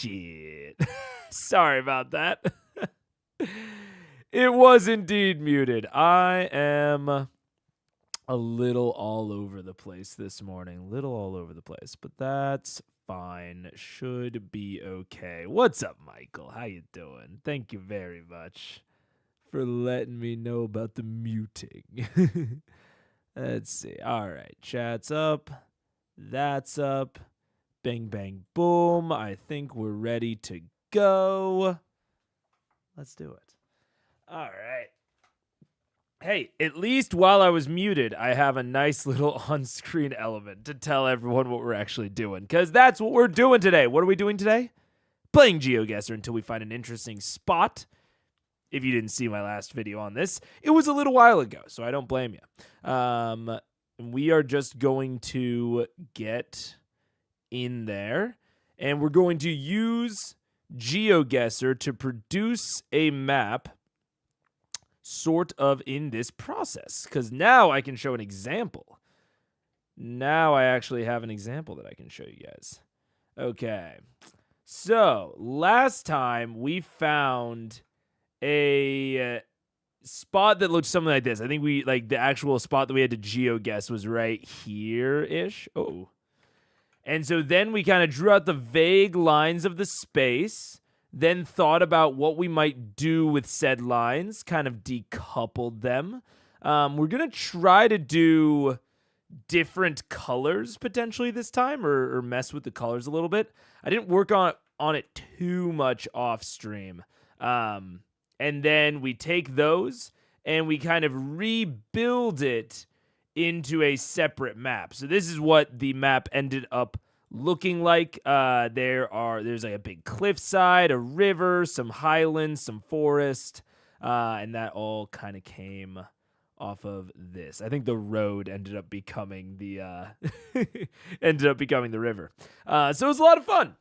shit. Sorry about that. It was indeed muted. I am a little all over the place this morning. Little all over the place, but that's fine. Should be okay. What's up, Michael? How you doing? Thank you very much for letting me know about the muting. Let's see. All right. Chat's up. That's up. Bang, bang, boom. I think we're ready to go. Let's do it. All right. Hey, at least while I was muted, I have a nice little on-screen element to tell everyone what we're actually doing, because that's what we're doing today. What are we doing today? Playing Geoguessr until we find an interesting spot. If you didn't see my last video on this, it was a little while ago, so I don't blame you. We are just going to get in there, and we're going to use Geoguessr to produce a map sort of in this process, because now I can show an example. Now I actually have an example that I can show you guys. Okay, so last time we found a spot that looked something like this. I think we, like, the actual spot that we had to geoguess was right here-ish. Oh. And so then we kind of drew out the vague lines of the space, then thought about what we might do with said lines, kind of decoupled them. We're going to try to do different colors potentially this time, or mess with the colors a little bit. I didn't work on it too much off stream. And then we take those and we kind of rebuild it into a separate map. So this is what the map ended up looking like. There's like a big cliffside, a river, some highlands, some forest, and that all kind of came off of this. I think the road ended up becoming the river. So it was a lot of fun,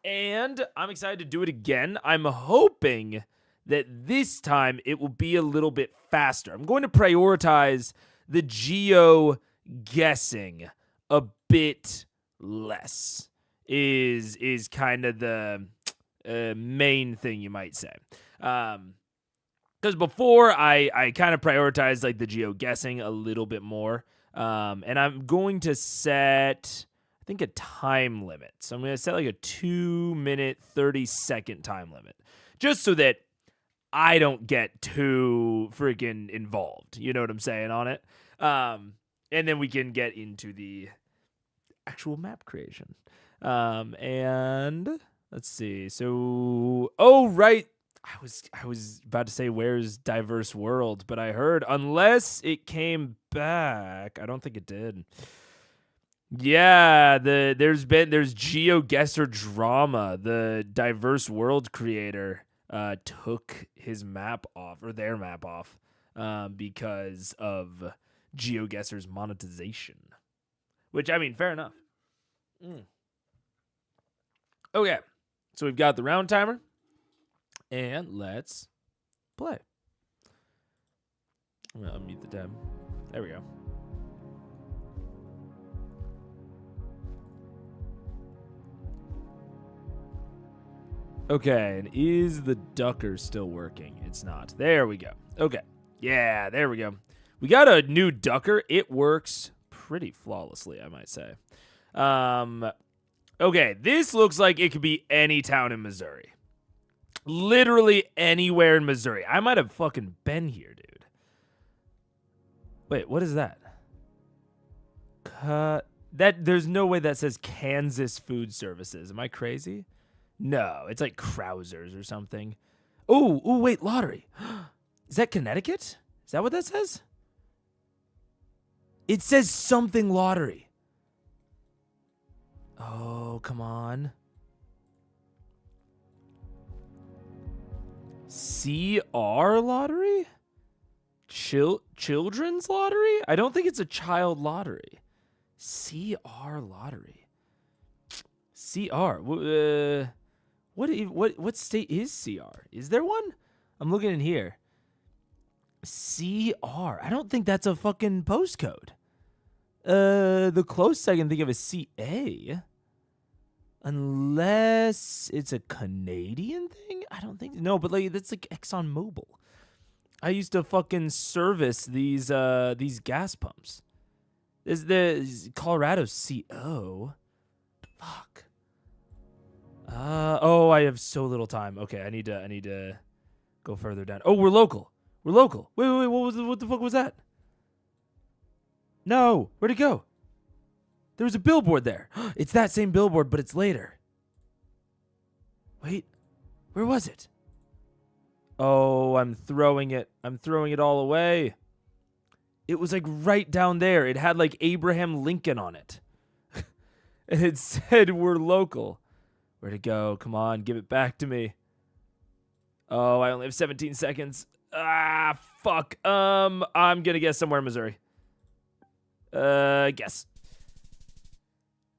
and I'm excited to do it again. I'm hoping that this time it will be a little bit faster. I'm going to prioritize the geo guessing a bit less is kind of the main thing, you might say. Because before I kind of prioritized like the geo guessing a little bit more. And I'm going to set, I think, a time limit. So I'm going to set like a 2-minute, 30-second time limit, just so that I don't get too freaking involved. You know what I'm saying on it? And then we can get into the actual map creation. And let's see. So, oh, right. I was about to say, where's Diverse World? But I heard, unless it came back, I don't think it did. Yeah, there's Geoguessr drama. The Diverse World creator took his map off, or their map off, because of Geoguessr's monetization. Which, I mean, fair enough. Okay, so we've got the round timer, and let's play. I'm going to unmute the tab. There we go. Okay, and is the ducker still working? It's not. There we go. Okay. Yeah, there we go. We got a new ducker. It works pretty flawlessly, I might say. Okay, this looks like it could be any town in Missouri. Literally anywhere in Missouri. I might have fucking been here, dude. Wait, what is that? There's no way that says Kansas Food Services. Am I crazy? No, it's like Krausers or something. Oh, wait, lottery. Is that Connecticut? Is that what that says? It says something lottery. Oh, come on. CR lottery? Children's lottery? I don't think it's a child lottery. CR lottery. CR. What state is CR? Is there one? I'm looking in here. CR. I don't think that's a fucking postcode. The closest I can think of is CA. Unless it's a Canadian thing? I don't think. No, but like that's like ExxonMobil. I used to fucking service these gas pumps. Is the Colorado CO? Fuck. Oh, I have so little time. Okay, I need to go further down. Oh, we're local. We're local. Wait. What the fuck was that? No, where'd it go? There was a billboard there. It's that same billboard, but it's later. Wait, where was it? Oh, I'm throwing it. I'm throwing it all away. It was like right down there. It had like Abraham Lincoln on it. And it said we're local. Where'd it go? Come on, give it back to me. Oh, I only have 17 seconds. Ah, fuck. I'm gonna guess somewhere in Missouri. Guess.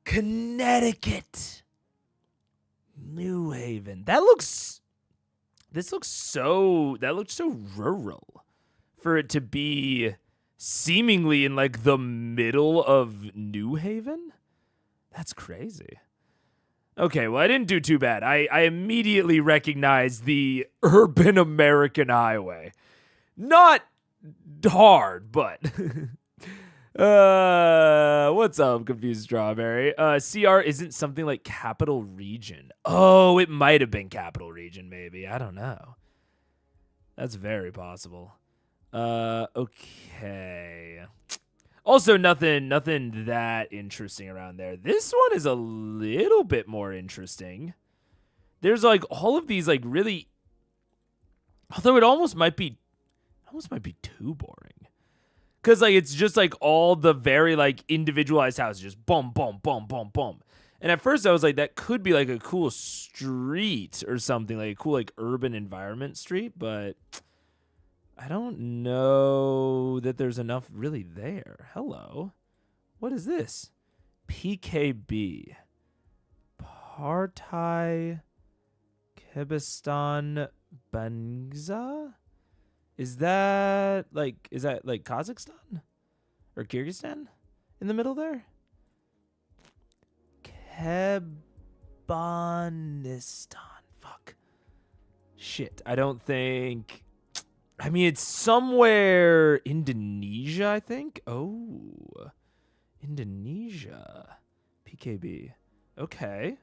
Connecticut. New Haven. That looks so rural for it to be seemingly in like the middle of New Haven. That's crazy. Okay, well, I didn't do too bad. I immediately recognized the urban American highway. Not hard, but what's up, Confused Strawberry? CR isn't something like Capital Region. Oh, it might have been Capital Region, maybe. I don't know. That's very possible. Okay. Also, nothing that interesting around there. This one is a little bit more interesting. There's like all of these like really, although it almost might be too boring. Cause like it's just like all the very like individualized houses, just boom, boom, boom, boom, boom. And at first I was like, that could be like a cool street or something, like a cool like urban environment street, but I don't know that there's enough really there. Hello. What is this? PKB. Partai Kebistan Bangsa? Is that like Kazakhstan? Or Kyrgyzstan? In the middle there? Kebanistan. Fuck. Shit. I don't think... I mean, it's somewhere Indonesia, I think. Oh, Indonesia. PKB. Okay.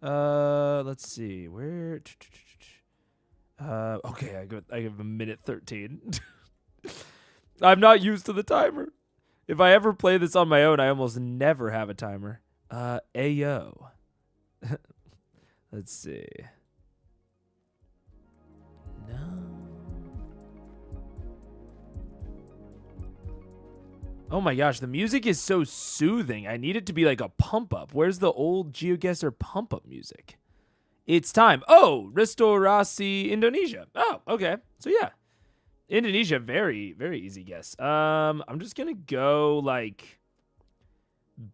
Let's see. Where? Okay, I have a minute 13. I'm not used to the timer. If I ever play this on my own, I almost never have a timer. Ayo. Let's see. No. Oh my gosh, the music is so soothing. I need it to be like a pump up. Where's the old Geoguessr pump up music? It's time. Oh, Restorasi Indonesia. Oh, okay. So yeah. Indonesia, very, very easy guess. I'm just gonna go like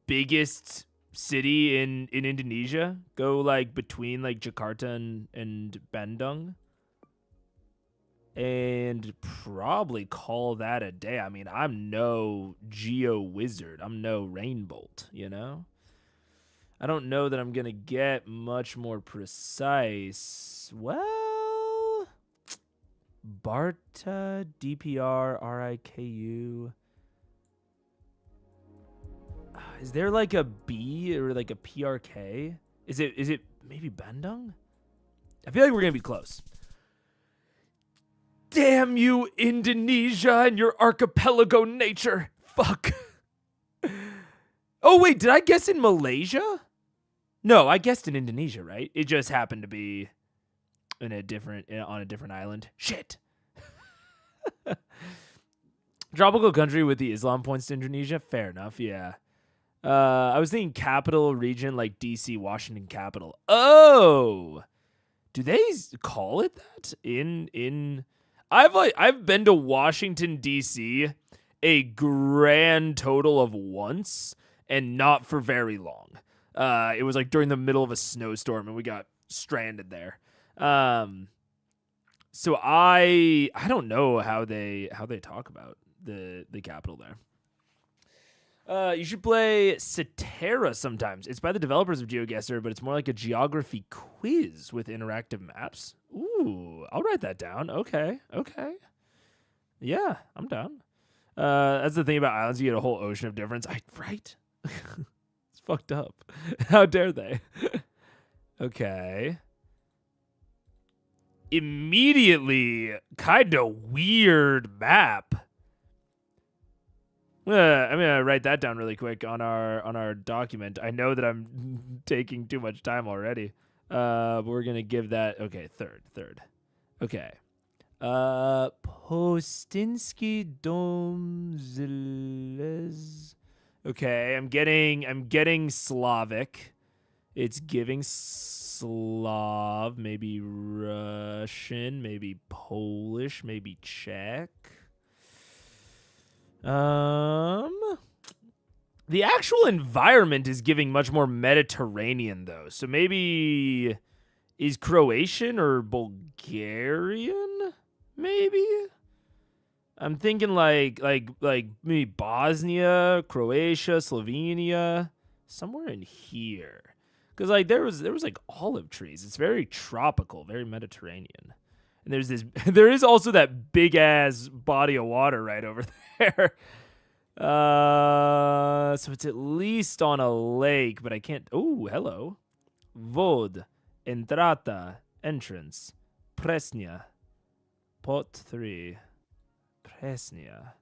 biggest city in Indonesia. Go like between like Jakarta and Bandung. And probably call that a day. I mean, I'm no Geoguessr. I'm no Rainbolt, you know? I don't know that I'm going to get much more precise. Well, Barta, DPR, RIKU. Is there like a B or like a PRK? Is it maybe Bandung? I feel like we're going to be close. Damn you, Indonesia and your archipelago nature. Fuck. Oh, wait, did I guess in Malaysia? No, I guessed in Indonesia, right? It just happened to be on a different island. Shit. Tropical country with the Islam points to Indonesia? Fair enough, yeah. I was thinking capital region like DC, Washington capital. Oh! Do they call it that? I've been to Washington, D.C. a grand total of once, and not for very long. It was like during the middle of a snowstorm, and we got stranded there. So I don't know how they talk about the capital there. You should play Cetera sometimes. It's by the developers of Geoguessr, but it's more like a geography quiz with interactive maps. Ooh, I'll write that down. Okay. Yeah, I'm down. That's the thing about islands. You get a whole ocean of difference. Right? It's fucked up. How dare they? Okay. Immediately, kind of weird map. I'm gonna write that down really quick on our document. I know that I'm taking too much time already. But we're gonna give that third. Okay. Postinsky Domzles. Okay, I'm getting Slavic. It's giving Slav, maybe Russian, maybe Polish, maybe Czech. The actual environment is giving much more Mediterranean though. So maybe is Croatian or Bulgarian? Maybe. I'm thinking like maybe Bosnia, Croatia, Slovenia, somewhere in here. Cuz like there was like olive trees. It's very tropical, very Mediterranean. And there is also that big ass body of water right over there. So it's at least on a lake, but I can't. Oh, hello. Vod, entrata, entrance, Presnia, pot 3, Presnia.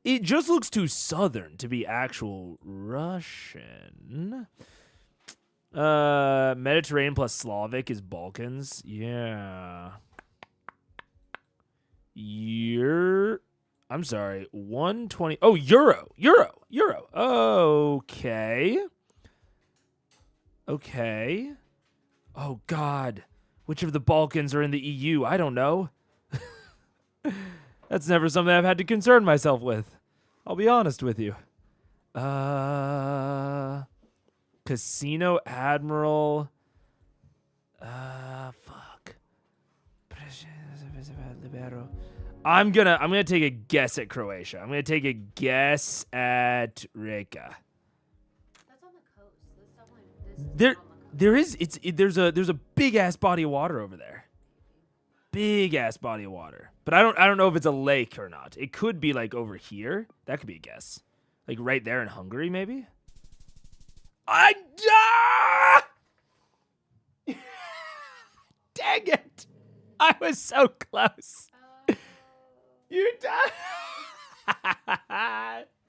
It just looks too southern to be actual Russian. Mediterranean plus Slavic is Balkans. Yeah. I'm sorry, 120. Oh, Euro. Okay. Oh, God. Which of the Balkans are in the EU? I don't know. That's never something I've had to concern myself with. I'll be honest with you. Casino Admiral. Fuck. I'm gonna take a guess at Croatia. I'm gonna take a guess at Rijeka. That's on the coast. That's definitely There's a big ass body of water over there. Big ass body of water. But I don't know if it's a lake or not. It could be like over here. That could be a guess. Like right there in Hungary, maybe. Dang it! I was so close. You died.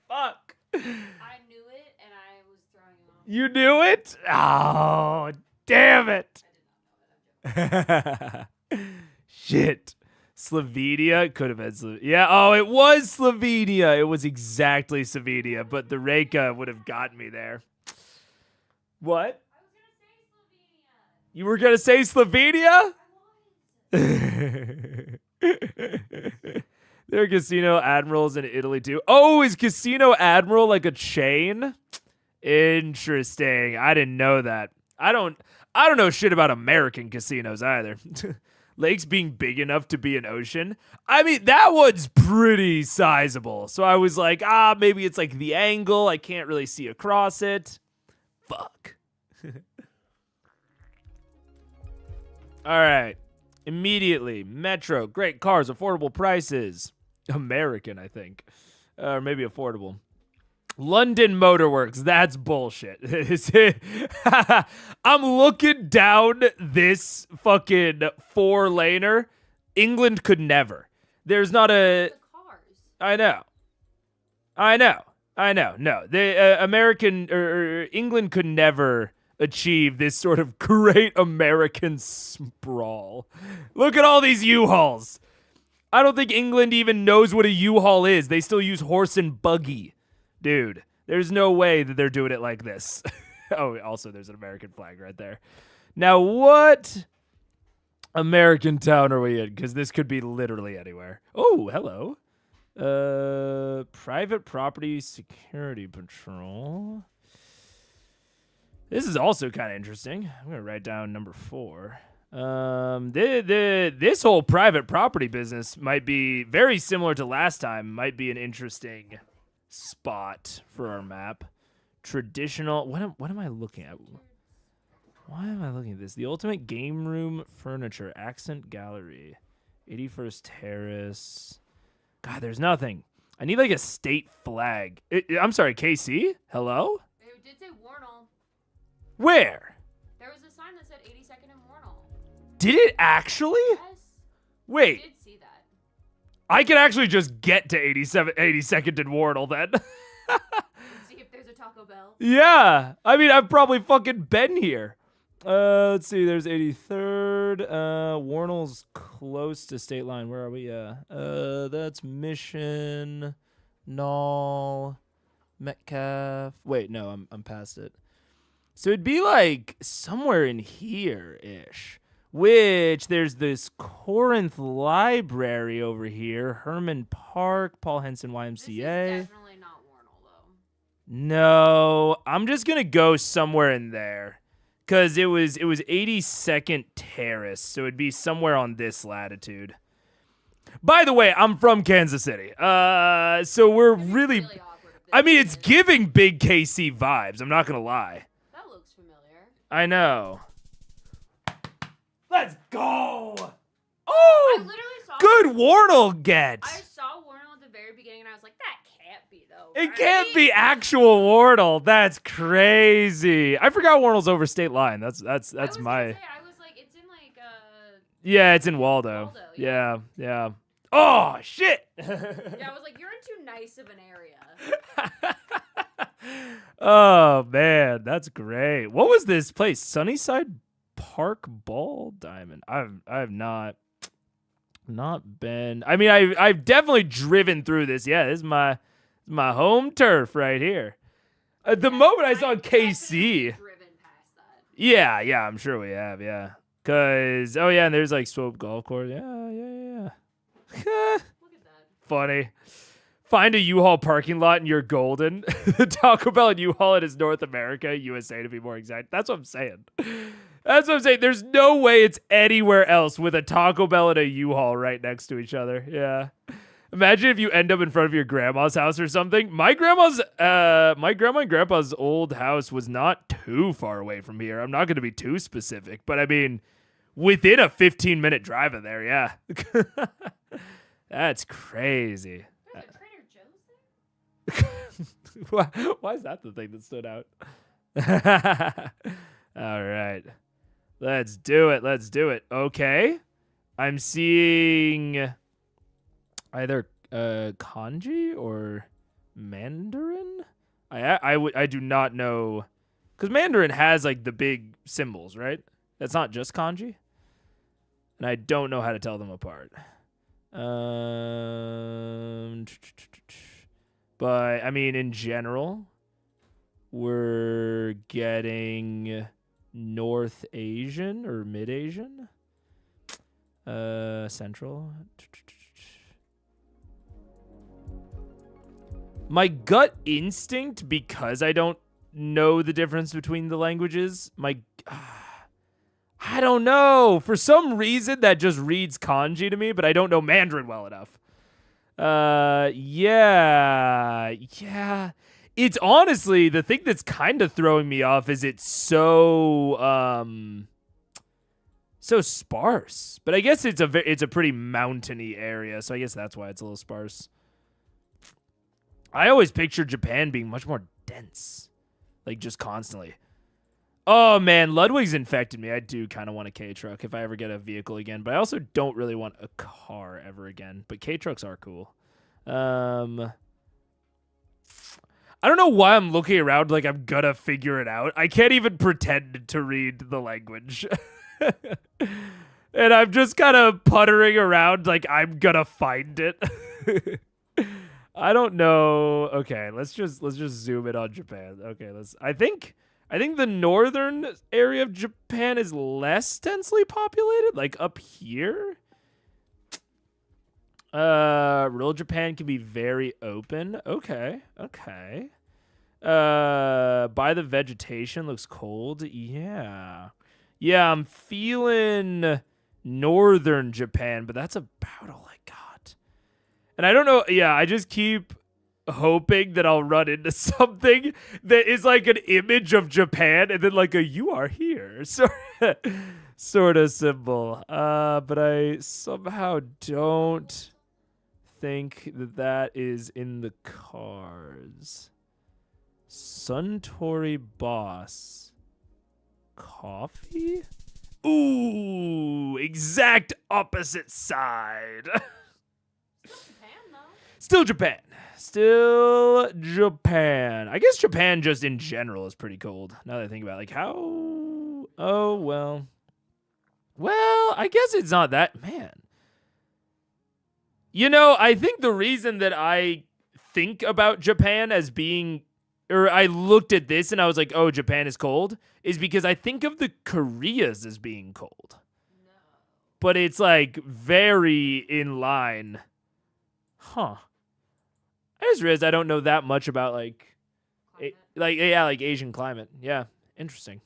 Fuck. I knew it, and I was throwing you off. You knew it? Oh, damn it. Shit. Slovenia could have been Slovenia. Yeah, oh, it was Slovenia. It was exactly Slovenia, but the Reka would have gotten me there. What? I was going to say Slovenia. You were going to say Slovenia? There are Casino Admirals in Italy too. Oh, is Casino Admiral like a chain? Interesting. I didn't know that. I don't know shit about American casinos either. Lakes being big enough to be an ocean. I mean, that one's pretty sizable. So I was like, maybe it's like the angle. I can't really see across it. Fuck. All right. Immediately. Metro. Great cars. Affordable prices. American, I think. Or maybe affordable. London Motorworks. That's bullshit. I'm looking down this fucking 4-laner. England could never. There's not a... The cars. I know. No, the American or England could never achieve this sort of great American sprawl. Look at all these U-Hauls. I don't think England even knows what a U-Haul is. They still use horse and buggy. Dude, there's no way that they're doing it like this. Oh, also there's an American flag right there. Now, what American town are we in? Because this could be literally anywhere. Oh, hello. Private Property Security Patrol. This is also kind of interesting. I'm going to write down number 4. This whole private property business might be very similar to last time. Might be an interesting spot for our map. Traditional. What am I looking at? Why am I looking at this? The ultimate game room furniture. Accent gallery. 81st Terrace. God, there's nothing. I need like a state flag. I'm sorry, KC? Hello? It did say Warnell. Where? There was a sign that said 82nd and Warnell. Did it actually? Yes. Wait. I did see that. I can actually just get to 82nd and Wardle then. Let's see if there's a Taco Bell. Yeah. I mean, I've probably fucking been here. Let's see. There's 83rd. Warnell's close to state line. Where are we? That's Mission, Null, Metcalf. Wait, no, I'm past it. So it'd be like somewhere in here-ish. Which there's this Corinth Library over here, Herman Park, Paul Henson YMCA. This is definitely not Warnell, though. No, I'm just gonna go somewhere in there, cause it was 82nd Terrace, so it'd be somewhere on this latitude. By the way, I'm from Kansas City, so we're really awkward if I mean, this it's is- giving big KC vibes. I'm not gonna lie. That looks familiar. I know. Let's go. I Oh, literally saw good Warnell get. I saw Warnell at the very beginning, and I was like, that can't be, though. It right? can't be actual Wardle. That's crazy. I forgot Wardle's over state line. That's I was my. gonna say, I was like, it's in like Yeah, it's in Waldo. Waldo, Yeah, yeah. Oh shit. yeah, I was like, you're in too nice of an area. Oh man, that's great. What was this place? Sunnyside Park Ball Diamond. I've not been. I mean, I've definitely driven through this. Yeah, this is my home turf right here. The moment I saw I've KC. definitely driven past that. Yeah, I'm sure we have. Yeah, cause yeah, and there's like Swope Golf Course. Yeah. Look at that. Funny. Find a U-Haul parking lot and you're golden. Taco Bell and U-Haul it is North America, USA to be more exact. That's what I'm saying. That's what I'm saying. There's no way it's anywhere else with a Taco Bell and a U-Haul right next to each other. Yeah. Imagine if you end up in front of your grandma's house or something. My grandma and grandpa's old house was not too far away from here. I'm not going to be too specific, but I mean, within a 15-minute drive of there, yeah. That's crazy. There's a Trader Joe's there? Why is that the thing that stood out? All right. Let's do it. Okay. I'm seeing either kanji or Mandarin. I do not know, because Mandarin has like the big symbols, right? That's not just kanji, and I don't know how to tell them apart. But I mean, in general, we're getting North Asian or Mid Asian, Central. My gut instinct, because I don't know the difference between the languages, I don't know. For some reason, that just reads kanji to me, but I don't know Mandarin well enough. Yeah. It's honestly, the thing that's kind of throwing me off is it's so sparse. But I guess it's a pretty mountainy area, so I guess that's why it's a little sparse. I always pictured Japan being much more dense, like just constantly. Oh man, Ludwig's infected me. I do kind of want a K-truck if I ever get a vehicle again, but I also don't really want a car ever again. But K-trucks are cool. I don't know why I'm looking around like I'm gonna figure it out. I can't even pretend to read the language. And I'm just kind of puttering around like I'm gonna find it. I don't know. Okay, let's just zoom in on Japan. Okay, I think the northern area of Japan is less densely populated, like up here. Rural Japan can be very open. Okay. By the vegetation looks cold. Yeah. Yeah, I'm feeling northern Japan, but that's about all I got. And I don't know. Yeah, I just keep hoping that I'll run into something that is like an image of Japan and then like a "you are here" sort of symbol. But I somehow don't think that is in the cards. Suntory Boss. Coffee? Ooh, exact opposite side. Japan, though. Still Japan. Still Japan. I guess Japan just in general is pretty cold. Now that I think about it. Like how oh well. Well, I guess it's not that man. You know, I think the reason that I think about Japan as being or I looked at this and I was like, oh, Japan is cold, is because I think of the Koreas as being cold. No. But it's like very in line. Huh. I just realized I don't know that much about like Asian climate. Yeah, interesting.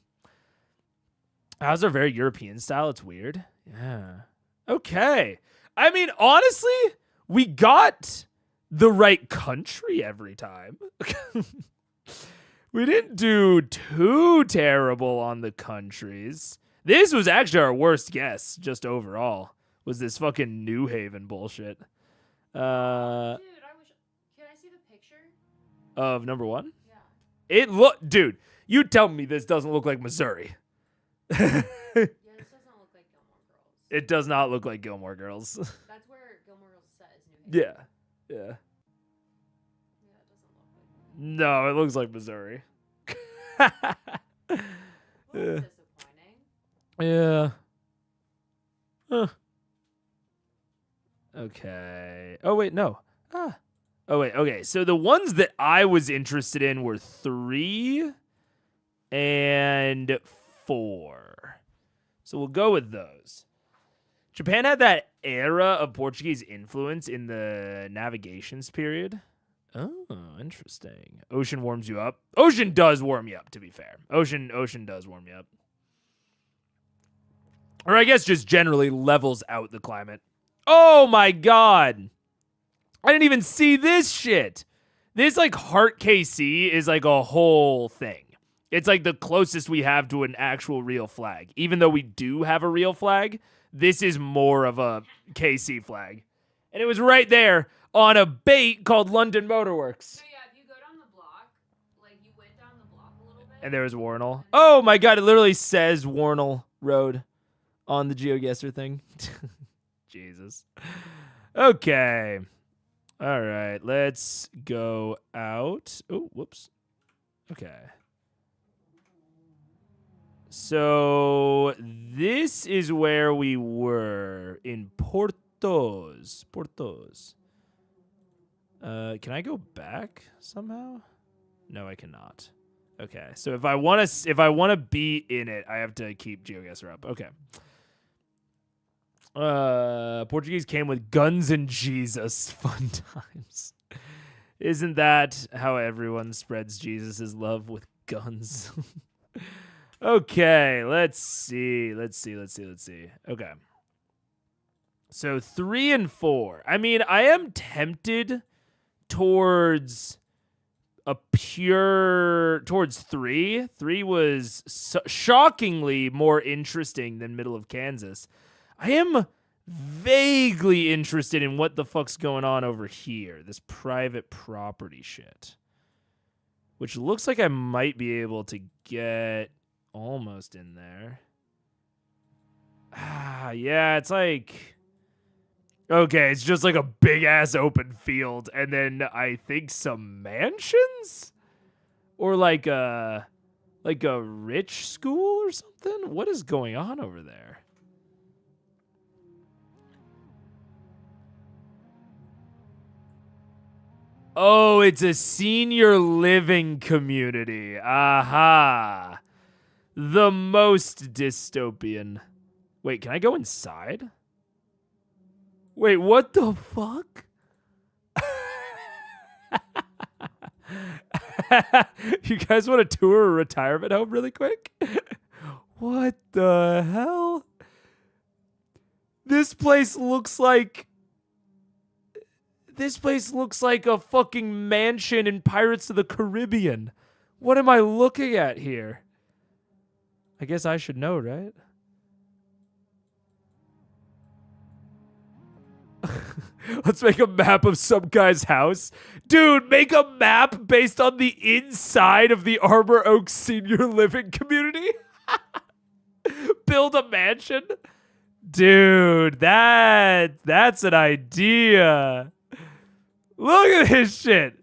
How's our very European style? It's weird. Yeah. Okay. I mean, honestly, we got the right country every time. We didn't do too terrible on the countries. This was actually our worst guess, just overall, was this fucking New Haven bullshit. Dude, I wish. Can I see the picture? Of number one? Yeah. Dude, you tell me this doesn't look like Missouri. Yeah, this doesn't look like Gilmore Girls. It does not look like Gilmore Girls. That's where Gilmore Girls is set, is New Haven. Yeah. Yeah, it doesn't look like. No, it looks like Missouri. That's disappointing. Yeah. Huh. Okay. Oh, wait, no. Oh, wait, okay. So the ones that I was interested in were 3 and 4. So we'll go with those. Japan had that era of Portuguese influence in the navigations period. Oh, interesting. Ocean warms you up. Ocean does warm you up, to be fair. Ocean does warm you up. Or I guess just generally levels out the climate. Oh my god. I didn't even see this shit. This like Heart KC is like a whole thing. It's like the closest we have to an actual real flag. Even though we do have a real flag, this is more of a KC flag. And it was right there on a bait called London Motorworks. So yeah, if you go down the block, like you went down the block a little bit. And there was Warnell. Oh my god, it literally says Warnell Road on the Geoguessr thing. Jesus. Okay. All right, let's go out. Oh, whoops. Okay. So this is where we were in Portos. Can I go back somehow? No, I cannot. Okay, so if I want to be in it, I have to keep Geoguessr up. Okay. Portuguese came with guns and Jesus. Fun times. Isn't that how everyone spreads Jesus' love with guns? Okay, let's see. Okay. So 3 and 4. I mean, I am tempted towards towards 3. 3 was shockingly more interesting than Middle of Kansas. I am vaguely interested in what the fuck's going on over here. This private property shit. Which looks like I might be able to get almost in there. Yeah, it's like... Okay, it's just like a big-ass open field, and then I think some mansions? Or like a rich school or something? What is going on over there? Oh, it's a senior living community. Aha. The most dystopian. Wait, can I go inside? Wait, what the fuck? You guys want to tour a retirement home really quick? What the hell? This place looks like a fucking mansion in Pirates of the Caribbean. What am I looking at here? I guess I should know, right? Let's make a map of some guy's house. Dude, make a map based on the inside of the Armor Oaks senior living community. Build a mansion. Dude, that's an idea. Look at this shit.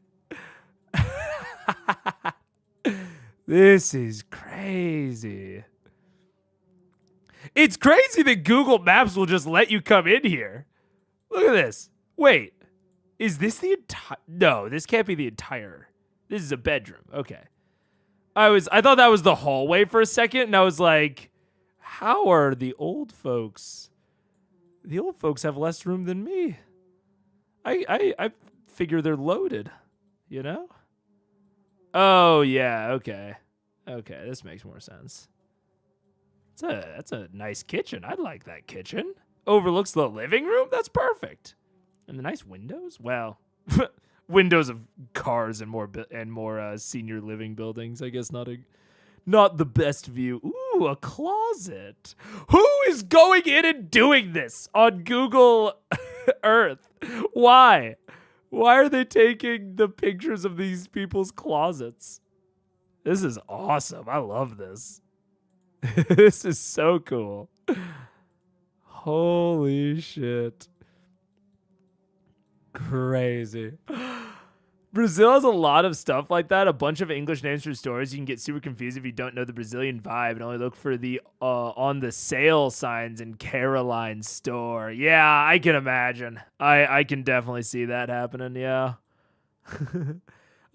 This is crazy. It's crazy that Google Maps will just let you come in here. Look at this. Wait, is this the entire? No, this can't be the entire. This is a bedroom. Okay. I thought that was the hallway for a second, and I was like, how are the old folks? The old folks have less room than me. I figure they're loaded, you know? Oh yeah, okay. Okay, this makes more sense. That's a nice kitchen. I'd like that kitchen. Overlooks the living room? That's perfect. And the nice windows? Well, windows of cars and more senior living buildings. I guess not the best view. Ooh, a closet. Who is going in and doing this on Google Earth? Why? Why are they taking the pictures of these people's closets? This is awesome. I love this. This is so cool. Holy shit. Crazy. Brazil has a lot of stuff like that. A bunch of English names for stores. You can get super confused if you don't know the Brazilian vibe and only look for the on the sale signs in Caroline's store. Yeah, I can imagine. I can definitely see that happening. Yeah.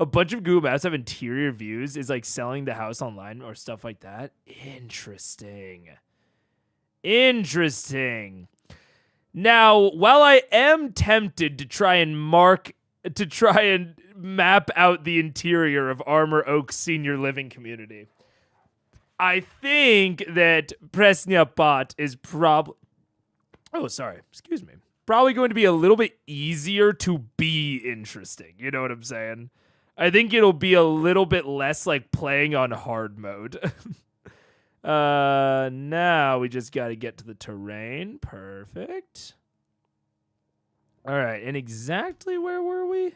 A bunch of Google Maps have interior views. Is like selling the house online or stuff like that. Interesting. Now, while I am tempted to try and map out the interior of Armor Oaks senior living community, I think that Presniapat is probably going to be a little bit easier to be interesting. You know what I'm saying? I think it'll be a little bit less like playing on hard mode. Now we just got to get to the terrain. Perfect. All right, and exactly where were we?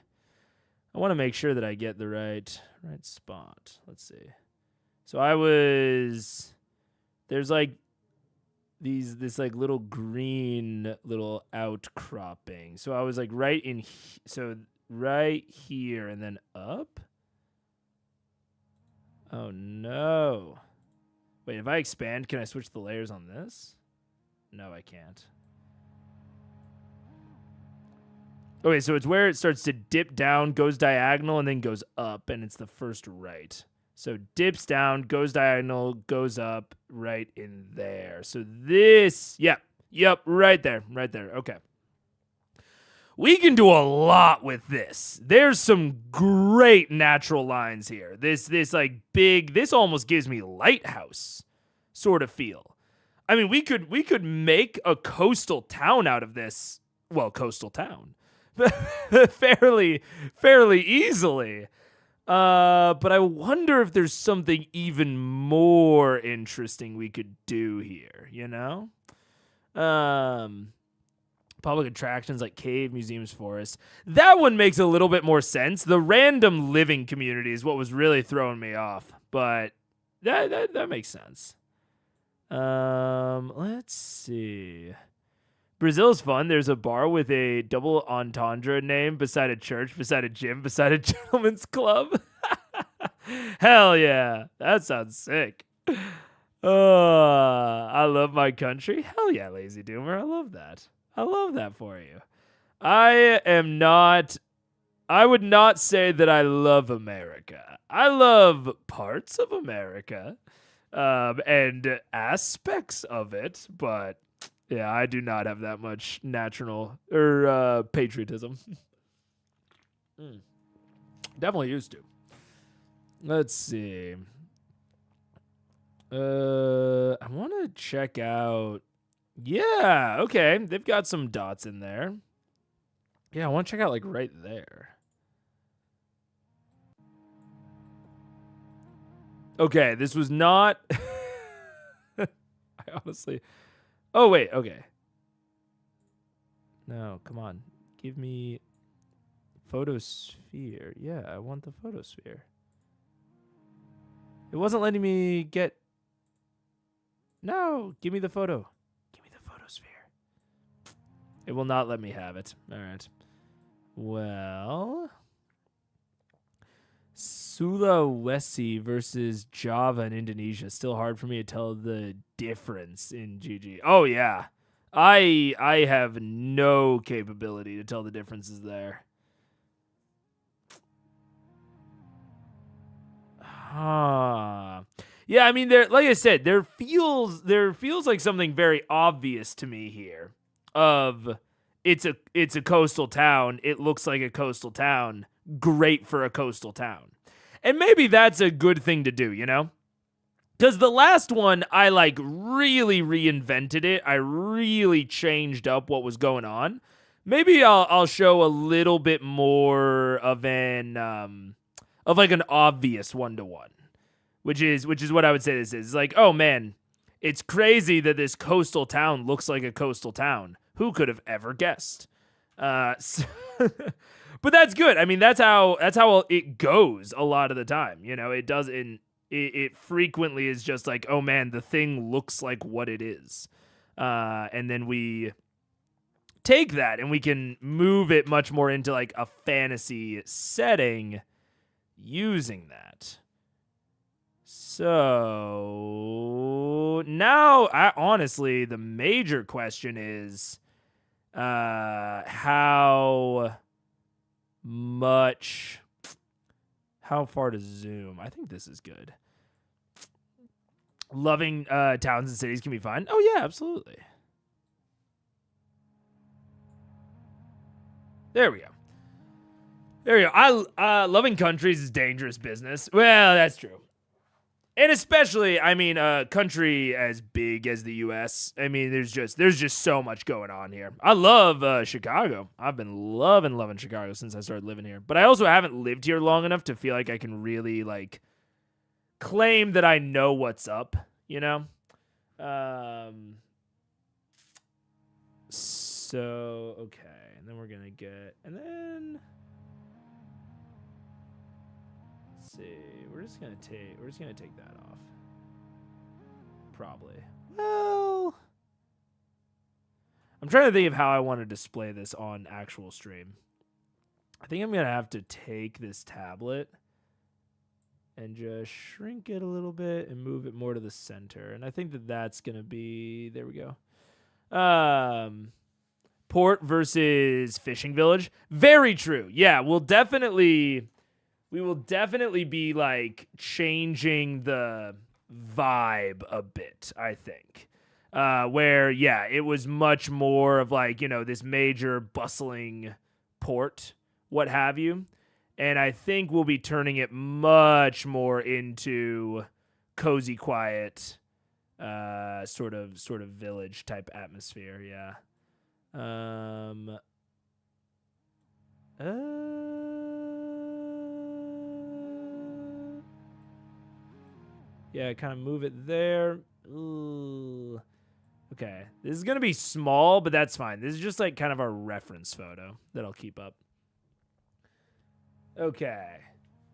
I want to make sure that I get the right spot. Let's see. So there's like this like little green little outcropping. So I was like right here and then up. Oh no. Wait, if I expand, can I switch the layers on this? No, I can't. Okay, so it's where it starts to dip down, goes diagonal, and then goes up, and it's the first right. So dips down, goes diagonal, goes up, right in there. So this, yep, right there, okay. We can do a lot with this. There's some great natural lines here. This like big, this almost gives me lighthouse sort of feel. I mean, we could make a coastal town out of this. Well, coastal town. fairly easily. But I wonder if there's something even more interesting we could do here, you know? Public attractions like cave, museums, forests. That one makes a little bit more sense. The random living community is what was really throwing me off, but that makes sense. Let's see. Brazil's fun. There's a bar with a double entendre name beside a church, beside a gym, beside a gentleman's club. Hell yeah. That sounds sick. I love my country. Hell yeah, Lazy Doomer. I love that. I love that for you. I would not say that I love America. I love parts of America, and aspects of it, but yeah, I do not have that much national or patriotism. Definitely used to. Let's see. I want to check out. Yeah, okay. They've got some dots in there. Yeah, I want to check out like right there. Okay, this was not. I honestly. Oh, wait, okay. No, come on. Give me photosphere. Yeah, I want the photosphere. It wasn't letting me get. No, give me the photo. Give me the photosphere. It will not let me have it. All right. Well, Sulawesi versus Java in Indonesia. Still hard for me to tell the difference in GG. Oh yeah, I have no capability to tell the differences there. Yeah, I mean, there. Like I said, there feels like something very obvious to me here. Of it's a coastal town. It looks like a coastal town. Great for a coastal town, and maybe that's a good thing to do. You know, because the last one I like really reinvented it. I really changed up what was going on. Maybe I'll show a little bit more of an of like an obvious 1-to-1, which is what I would say this is. It's like, oh man, it's crazy that this coastal town looks like a coastal town. Who could have ever guessed? But that's good. I mean, that's how it goes a lot of the time. You know, it doesn't. It frequently is just like, oh man, the thing looks like what it is, and then we take that and we can move it much more into like a fantasy setting using that. So now, honestly, the major question is how far to zoom. I think this is good. Loving towns and cities can be fun. Oh yeah, absolutely. There we go. Loving countries is dangerous business. Well, that's true. And especially, I mean, a country as big as the U.S., I mean, there's just so much going on here. I love Chicago. I've been loving Chicago since I started living here. But I also haven't lived here long enough to feel like I can really, like, claim that I know what's up, you know? So, okay. And then we're going to get... And then... See, we're just gonna take that off. Probably. Well, I'm trying to think of how I want to display this on actual stream. I think I'm gonna have to take this tablet and just shrink it a little bit and move it more to the center. And I think that's gonna be, there we go. Port versus fishing village. Very true. Yeah, we will definitely be like changing the vibe a bit, I think. Where, yeah, it was much more of like, you know, this major bustling port, what have you. And I think we'll be turning it much more into cozy, quiet, sort of village type atmosphere, yeah. Yeah, kind of move it there. Ooh. Okay, this is going to be small, but that's fine. This is just like kind of our reference photo that I'll keep up. Okay.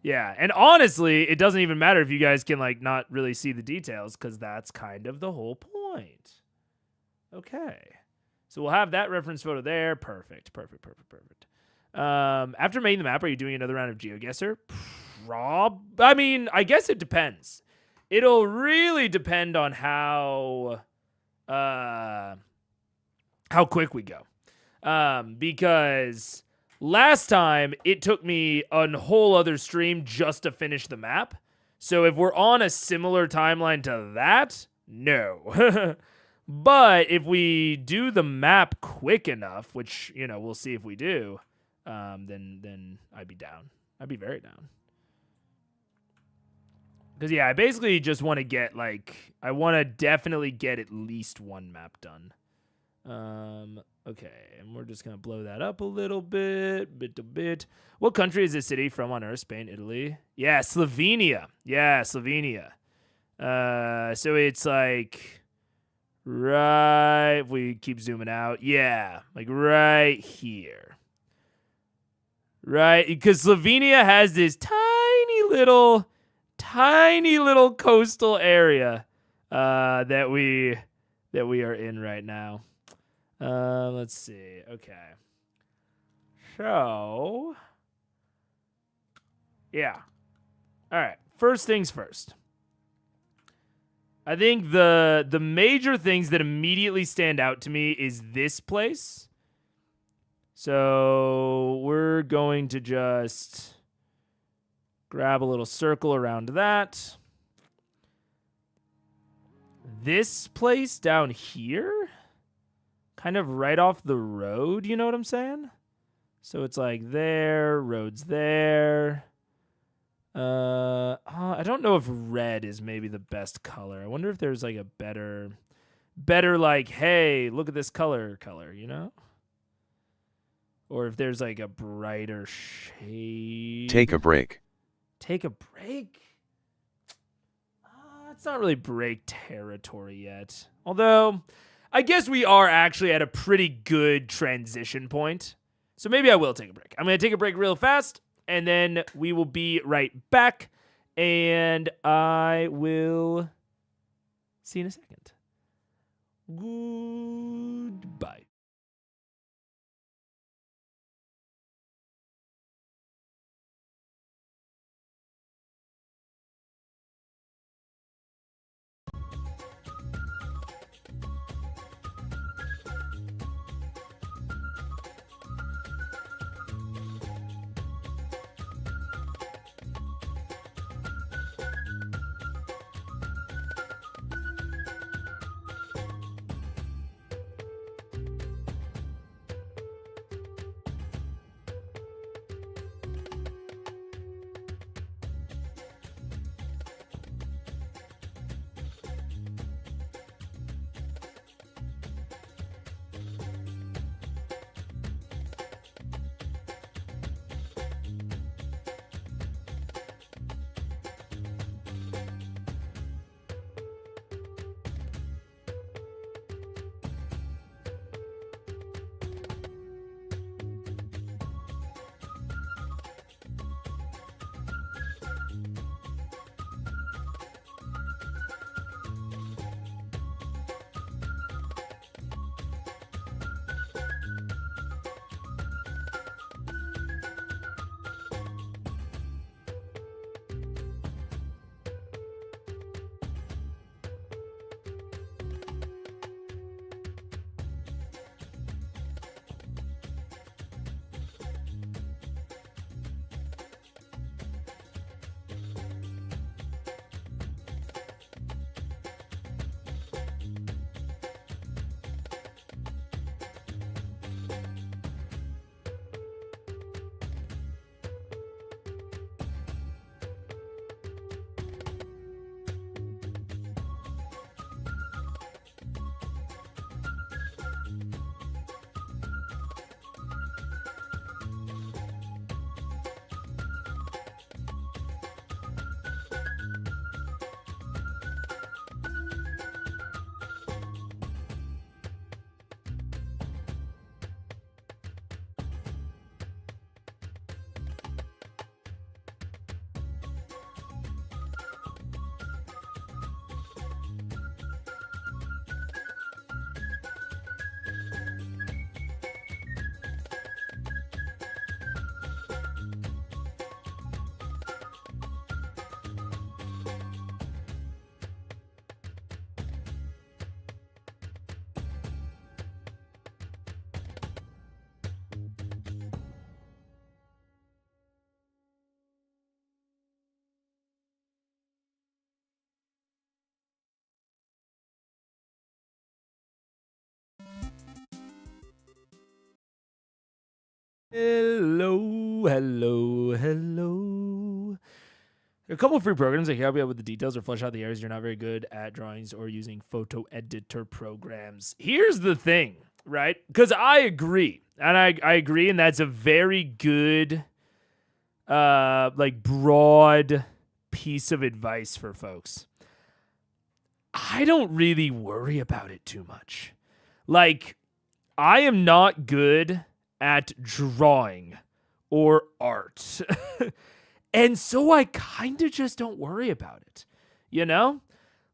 Yeah, and honestly, it doesn't even matter if you guys can like not really see the details because that's kind of the whole point. Okay. So we'll have that reference photo there. Perfect. After making the map, are you doing another round of Geoguessr? I mean, I guess it depends. It'll really depend on how quick we go. Because last time it took me a whole other stream just to finish the map. So if we're on a similar timeline to that, no. But if we do the map quick enough, which, you know, we'll see if we do, then I'd be down. I'd be very down. Because, yeah, I basically just want to get, like, I want to definitely get at least one map done. Okay, and we're just going to blow that up a little bit, bit to bit. What country is this city from on Earth? Spain, Italy? Yeah, Slovenia. Yeah, Slovenia. So it's like right, if we keep zooming out, yeah, like right here. Right, because Slovenia has this tiny little coastal area that we are in right now. Let's see. Okay. So, yeah. All right. First things first. I think the major things that immediately stand out to me is this place. So we're going to just grab a little circle around that. This place down here, kind of right off the road, you know what I'm saying? So it's like there, road's there. I don't know if red is maybe the best color. I wonder if there's like a better like, hey, look at this color, you know? Or if there's like a brighter shade. Take a break. Take a break? It's not really break territory yet. Although, I guess we are actually at a pretty good transition point. So maybe I will take a break. I'm going to take a break real fast, and then we will be right back. And I will see you in a second. Goodbye. Hello. A couple of free programs that can help you out with the details or flesh out the areas you're not very good at drawings or using photo editor programs. Here's the thing, right? Because I agree. And I agree, and that's a very good, broad piece of advice for folks. I don't really worry about it too much. Like, I am not good at drawing or art. And so I kind of just don't worry about it, you know?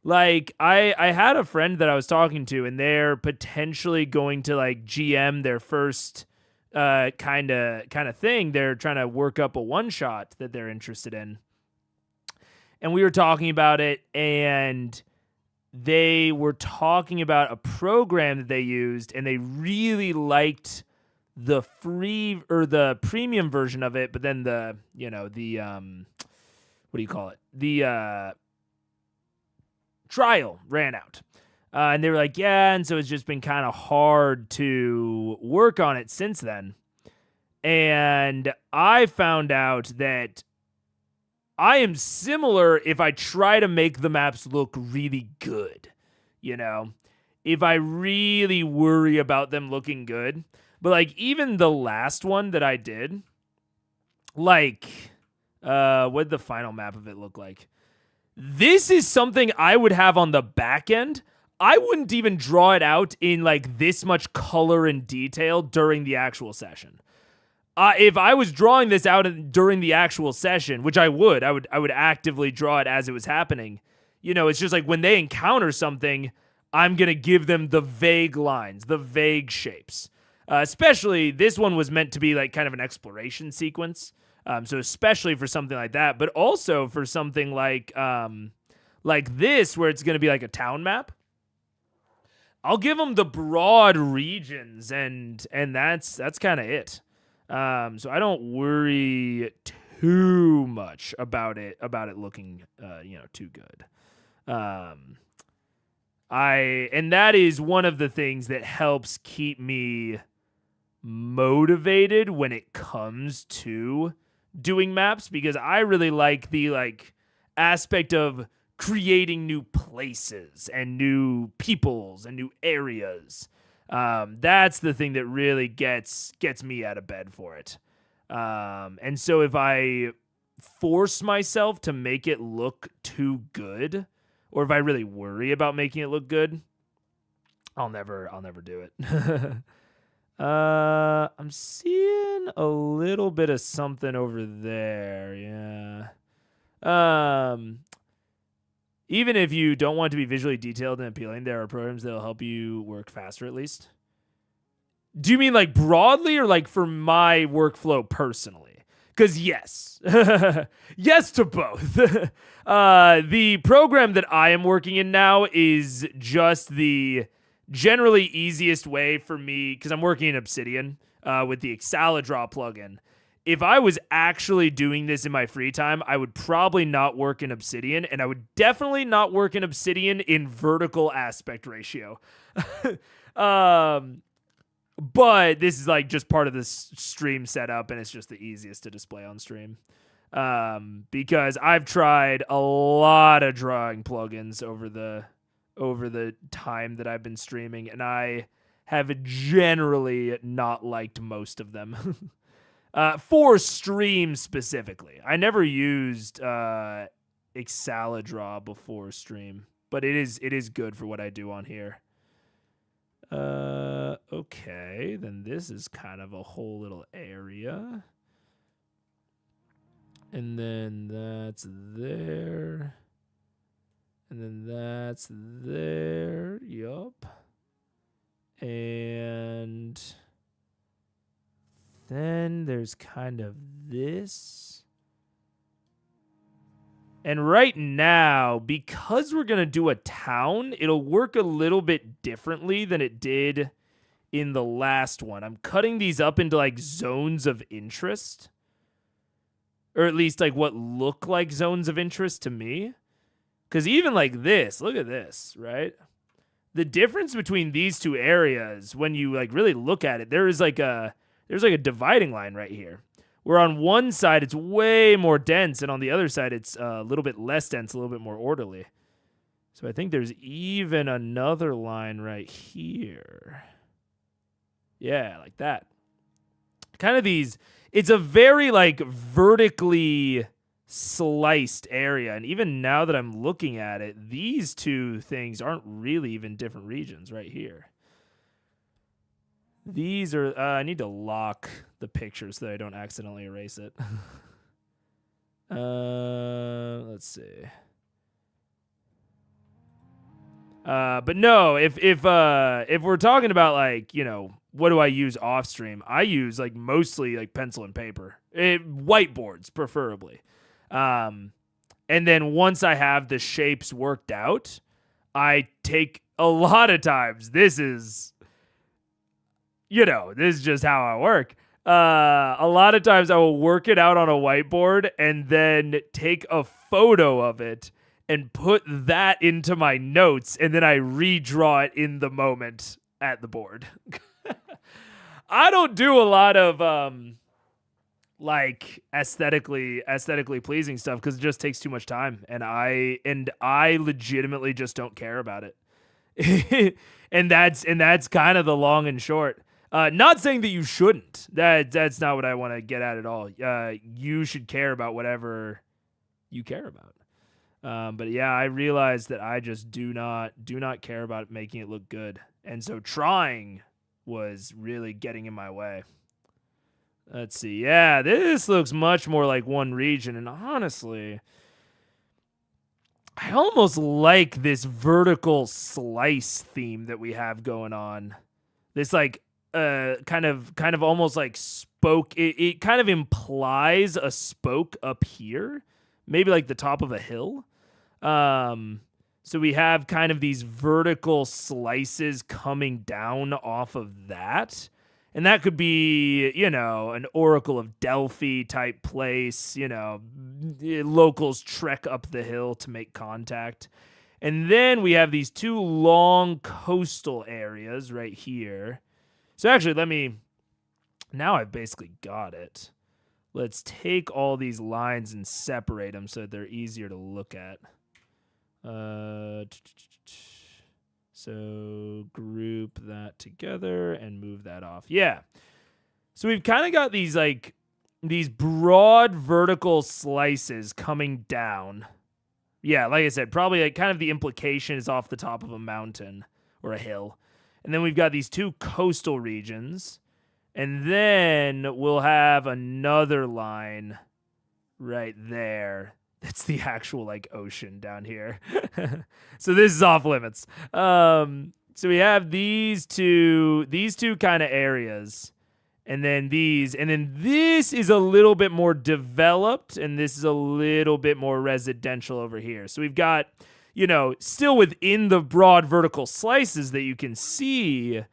Like, I had a friend that I was talking to, and they're potentially going to, like, GM their first kind of thing. They're trying to work up a one-shot that they're interested in. And we were talking about it, and they were talking about a program that they used, and they really liked the free or the premium version of it, but then the trial ran out. And they were like, yeah, and so it's just been kind of hard to work on it since then. And I found out that I am similar if I try to make the maps look really good, you know? If I really worry about them looking good. But, like, even the last one that I did, like, what'd the final map of it look like? This is something I would have on the back end. I wouldn't even draw it out in, like, this much color and detail during the actual session. If I was drawing this out during the actual session, which I would actively draw it as it was happening. You know, it's just like when they encounter something, I'm going to give them the vague lines, the vague shapes. Especially this one was meant to be like kind of an exploration sequence. So especially for something like that, but also for something like this, where it's going to be like a town map. I'll give them the broad regions, and that's kind of it. So I don't worry too much about it looking, too good. And that is one of the things that helps keep me motivated when it comes to doing maps, because I really like the aspect of creating new places and new peoples and new areas. That's the thing that really gets me out of bed for it. And so if I force myself to make it look too good, or if I really worry about making it look good, I'll never do it. I'm seeing a little bit of something over there. Yeah. Even if you don't want to be visually detailed and appealing, there are programs that'll help you work faster, at least. Do you mean like broadly, or like for my workflow personally? Because yes. Yes to both. The program that I am working in now is just the generally easiest way for me, because I'm working in Obsidian with the Exaladraw plugin. If I was actually doing this in my free time, I would probably not work in Obsidian, and I would definitely not work in Obsidian in vertical aspect ratio. But this is like just part of this stream setup, and it's just the easiest to display on stream. Because I've tried a lot of drawing plugins over the time that I've been streaming, and I have generally not liked most of them. For stream specifically. I never used Exaladraw before stream, but it is good for what I do on here. Okay, then this is kind of a whole little area. And then that's there. And then that's there. Yup. And then there's kind of this. And right now, because we're going to do a town, it'll work a little bit differently than it did in the last one. I'm cutting these up into like zones of interest. Or at least like what look like zones of interest to me. Because even like this, look at this, right? The difference between these two areas, when you like really look at it, there's like a dividing line right here, where on one side it's way more dense, and on the other side it's a little bit less dense, a little bit more orderly. So I think there's even another line right here. Yeah, like that. Kind of these, it's a very like vertically sliced area. And even now that I'm looking at it, these two things aren't really even different regions right here. These are, I need to lock the picture so that I don't accidentally erase it. Let's see. But no, if we're talking about like, you know, what do I use off stream? I use like mostly like pencil and paper, whiteboards preferably. And then once I have the shapes worked out, I take a lot of times. This is just how I work. A lot of times I will work it out on a whiteboard and then take a photo of it and put that into my notes, and then I redraw it in the moment at the board. I don't do a lot of like aesthetically pleasing stuff because it just takes too much time, and I legitimately just don't care about it. and that's kind of the long and short. Not saying that you shouldn't. That's not what I want to get at all. You should care about whatever you care about. But yeah, I realized that I just do not care about making it look good. And so trying was really getting in my way. Let's see. Yeah, this looks much more like one region. And honestly, I almost like this vertical slice theme that we have going on. This like kind of almost like spoke. It kind of implies a spoke up here. Maybe like the top of a hill. So we have kind of these vertical slices coming down off of that. And that could be, you know, an Oracle of Delphi type place. You know, locals trek up the hill to make contact. And then we have these two long coastal areas right here. So actually, now I've basically got it. Let's take all these lines and separate them so that they're easier to look at. So group that together and move that off. Yeah. So we've kind of got these broad vertical slices coming down. Yeah, like I said, probably like kind of the implication is off the top of a mountain or a hill. And then we've got these two coastal regions. And then we'll have another line right there. That's the actual like ocean down here. So this is off limits. So we have these two kind of areas. And then this is a little bit more developed, and this is a little bit more residential over here. So we've got, you know, still within the broad vertical slices that you can see,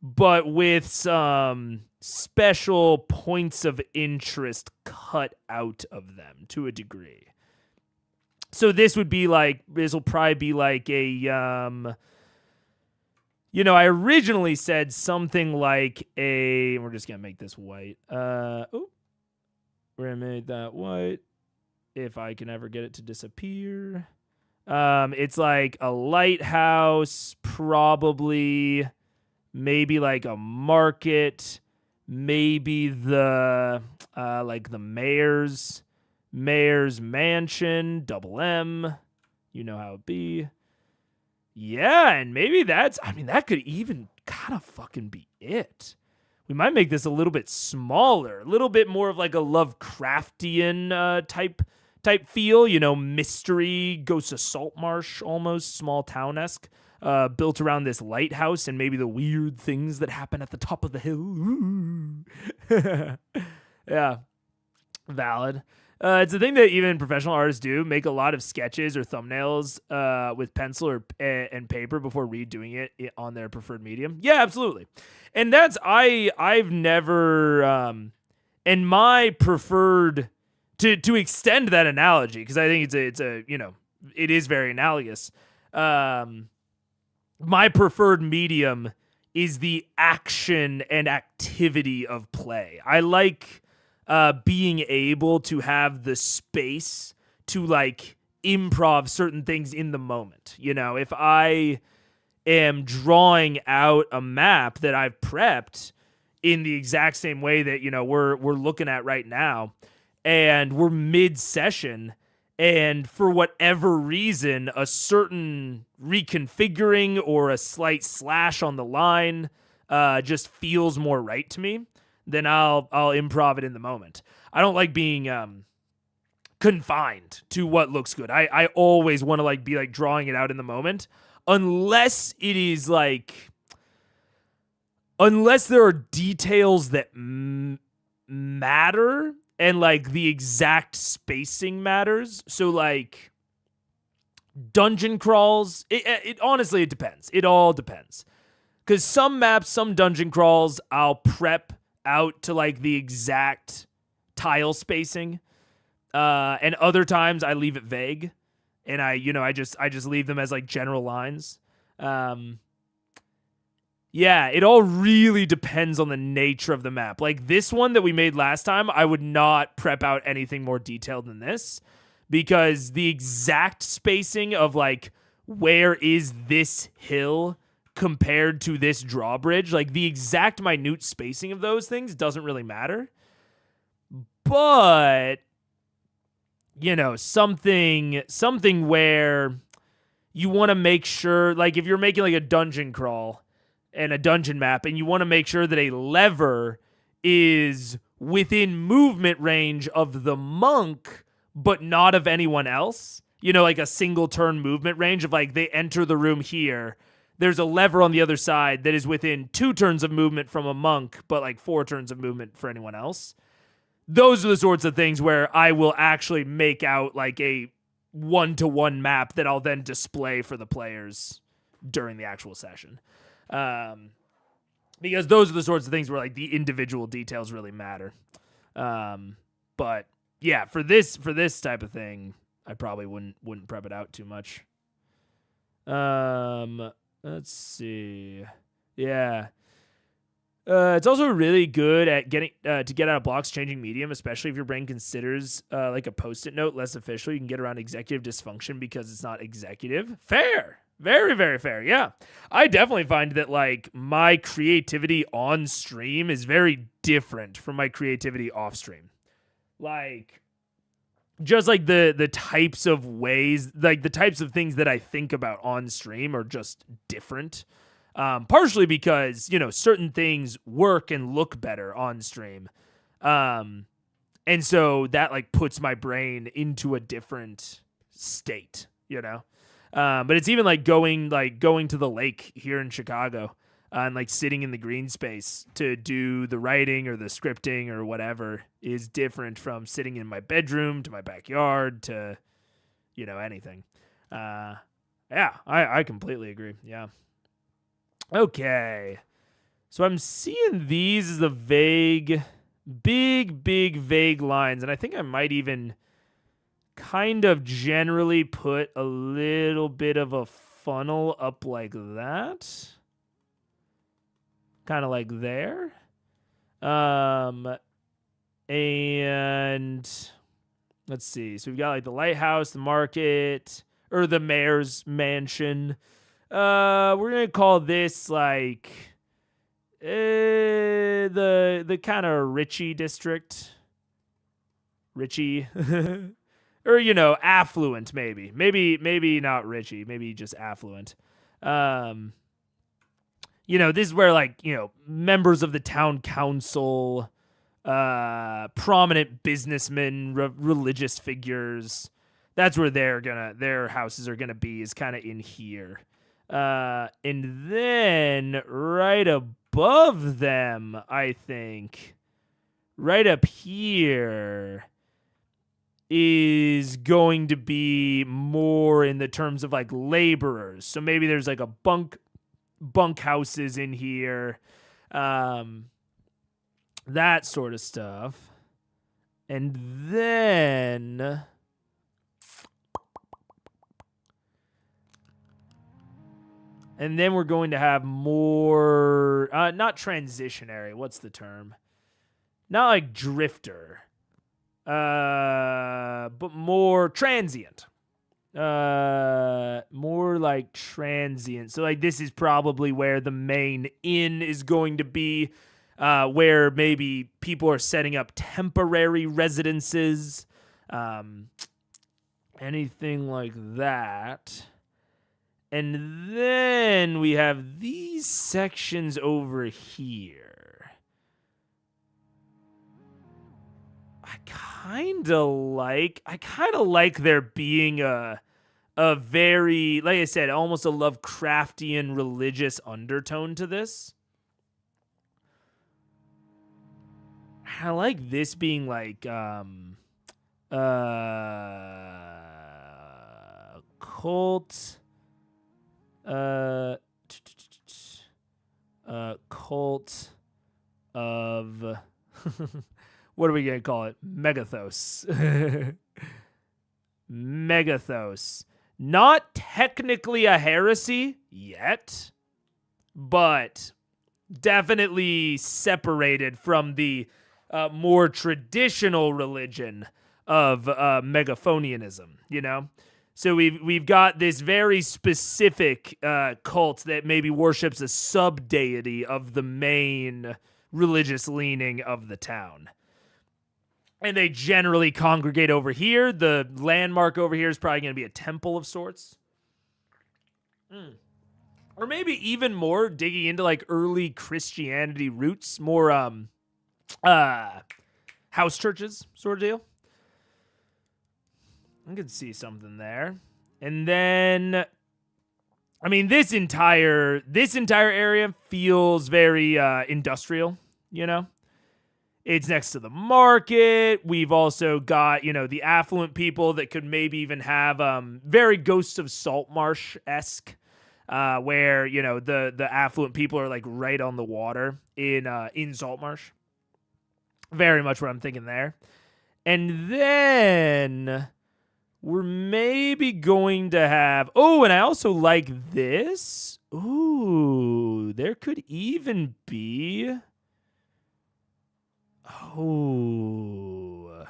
but with some special points of interest cut out of them to a degree. So this will probably be like a, you know, I originally said something like we're just going to make this white. We're going to make that white. If I can ever get it to disappear. It's like a lighthouse, probably, maybe like a market, maybe the mayor's mansion, double M. You know how it be. Yeah, and maybe that could even kind of fucking be it. We might make this a little bit smaller, a little bit more of like a Lovecraftian type feel, you know, mystery, Ghost of Saltmarsh, almost small town-esque, built around this lighthouse and maybe the weird things that happen at the top of the hill. Yeah, valid. It's a thing that even professional artists do, make a lot of sketches or thumbnails with pencil and paper before redoing it on their preferred medium. Yeah, absolutely. And that's, I've never, and my preferred, to extend that analogy, because I think it's a, you know, it is very analogous. My preferred medium is the action and activity of play. I like being able to have the space to like improv certain things in the moment. You know, if I am drawing out a map that I've prepped in the exact same way that, you know, we're looking at right now, and we're mid-session, and for whatever reason, a certain reconfiguring or a slight slash on the line just feels more right to me, then I'll improv it in the moment. I don't like being confined to what looks good. I always want to like be like drawing it out in the moment, unless it is like, unless there are details that matter and like the exact spacing matters. So like dungeon crawls, it honestly, it depends. It all depends. Because some maps, some dungeon crawls, I'll prep out to like the exact tile spacing. And other times I leave it vague, and I just leave them as like general lines. Yeah, it all really depends on the nature of the map. Like this one that we made last time, I would not prep out anything more detailed than this, because the exact spacing of like where is this hill compared to this drawbridge, like the exact minute spacing of those things doesn't really matter. But you know, something where you want to make sure, like if you're making like a dungeon crawl and a dungeon map, and you want to make sure that a lever is within movement range of the monk, but not of anyone else, you know, like a single turn movement range of like they enter the room here, there's a lever on the other side that is within 2 turns of movement from a monk, but like 4 turns of movement for anyone else. Those are the sorts of things where I will actually make out like a 1-to-1 map that I'll then display for the players during the actual session. Because those are the sorts of things where like the individual details really matter. But yeah, for this type of thing, I probably wouldn't prep it out too much. Let's see. Yeah. It's also really good at getting to get out of blocks changing medium, especially if your brain considers like a post-it note less official. You can get around executive dysfunction because it's not executive. Fair. Very, very fair. Yeah. I definitely find that like my creativity on stream is very different from my creativity off stream. Like just like the types of ways, like the types of things that I think about on stream are just different. Partially because, you know, certain things work and look better on stream. And so that like puts my brain into a different state, you know? But it's even like going to the lake here in Chicago and like sitting in the green space to do the writing or the scripting or whatever is different from sitting in my bedroom to my backyard to, you know, anything. Yeah, I completely agree. Yeah. Okay. So I'm seeing these as the vague, big vague lines. And I think I might even kind of generally put a little bit of a funnel up like that. Kind of like there. And let's see. So we've got like the lighthouse, the market, or the mayor's mansion. We're gonna call this like the kind of Richie district. Richie. Or, you know, affluent, maybe not Richie, maybe just affluent. You know, this is where like, you know, members of the town council, prominent businessmen, religious figures, that's where their houses are gonna be, is kind of in here. And then right above them, I think, right up here is going to be more in the terms of like laborers. So maybe there's like a bunk houses in here, that sort of stuff. And then we're going to have more, not transitionary. What's the term? not like drifter, but more transient. More like transient. So like this is probably where the main inn is going to be, where maybe people are setting up temporary residences, anything like that. And then we have these sections over here. I kind of like there being a very, like I said, almost a Lovecraftian religious undertone to this. I like this being like cult cult of what are we gonna call it? Megathos. Megathos. Not technically a heresy yet, but definitely separated from the more traditional religion of Megaphonianism, you know? So we've got this very specific cult that maybe worships a sub-deity of the main religious leaning of the town. And they generally congregate over here. The landmark over here is probably going to be a temple of sorts. Or maybe even more digging into like early Christianity roots, more house churches sort of deal. I could see something there. And then, I mean, this entire area feels very industrial, you know? It's next to the market. We've also got, you know, the affluent people that could maybe even have very Ghosts of Saltmarsh-esque, where, you know, the affluent people are like right on the water in Saltmarsh. Very much what I'm thinking there. And then we're maybe going to have... Oh, and I also like this. Ooh, there could even be... Oh.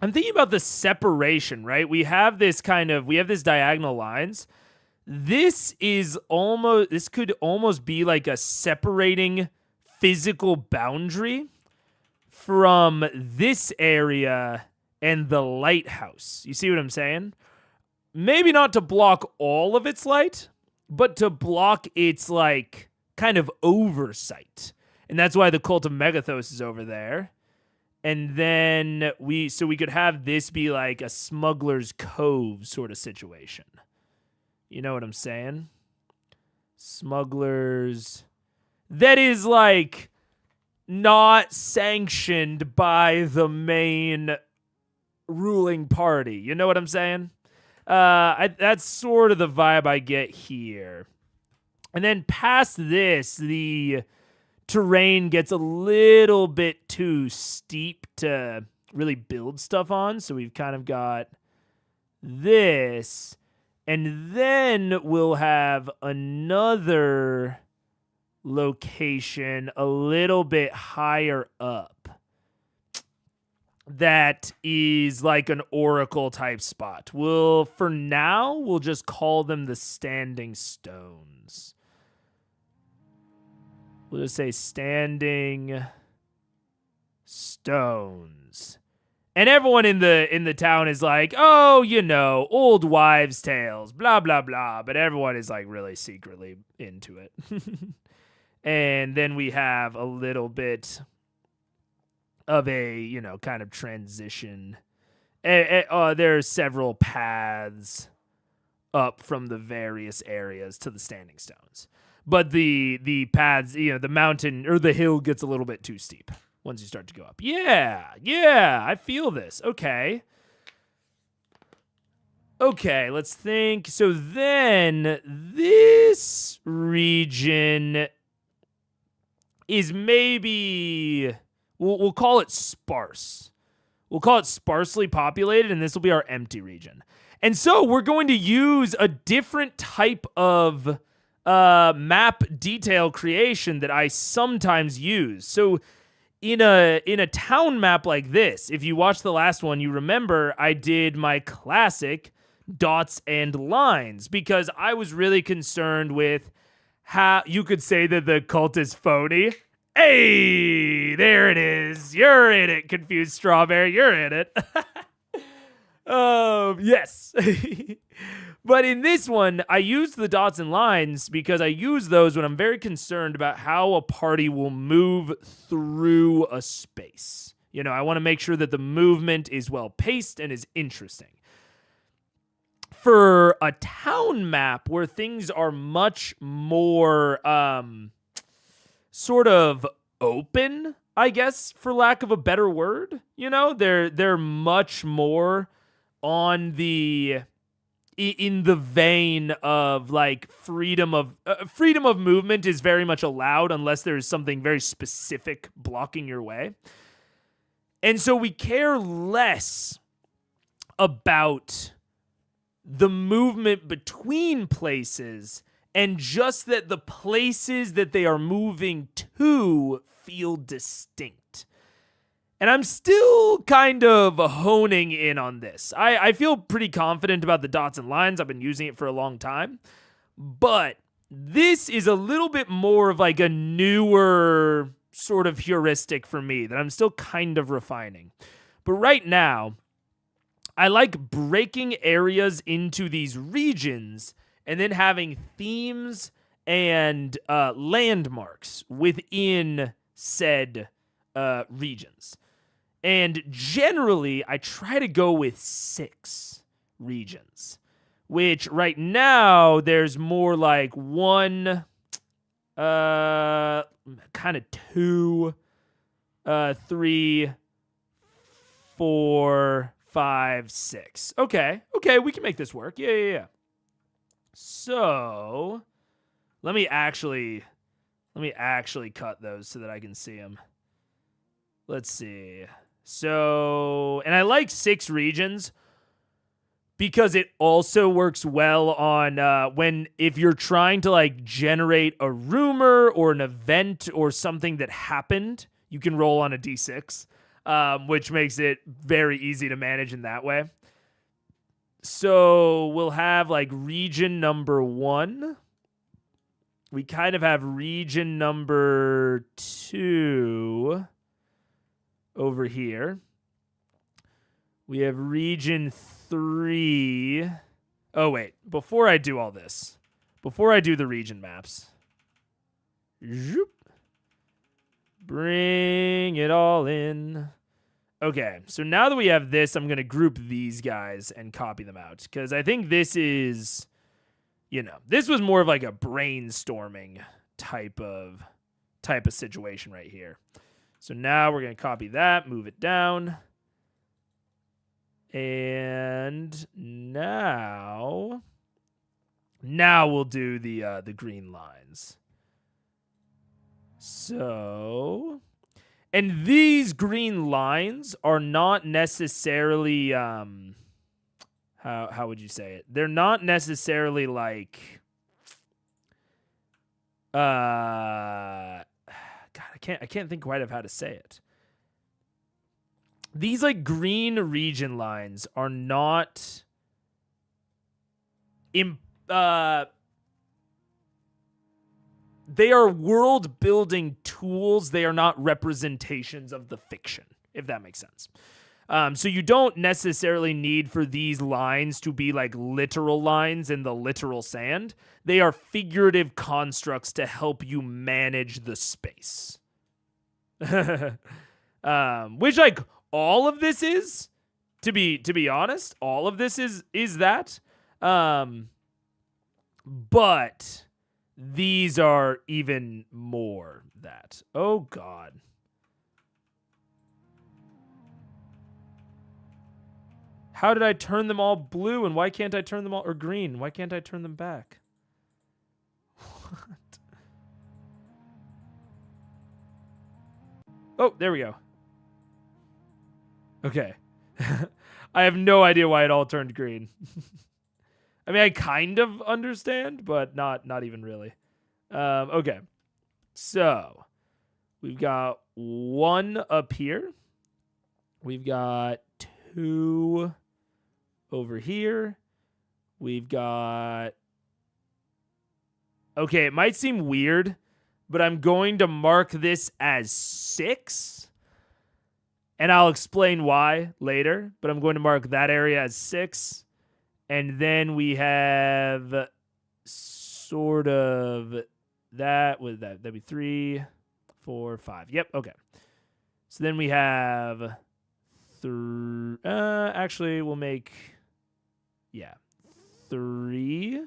I'm thinking about the separation, right? We have this diagonal lines. This could almost be like a separating physical boundary from this area and the lighthouse. You see what I'm saying? Maybe not to block all of its light, but to block its like kind of oversight. And that's why the cult of Megathos is over there. And then we could have this be like a smuggler's cove sort of situation. You know what I'm saying? Smugglers. That is like not sanctioned by the main ruling party. You know what I'm saying? That's sort of the vibe I get here. And then past this, the terrain gets a little bit too steep to really build stuff on. So we've kind of got this. And then we'll have another location a little bit higher up that is like an oracle type spot. For now, we'll just call them the Standing Stones. We'll just say Standing Stones. And everyone in the town is like, oh, you know, old wives' tales, blah, blah, blah. But everyone is like really secretly into it. And then we have a little bit of a, you know, kind of transition. There are several paths up from the various areas to the Standing Stones. But the paths, you know, the mountain or the hill gets a little bit too steep once you start to go up. Yeah, I feel this. Okay, let's think. So then this region is maybe... We'll call it sparse. We'll call it sparsely populated, and this will be our empty region. And so we're going to use a different type of map detail creation that I sometimes use. So in a town map like this, if you watch the last one, you remember I did my classic dots and lines because I was really concerned with how you could say that the cult is phony. Hey, there it is. You're in it, Confused Strawberry. You're in it. Yes. But in this one, I used the dots and lines because I use those when I'm very concerned about how a party will move through a space. You know, I want to make sure that the movement is well paced and is interesting. For a town map where things are much more sort of open, I guess, for lack of a better word, you know, they're much more on the in the vein of like freedom of movement is very much allowed unless there's something very specific blocking your way. And so we care less about the movement between places and just that the places that they are moving to feel distinct. And I'm still kind of honing in on this. I feel pretty confident about the dots and lines. I've been using it for a long time. But this is a little bit more of like a newer sort of heuristic for me that I'm still kind of refining. But right now, I like breaking areas into these regions and then having themes and landmarks within said regions. And generally, I try to go with 6 regions, which right now there's more like 1, kind of 2, 3, 4, 5, 6. Okay, we can make this work. Yeah. So, let me actually cut those so that I can see them. Let's see. So, and I like 6 regions because it also works well on if you're trying to like generate a rumor or an event or something that happened, you can roll on a d6. Which makes it very easy to manage in that way. So we'll have like region number 1. We kind of have region number 2 over here. We have region 3. Oh, wait. Before I do all this, before I do the region maps, bring it all in. Okay, so now that we have this, I'm going to group these guys and copy them out. Because I think this is, you know, this was more of like a brainstorming type of situation right here. So now we're going to copy that, move it down. And now we'll do the green lines. So, and these green lines are not necessarily how would you say it? They're not necessarily like God, I can't think quite of how to say it. These like green region lines are not they are world building tools. They are not representations of the fiction, if that makes sense. So you don't necessarily need for these lines to be like literal lines in the literal sand. They are figurative constructs to help you manage the space. Which like all of this is, to be honest, all of this is that. But these are even more that. Oh God. How did I turn them all blue and why can't I turn them all or green? Why can't I turn them back? What? Oh, there we go. Okay. I have no idea why it all turned green. I mean, I kind of understand, but not even really. Okay. So, we've got 1 up here. We've got 2 over here. We've got... Okay, it might seem weird, but I'm going to mark this as 6. And I'll explain why later, but I'm going to mark that area as 6. And then we have sort of that with that. That'd be 3, 4, 5. Yep, okay. So then we have actually we'll make 3,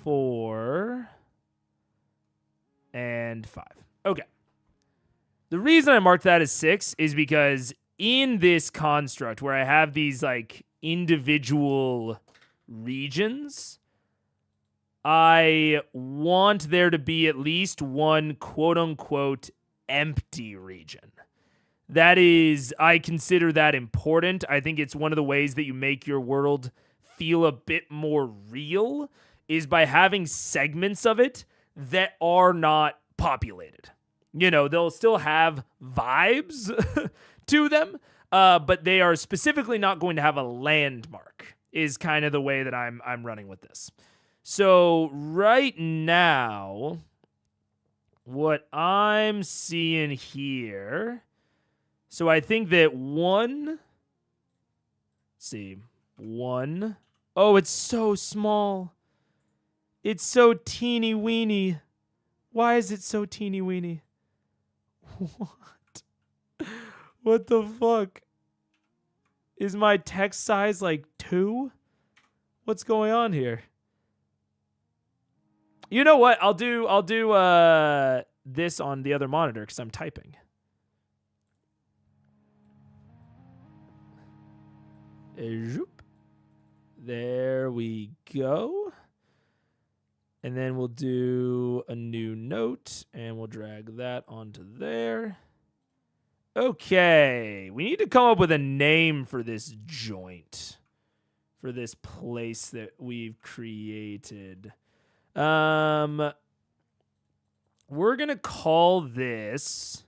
4, and 5. Okay. The reason I marked that as 6 is because in this construct where I have these like individual regions, I want there to be at least one quote unquote empty region. That is, I consider that important. I think it's one of the ways that you make your world feel a bit more real is by having segments of it that are not populated. You know, they'll still have vibes to them, but they are specifically not going to have a landmark, is kind of the way that I'm running with this. So right now, what I'm seeing here, so I think that 1, oh, it's so small. It's so teeny weeny. Why is it so teeny weeny? What? What the fuck? Is my text size like 2? What's going on here? You know what? I'll do this on the other monitor because I'm typing. There we go. And then we'll do a new note, and we'll drag that onto there. Okay, we need to come up with a name for this joint, for this place that we've created. We're gonna call this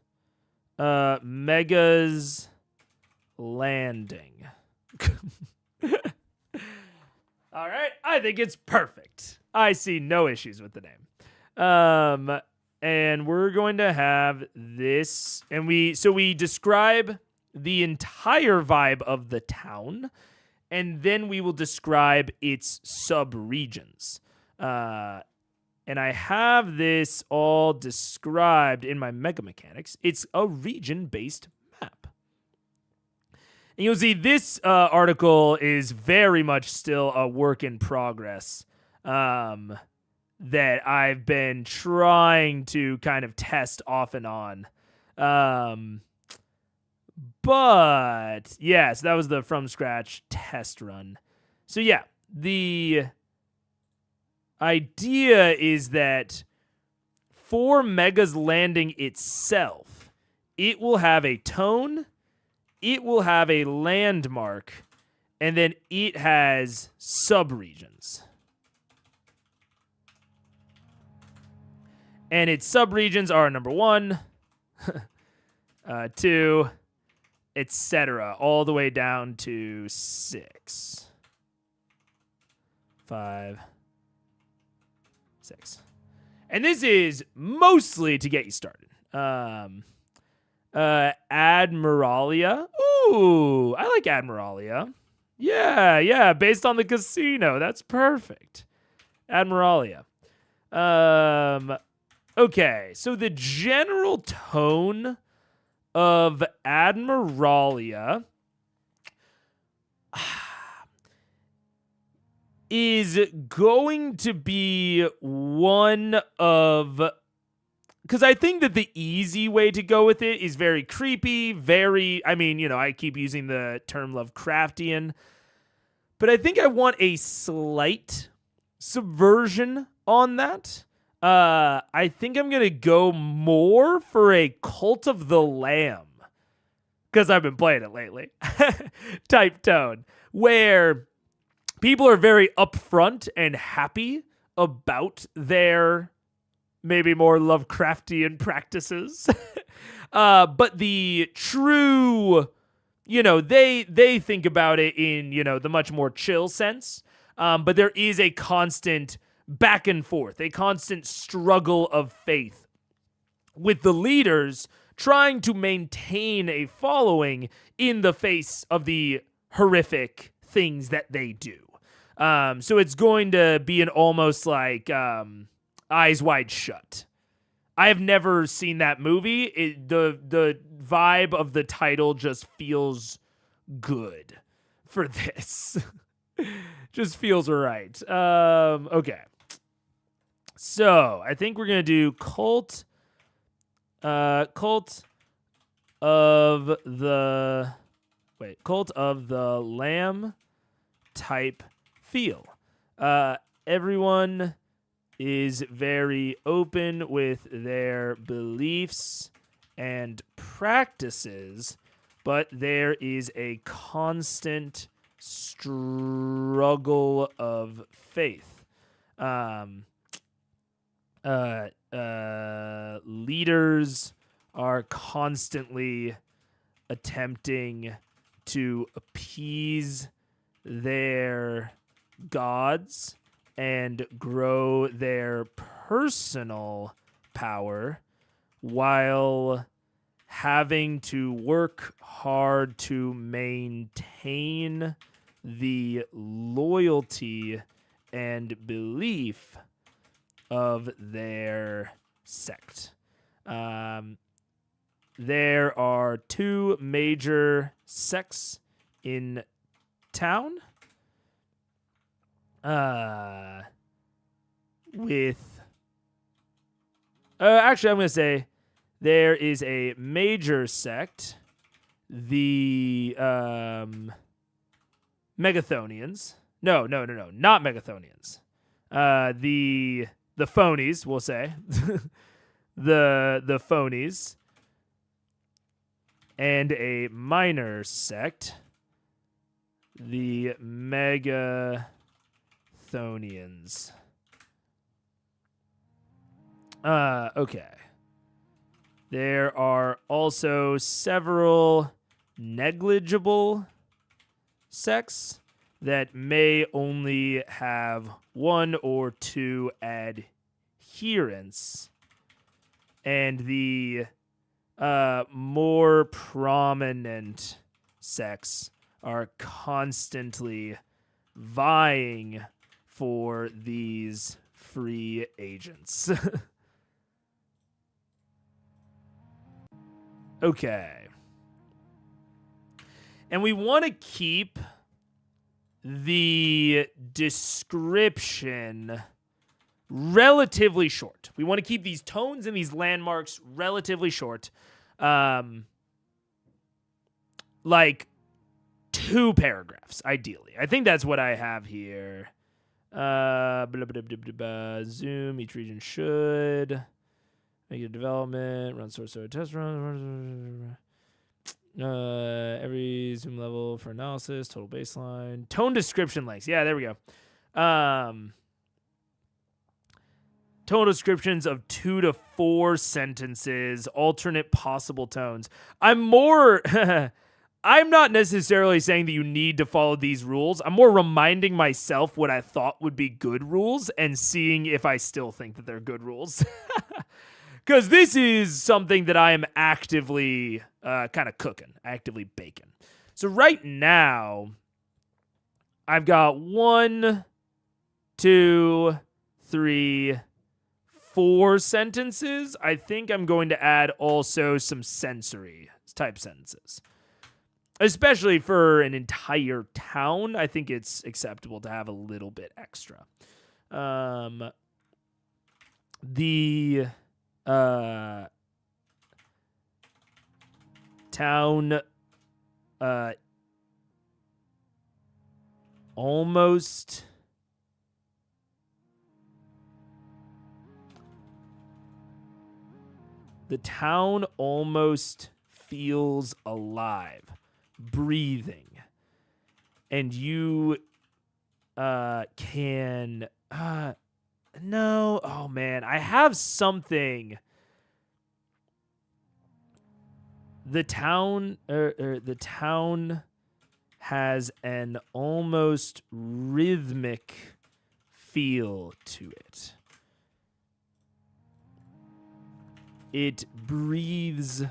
Mega's Landing. All right, I think it's perfect. I see no issues with the name. And we're going to have this, and we describe the entire vibe of the town, and then we will describe its sub-regions. And I have this all described in my Mega Mechanics. It's a region-based map. And you'll see this article is very much still a work in progress. That I've been trying to kind of test off and on. But yeah, so that was the from scratch test run. So yeah, the idea is that for Mega's Landing itself, it will have a tone, it will have a landmark, and then it has subregions. And its subregions are number 1, 2, etc., all the way down to 6, 5, 6. And this is mostly to get you started. Admiralia. Ooh, I like Admiralia. Yeah, based on the casino. That's perfect. Admiralia. Okay, so the general tone of Admiralia is going to be one of... Because I think that the easy way to go with it is very creepy, I keep using the term Lovecraftian, but I think I want a slight subversion on that. I think I'm going to go more for a Cult of the Lamb because I've been playing it lately, type tone, where people are very upfront and happy about their maybe more Lovecraftian practices. But the true, they think about it in, the much more chill sense. But there is a constant back and forth, a constant struggle of faith with the leaders trying to maintain a following in the face of the horrific things that they do. So it's going to be an almost like Eyes Wide Shut. I have never seen that movie. The vibe of the title just feels good for this. Just feels right. Okay. So I think we're gonna do cult of the Lamb type feel. Everyone is very open with their beliefs and practices, but there is a constant struggle of faith. Leaders are constantly attempting to appease their gods and grow their personal power while having to work hard to maintain the loyalty and belief of their sect. There are two major sects in town. Actually, I'm going to say there is a major sect, the Megathonians. No, not Megathonians. The phonies, we'll say. the phonies. And a minor sect, the Megathonians. Okay. There are also several negligible sects that may only have one or two adherents, and the more prominent sects are constantly vying for these free agents. Okay. And we want to keep the description relatively short. We want to keep these tones and these landmarks relatively short. Like 2 paragraphs, ideally. I think that's what I have here. Zoom, each region should make a development, run source code test run. Every Zoom level for analysis, total baseline. Tone description lengths. Yeah, there we go. Tone descriptions of 2 to 4 sentences, alternate possible tones. I'm not necessarily saying that you need to follow these rules. I'm more reminding myself what I thought would be good rules and seeing if I still think that they're good rules. Because this is something that I am actively kind of cooking, actively baking. So right now, I've got 1, 2, 3, 4 sentences. I think I'm going to add also some sensory type sentences. Especially for an entire town, I think it's acceptable to have a little bit extra. The town almost feels alive, breathing. And you can no, oh man, I have something. The town the town has an almost rhythmic feel to it. It breathes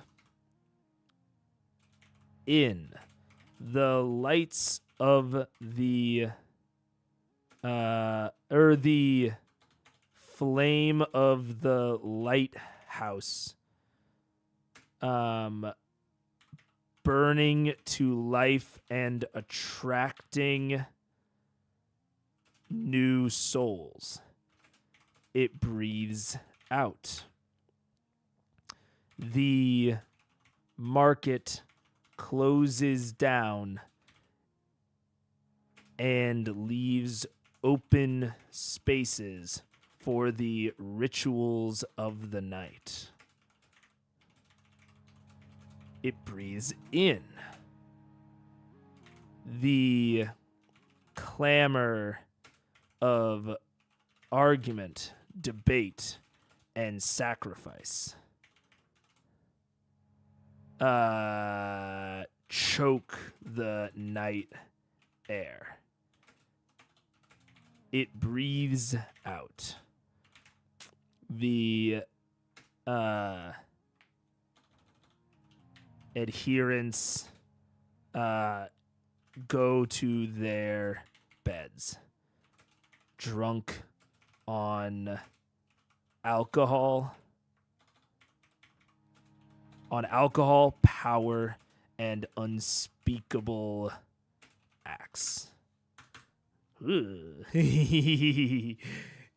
in. The lights of the the flame of the lighthouse burning to life and attracting new souls. It breathes out. The market closes down and leaves open spaces for the rituals of the night. It breathes in. The clamor of argument, debate, and sacrifice choke the night air. It breathes out. The adherents go to their beds, drunk on alcohol, power, and unspeakable acts.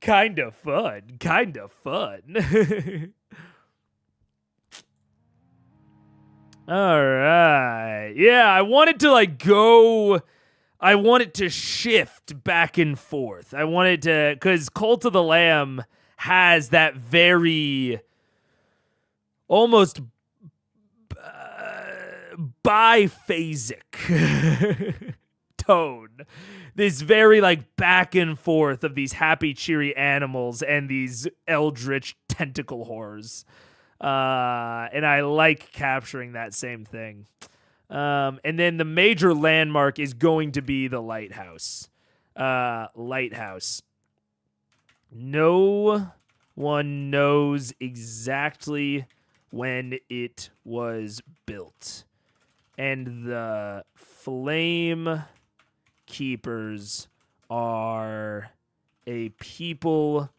Kind of fun. All right. Yeah, I wanted to shift back and forth. I wanted to, because Cult of the Lamb has that very almost biphasic tone. This very back and forth of these happy, cheery animals and these eldritch tentacle horrors. And I like capturing that same thing. And then the major landmark is going to be the lighthouse. No one knows exactly when it was built. And the flame keepers are a people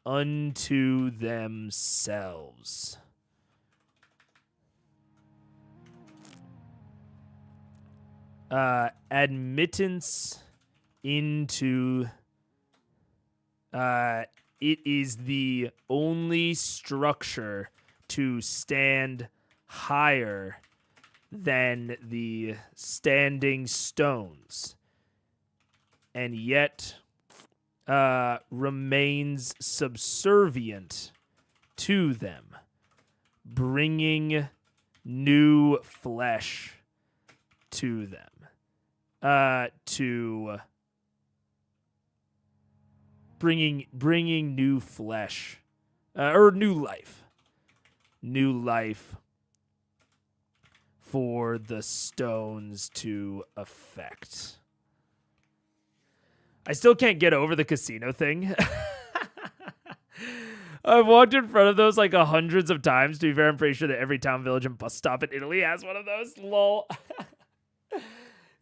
unto themselves. Admittance into it is the only structure to stand higher than the standing stones, and yet remains subservient to them, bringing new flesh to them, bringing new flesh, or new life for the stones to affect. I still can't get over the casino thing. I've walked in front of those hundreds of times. To be fair, I'm pretty sure that every town, village, and bus stop in Italy has one of those. Lol.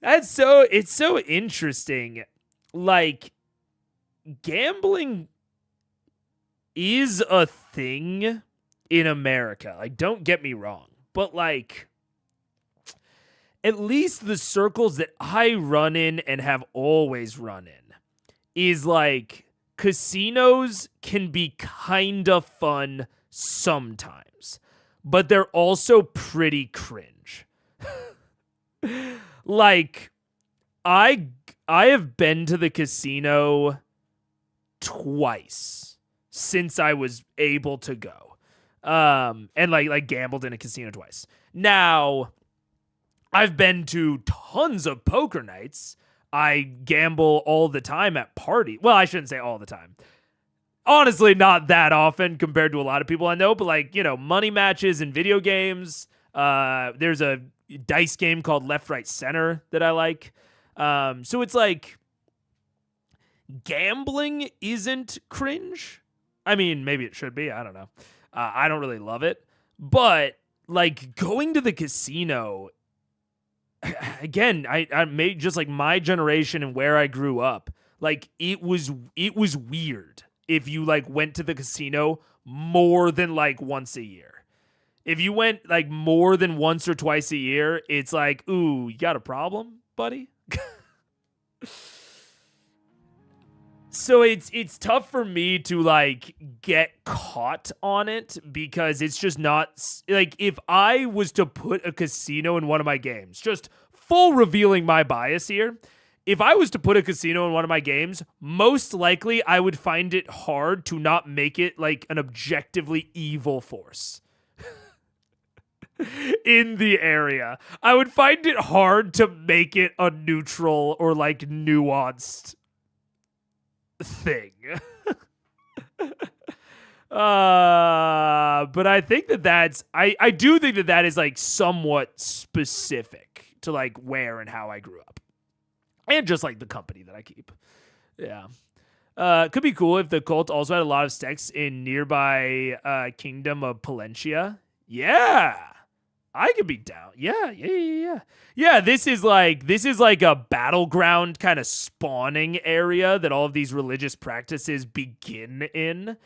It's so interesting. Gambling is a thing in America. Don't get me wrong. But at least the circles that I run in and have always run in is casinos can be kind of fun sometimes, but they're also pretty cringe. I have been to the casino twice since I was able to go. and like gambled in a casino twice. Now, I've been to tons of poker nights. I gamble all the time at party. Well, I shouldn't say all the time. Honestly, not that often compared to a lot of people I know, but like, money matches and video games. There's a dice game called Left, Right, Center that I like. So it's like gambling isn't cringe. I mean, maybe it should be. I don't know. I don't really love it. But like going to the casino, again, I made just like my generation and where I grew up, like it was weird if you like went to the casino more than like once a year. If you went like more than once or twice a year, it's like, ooh, you got a problem, buddy? So it's tough for me to like get caught on it because it's just not like if I was to put a casino in one of my games, just full revealing my bias here. If I was to put a casino in one of my games, most likely I would find it hard to not make it like an objectively evil force in the area. I would find it hard to make it a neutral or like nuanced thing. But I think that's I do think that is like somewhat specific to like where and how I grew up. And just like the company that I keep. Yeah. Could be cool if the cult also had a lot of sects in nearby kingdom of Palencia. Yeah. I could be down. Yeah. Yeah, this is like a battleground kind of spawning area that all of these religious practices begin in.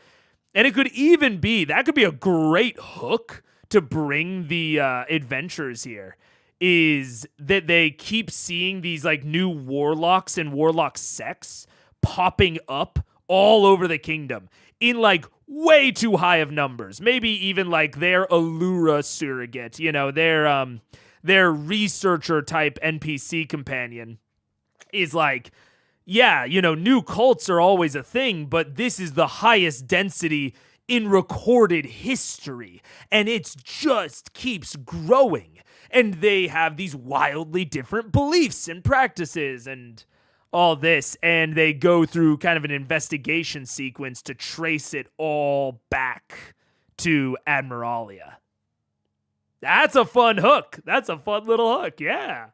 And it could even be, that could be a great hook to bring the adventurers here, is that they keep seeing these like new warlocks and warlock sects popping up all over the kingdom in like way too high of numbers. Maybe even like their Allura surrogate, their researcher type NPC companion is like, yeah, new cults are always a thing, but this is the highest density in recorded history, and it just keeps growing. And they have these wildly different beliefs and practices and all this, and they go through kind of an investigation sequence to trace it all back to Admiralia. That's a fun hook. That's a fun little hook, yeah.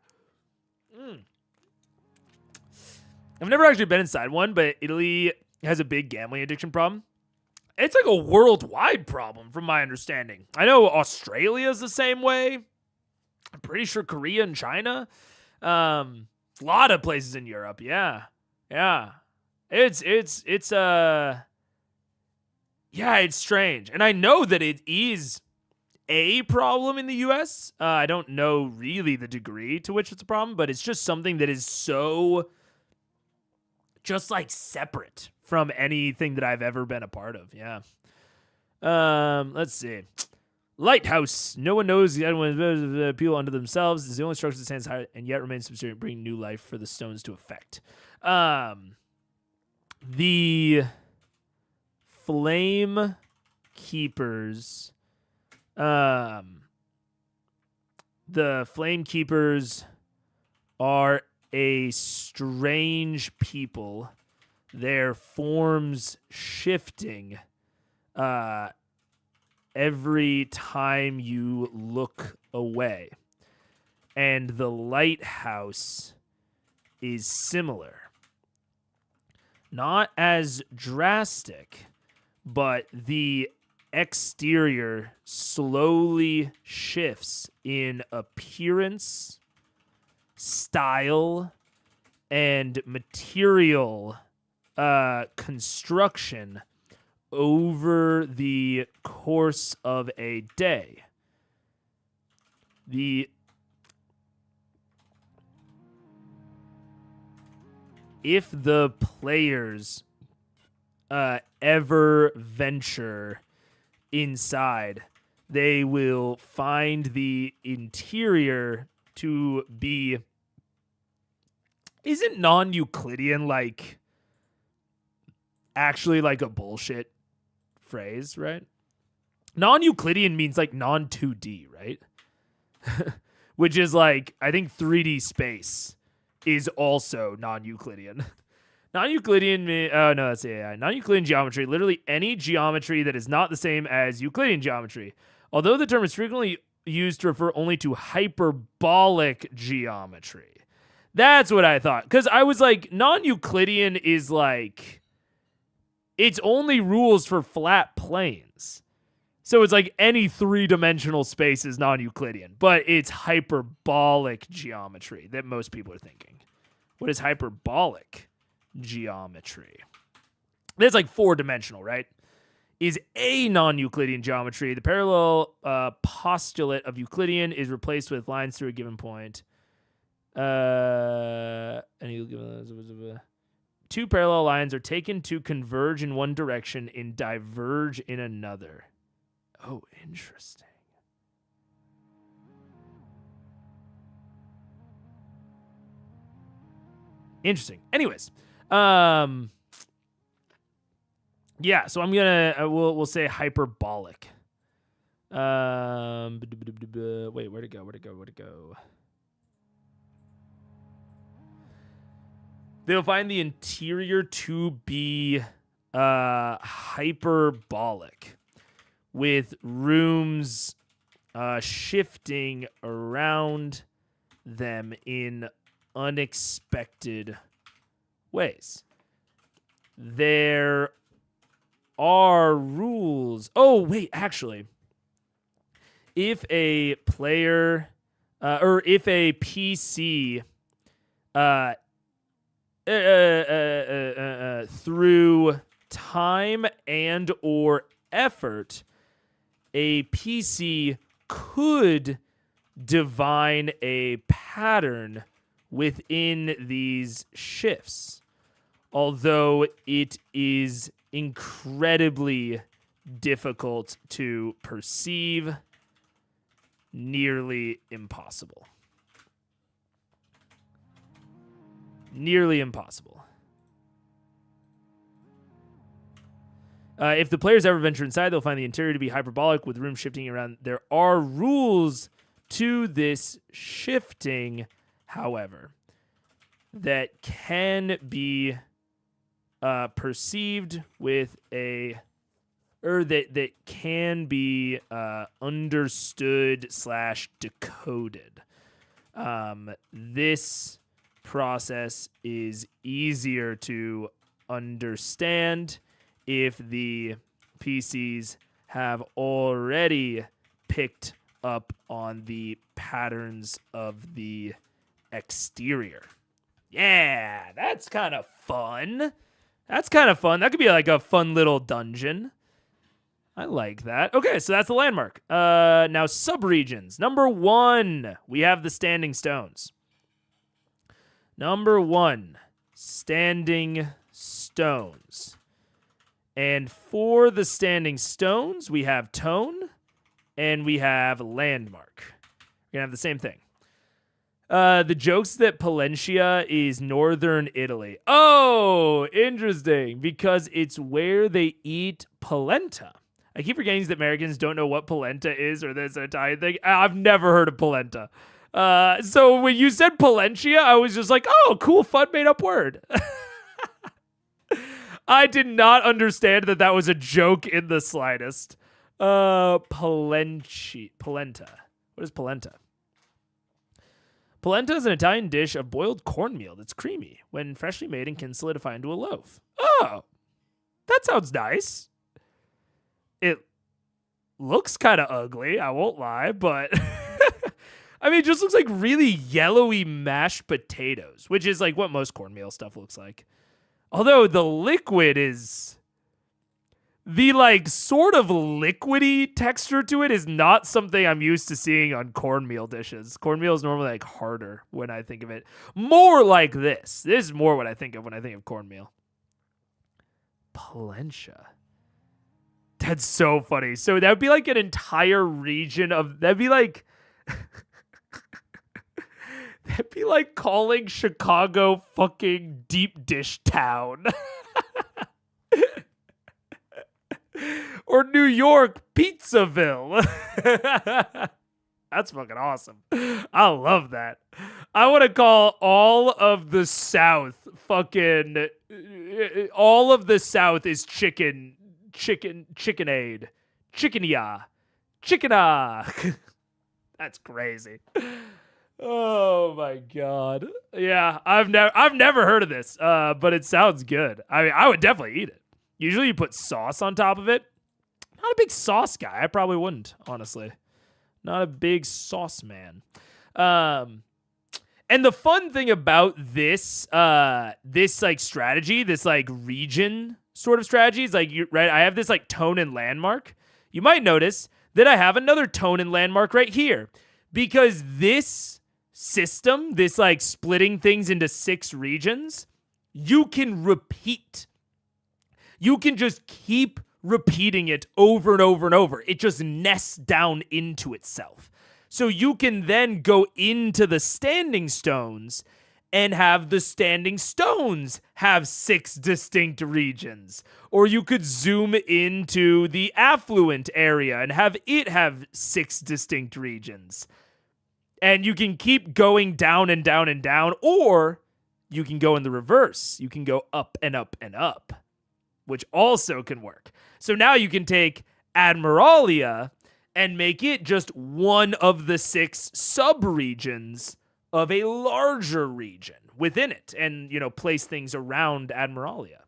I've never actually been inside one, but Italy has a big gambling addiction problem. It's like a worldwide problem, from my understanding. I know Australia's the same way. I'm pretty sure Korea and China. A lot of places in Europe, yeah. It's strange. And I know that it is a problem in the US. I don't know really the degree to which it's a problem, but it's just something that is so just like separate from anything that I've ever been a part of. Yeah. Let's see. Lighthouse. No one knows the people unto themselves. Is the only structure that stands high and yet remains subservient, bringing new life for the stones to effect. The Flame Keepers. The Flame Keepers are a strange people. Their forms shifting every time you look away. And the lighthouse is similar. Not as drastic, but the exterior slowly shifts in appearance, style, and material construction over the course of a day. If the players ever venture inside, they will find the interior to be... Isn't non-Euclidean like actually like a bullshit phrase, right? Non-Euclidean means like non-2D, right? Which is like, I think 3D space is also non-Euclidean. Non-Euclidean, oh no, that's AI. Non-Euclidean geometry, literally any geometry that is not the same as Euclidean geometry. Although the term is frequently used to refer only to hyperbolic geometry. That's what I thought. Because I was like, non-Euclidean is like, it's only rules for flat planes. So it's like any three-dimensional space is non-Euclidean, but it's hyperbolic geometry that most people are thinking. What is hyperbolic geometry? That's like four-dimensional, right? Is a non-Euclidean geometry. The parallel postulate of Euclidean is replaced with lines through a given point. Two parallel lines are taken to converge in one direction and diverge in another. Oh, interesting. Interesting. Anyways, yeah, so I'm gonna we'll say hyperbolic. Wait, where'd it go? They'll find the interior to be hyperbolic, with rooms shifting around them in unexpected ways. There are rules. Oh, wait, actually. If a player or if a PC through time and or effort, a PC could divine a pattern within these shifts, although it is incredibly difficult to perceive, nearly impossible. Nearly impossible. If the players ever venture inside, they'll find the interior to be hyperbolic with room shifting around. There are rules to this shifting, however, that can be perceived with a, or that can be understood / decoded. This process is easier to understand if the PCs have already picked up on the patterns of the exterior. Yeah, that's kind of fun. That could be like a fun little dungeon. I like that. Okay, so that's the landmark. Now, subregions. Number 1, we have the standing stones. Number 1, standing stones. And for the standing stones, we have tone and we have landmark. We're going to have the same thing. The joke's that Palencia is northern Italy. Oh, interesting, because it's where they eat polenta. I keep forgetting that Americans don't know what polenta is, or there's an Italian thing. I've never heard of polenta. So when you said Palencia, I was just like, oh, cool, fun, made-up word. I did not understand that was a joke in the slightest. Polenta. What is polenta? Polenta is an Italian dish of boiled cornmeal that's creamy when freshly made and can solidify into a loaf. Oh, that sounds nice. It looks kind of ugly, I won't lie, but I mean, it just looks like really yellowy mashed potatoes, which is like what most cornmeal stuff looks like. Although the liquid is, the like sort of liquidy texture to it is not something I'm used to seeing on cornmeal dishes. Cornmeal is normally like harder when I think of it. More like this. This is more what I think of when I think of cornmeal. Palencia. That's so funny. So that would be like an entire region of, that'd be like calling Chicago fucking deep dish town. Or New York, Pizzaville. That's fucking awesome. I love that. I want to call all of the South fucking. All of the South is chickenade. Chickenia. That's crazy. Oh my god. Yeah, I've never heard of this. But it sounds good. I mean, I would definitely eat it. Usually you put sauce on top of it. Not a big sauce guy. I probably wouldn't, honestly. Not a big sauce man. And the fun thing about this this like strategy, this like region sort of strategy is like right, I have this like tone and landmark. You might notice that I have another tone and landmark right here because this system, this like splitting things into 6 regions, you can repeat. You can just keep repeating it over and over and over. It just nests down into itself. So you can then go into the standing stones and have the standing stones have 6 distinct regions. Or you could zoom into the affluent area and have it have 6 distinct regions. And you can keep going down and down and down, or you can go in the reverse. You can go up and up and up, which also can work. So now you can take Admiralia and make it just one of the 6 sub-regions of a larger region within it and, you know, place things around Admiralia.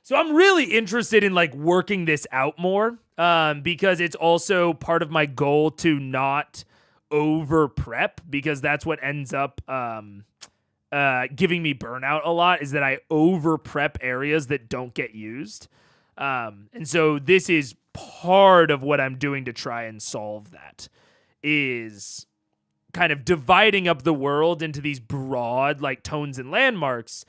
So I'm really interested in like working this out more because it's also part of my goal to not over prep, because that's what ends up giving me burnout a lot, is that I over prep areas that don't get used. And so this is part of what I'm doing to try and solve that, is kind of dividing up the world into these broad like tones and landmarks.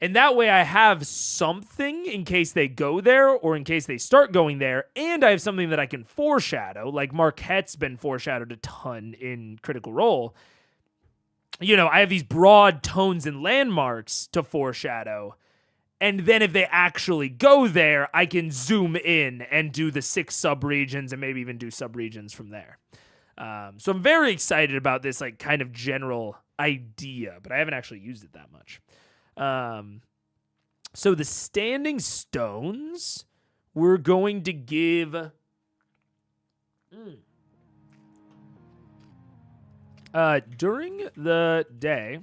And that way I have something in case they go there or in case they start going there. And I have something that I can foreshadow, like Marquette's been foreshadowed a ton in Critical Role. You know, I have these broad tones and landmarks to foreshadow. And then if they actually go there, I can zoom in and do the 6 subregions and maybe even do subregions from there. So I'm very excited about this like kind of general idea, but I haven't actually used it that much. So the standing stones, we're going to give during the day,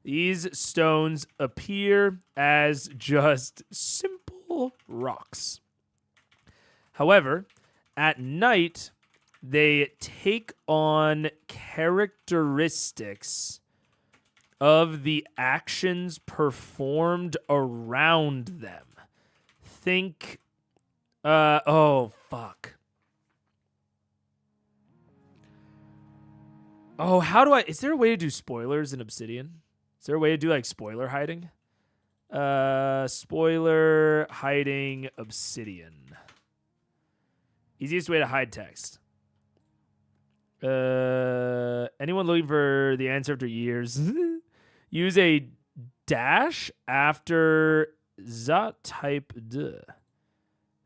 these stones appear as just simple rocks. However, at night, they take on characteristics of the actions performed around them. Think, oh, fuck. Oh, how do is there a way to do spoilers in Obsidian? Is there a way to do like spoiler hiding? Spoiler hiding Obsidian. Easiest way to hide text. Anyone looking for the answer after years? Use a dash after the type d.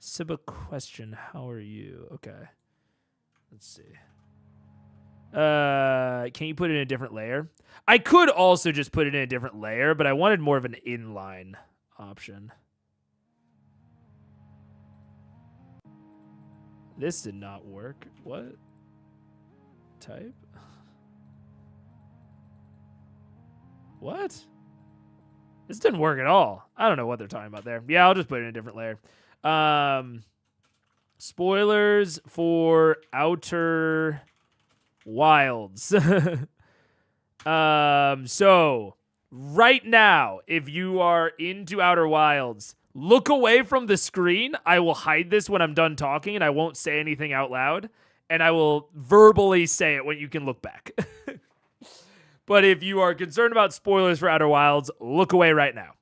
Siba question, how are you? Okay. Let's see. Can you put it in a different layer? I could also just put it in a different layer, but I wanted more of an inline option. This did not work. What? Type? What? This didn't work at all. I don't know what they're talking about there. Yeah, I'll just put it in a different layer. Spoilers for Outer Wilds. So right now, if you are into Outer Wilds, look away from the screen. I will hide this when I'm done talking, and I won't say anything out loud, and I will verbally say it when you can look back. But if you are concerned about spoilers for Outer Wilds, look away right now.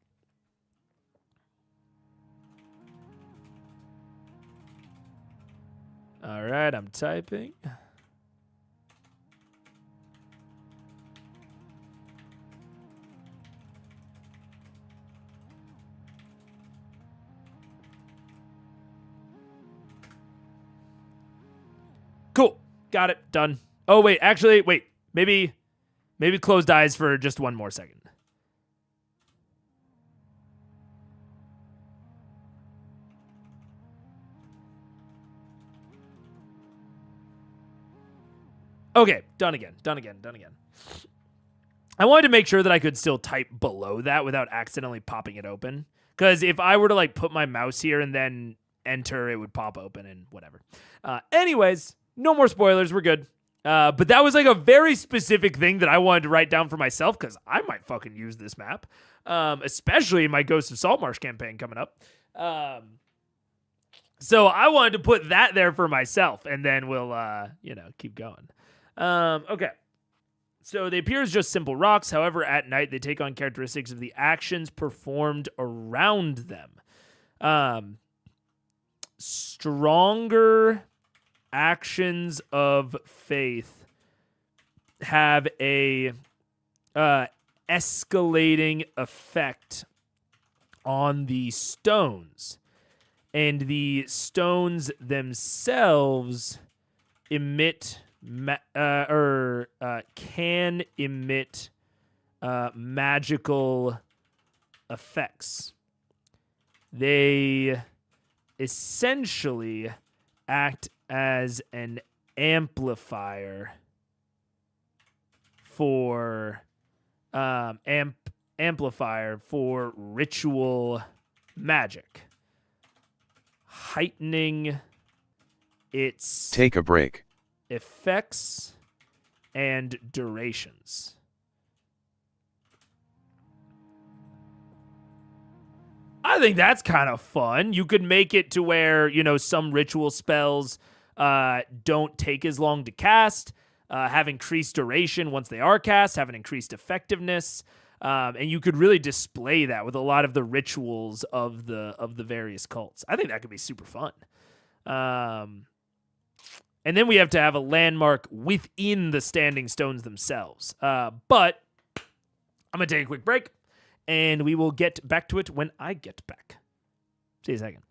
All right, I'm typing. Got it. Done. Oh, wait. Actually, wait. Maybe closed eyes for just one more second. Okay. Done again. I wanted to make sure that I could still type below that without accidentally popping it open. Because if I were to like put my mouse here and then enter, it would pop open and whatever. Anyways, no more spoilers. We're good. But that was like a very specific thing that I wanted to write down for myself because I might fucking use this map, especially in my Ghost of Saltmarsh campaign coming up. So I wanted to put that there for myself, and then we'll, keep going. Okay. So they appear as just simple rocks. However, at night, they take on characteristics of the actions performed around them. Stronger actions of faith have a escalating effect on the stones, and the stones themselves emit can emit magical effects. They essentially act as an amplifier for ritual magic, heightening its Take a break. effects and durations. I think that's kind of fun. You could make it to where, some ritual spells don't take as long to cast, have increased duration once they are cast, have an increased effectiveness, and you could really display that with a lot of the rituals of the various cults. I think that could be super fun. And then we have to have a landmark within the standing stones themselves. But I'm going to take a quick break, and we will get back to it when I get back. See you in a second.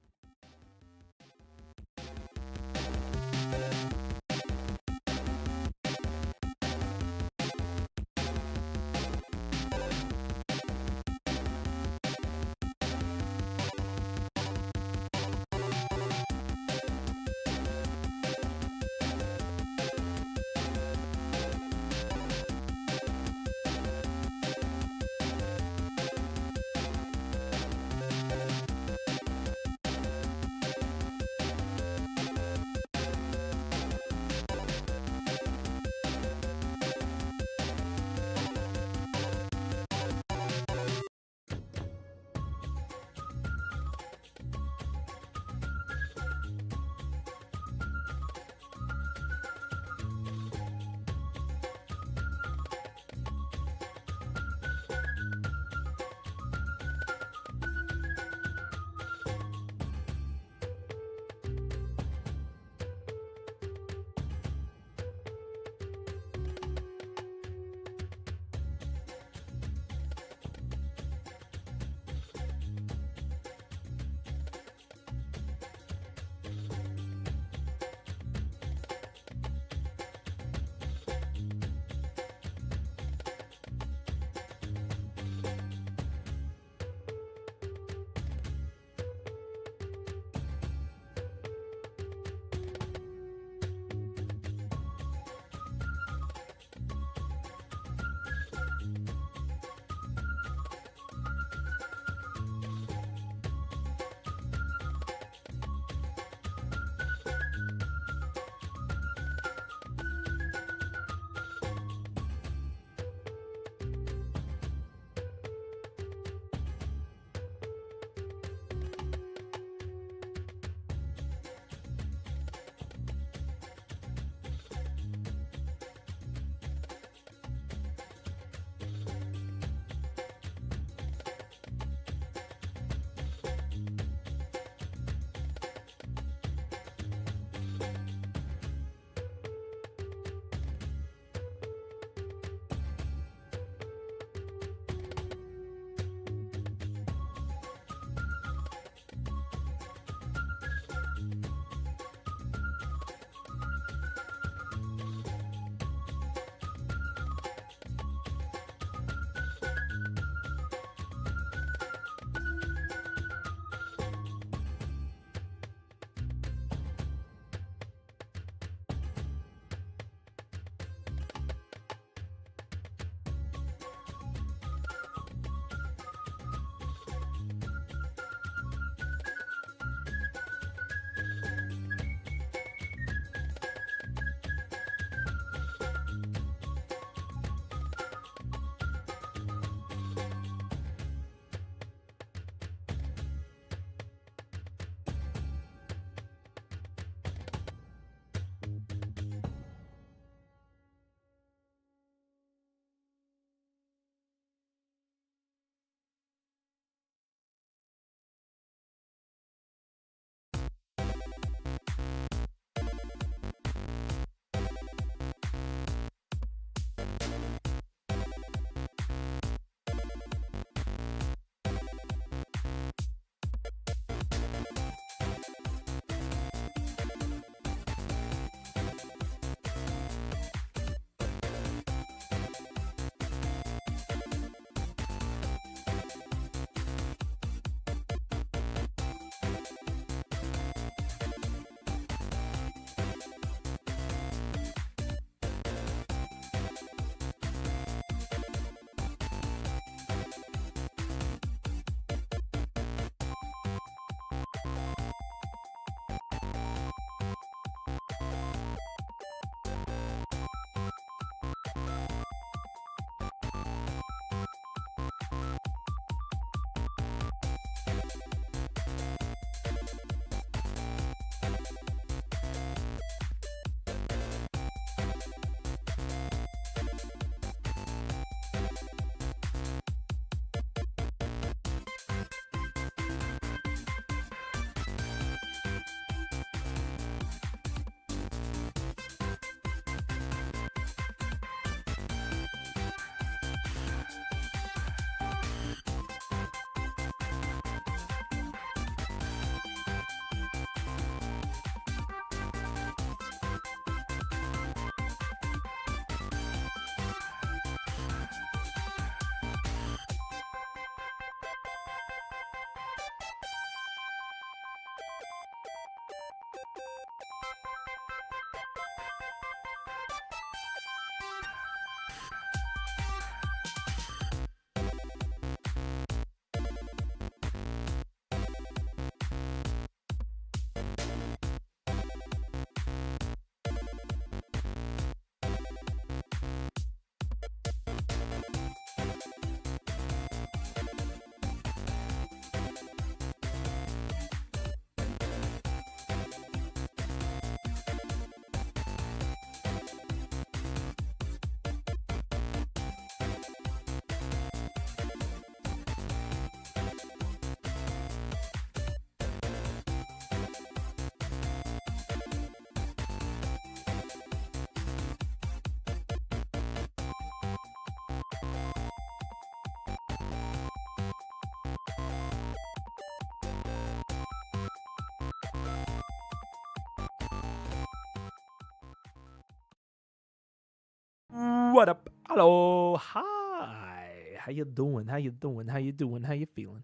What up? Hello. Hi. How you doing? How you doing? How you doing? How you feeling?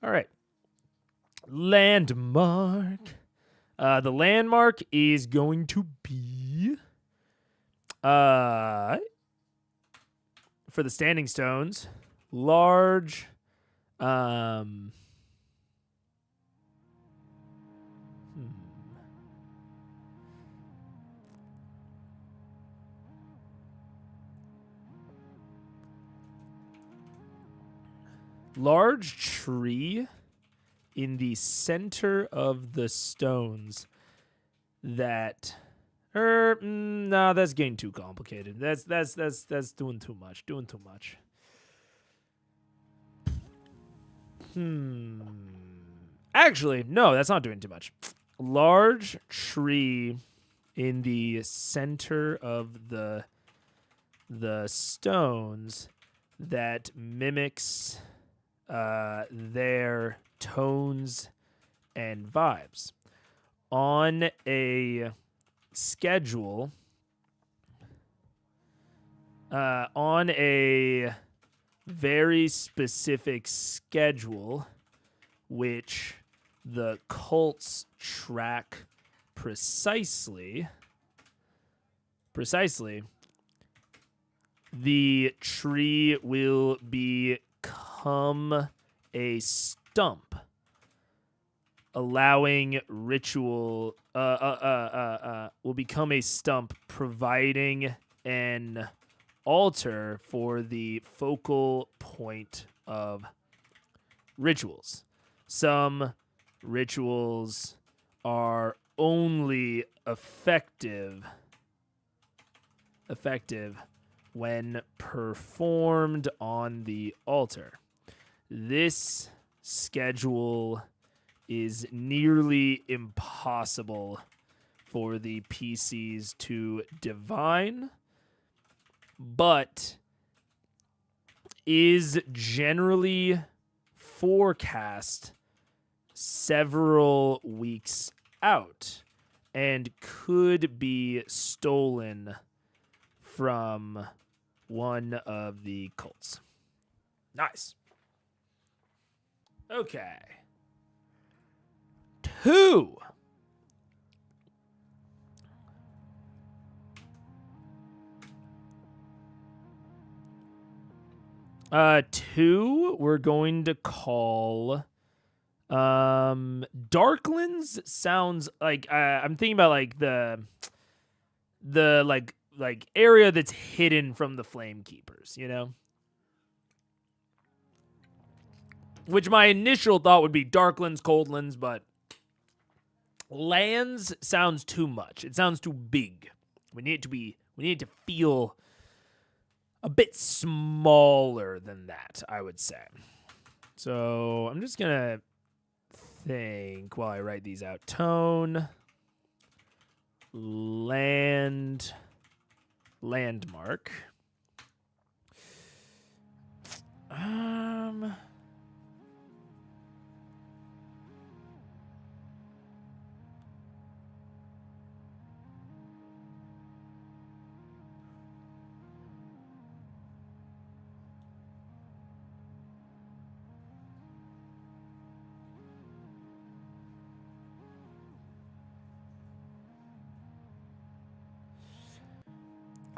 All right. Landmark. The landmark is going to be for the standing stones, large large tree in the center of the stones that no, that's getting too complicated. That's doing too much. Actually, no, that's not doing too much. Large tree in the center of the stones that mimics their tones and vibes on a schedule, on a very specific schedule, which the cults track precisely. The tree will become a stump, allowing ritual will become a stump, providing an altar for the focal point of rituals. Some rituals are only effective when performed on the altar. This schedule is nearly impossible for the PCs to divine, but is generally forecast several weeks out and could be stolen from one of the cults. Nice. Okay. 2. Two, we're going to call Darklands. Sounds like I'm thinking about like the like area that's hidden from the Flame Keepers, you know? Which my initial thought would be Darklands, Coldlands, but lands sounds too much. It sounds too big. We need it to feel a bit smaller than that, I would say. So I'm just gonna think while I write these out. Tone, landmark.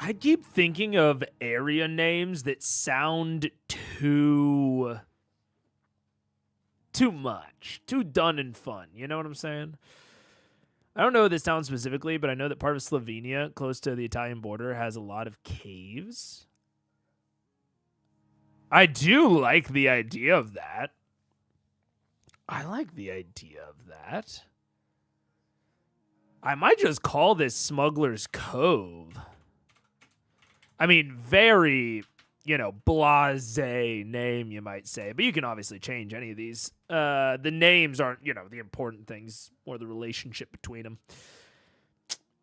I keep thinking of area names that sound too much, too done and fun. You know what I'm saying? I don't know this town specifically, but I know that part of Slovenia, close to the Italian border, has a lot of caves. I do like the idea of that. I might just call this Smuggler's Cove. I mean, very, blasé name, you might say. But you can obviously change any of these. The names aren't, the important things, or the relationship between them.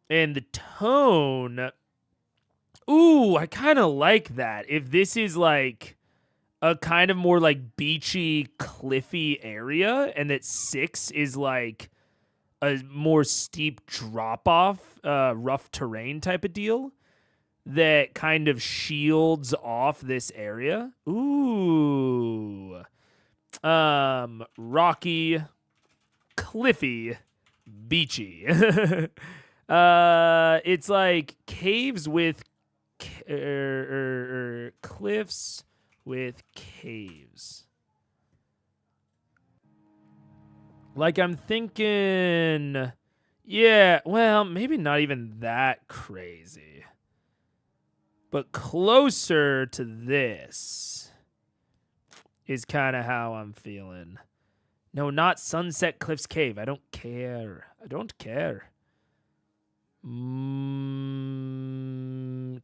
And the tone, ooh, I kind of like that. If this is like a kind of more like beachy, cliffy area, and that 6 is like a more steep drop-off, rough terrain type of deal, that kind of shields off this area. Ooh. Rocky, cliffy, beachy. It's like caves with cliffs with caves. Like I'm thinking, yeah, well, maybe not even that crazy. But closer to this is kind of how I'm feeling. No, not Sunset Cliffs Cave. I don't care. I don't care.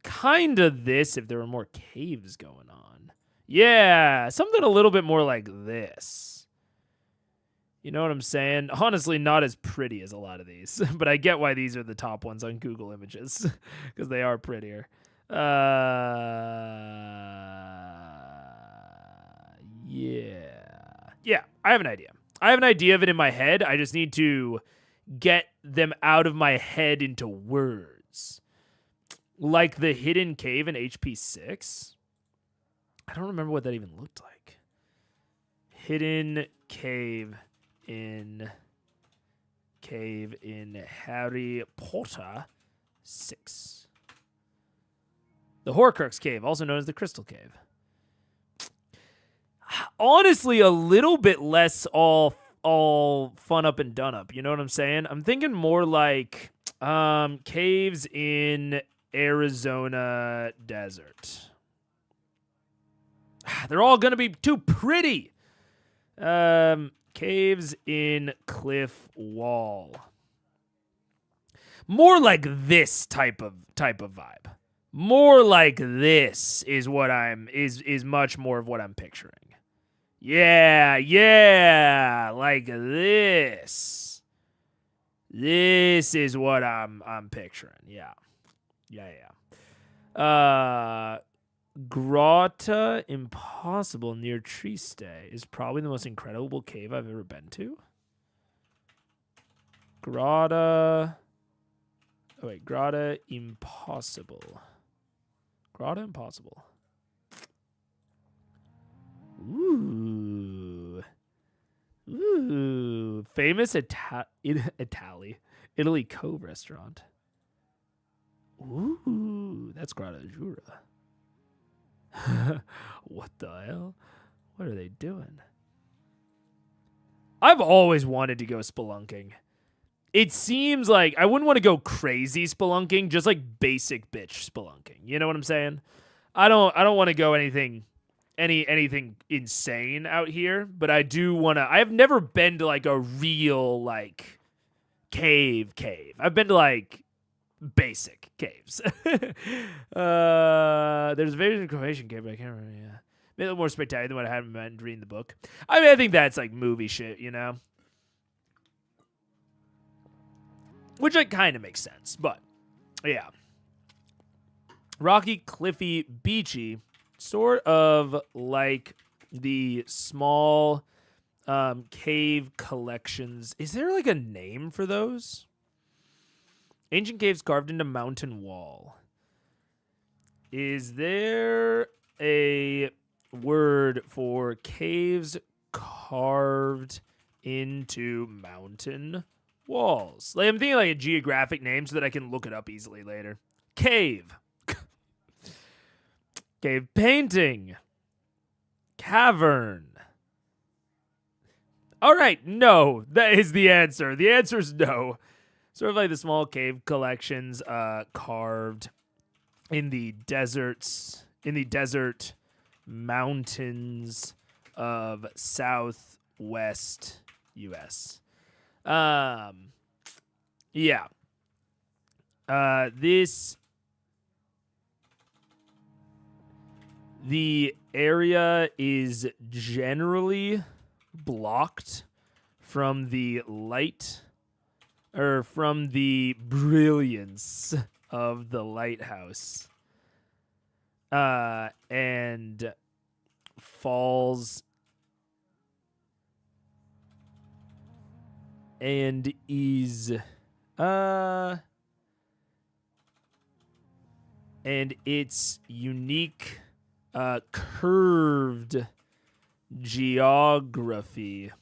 Kind of this if there were more caves going on. Yeah, something a little bit more like this. You know what I'm saying? Honestly, not as pretty as a lot of these, but I get why these are the top ones on Google Images because they are prettier. Yeah, I have an idea. I have an idea of it in my head. I just need to get them out of my head into words. Like the hidden cave in HP6. I don't remember what that even looked like. Hidden cave in Harry Potter 6. The Horcrux Cave, also known as the Crystal Cave. Honestly, a little bit less all fun up and done up. You know what I'm saying? I'm thinking more like caves in Arizona desert. They're all gonna be too pretty. Caves in cliff wall. More like this type of vibe. More like this is what is much more of what I'm picturing. Yeah, like this. This is what I'm picturing. Yeah. Grotta Impossible near Tree Stay is probably the most incredible cave I've ever been to. Grotta Impossible. Grotta Impossible. Ooh. Famous Italy Cove restaurant. Ooh, that's Grotta Jura. What the hell? What are they doing? I've always wanted to go spelunking. It seems like I wouldn't want to go crazy spelunking, just like basic bitch spelunking. You know what I'm saying? I don't want to go anything insane out here, but I do want to. I've never been to like a real like cave. I've been to like basic caves. There's a very information cave, but I can't remember. Yeah, maybe a little more spectacular than what I had been reading the book. I mean, I think that's like movie shit, you know, which like kind of makes sense. But yeah, rocky, cliffy, beachy, sort of like the small cave collections. Is there like a name for those? Ancient caves carved into mountain wall. Is there a word for caves carved into mountain walls? Like I'm thinking like a geographic name so that I can look it up easily later. Cave. Cave painting. Cavern. All right, no, that is the answer. The answer is no. Sort of like the small cave collections carved in the desert mountains of southwest U.S. Yeah. The area is generally blocked from the light or from the brilliance of the lighthouse, and falls and is and its unique curved geography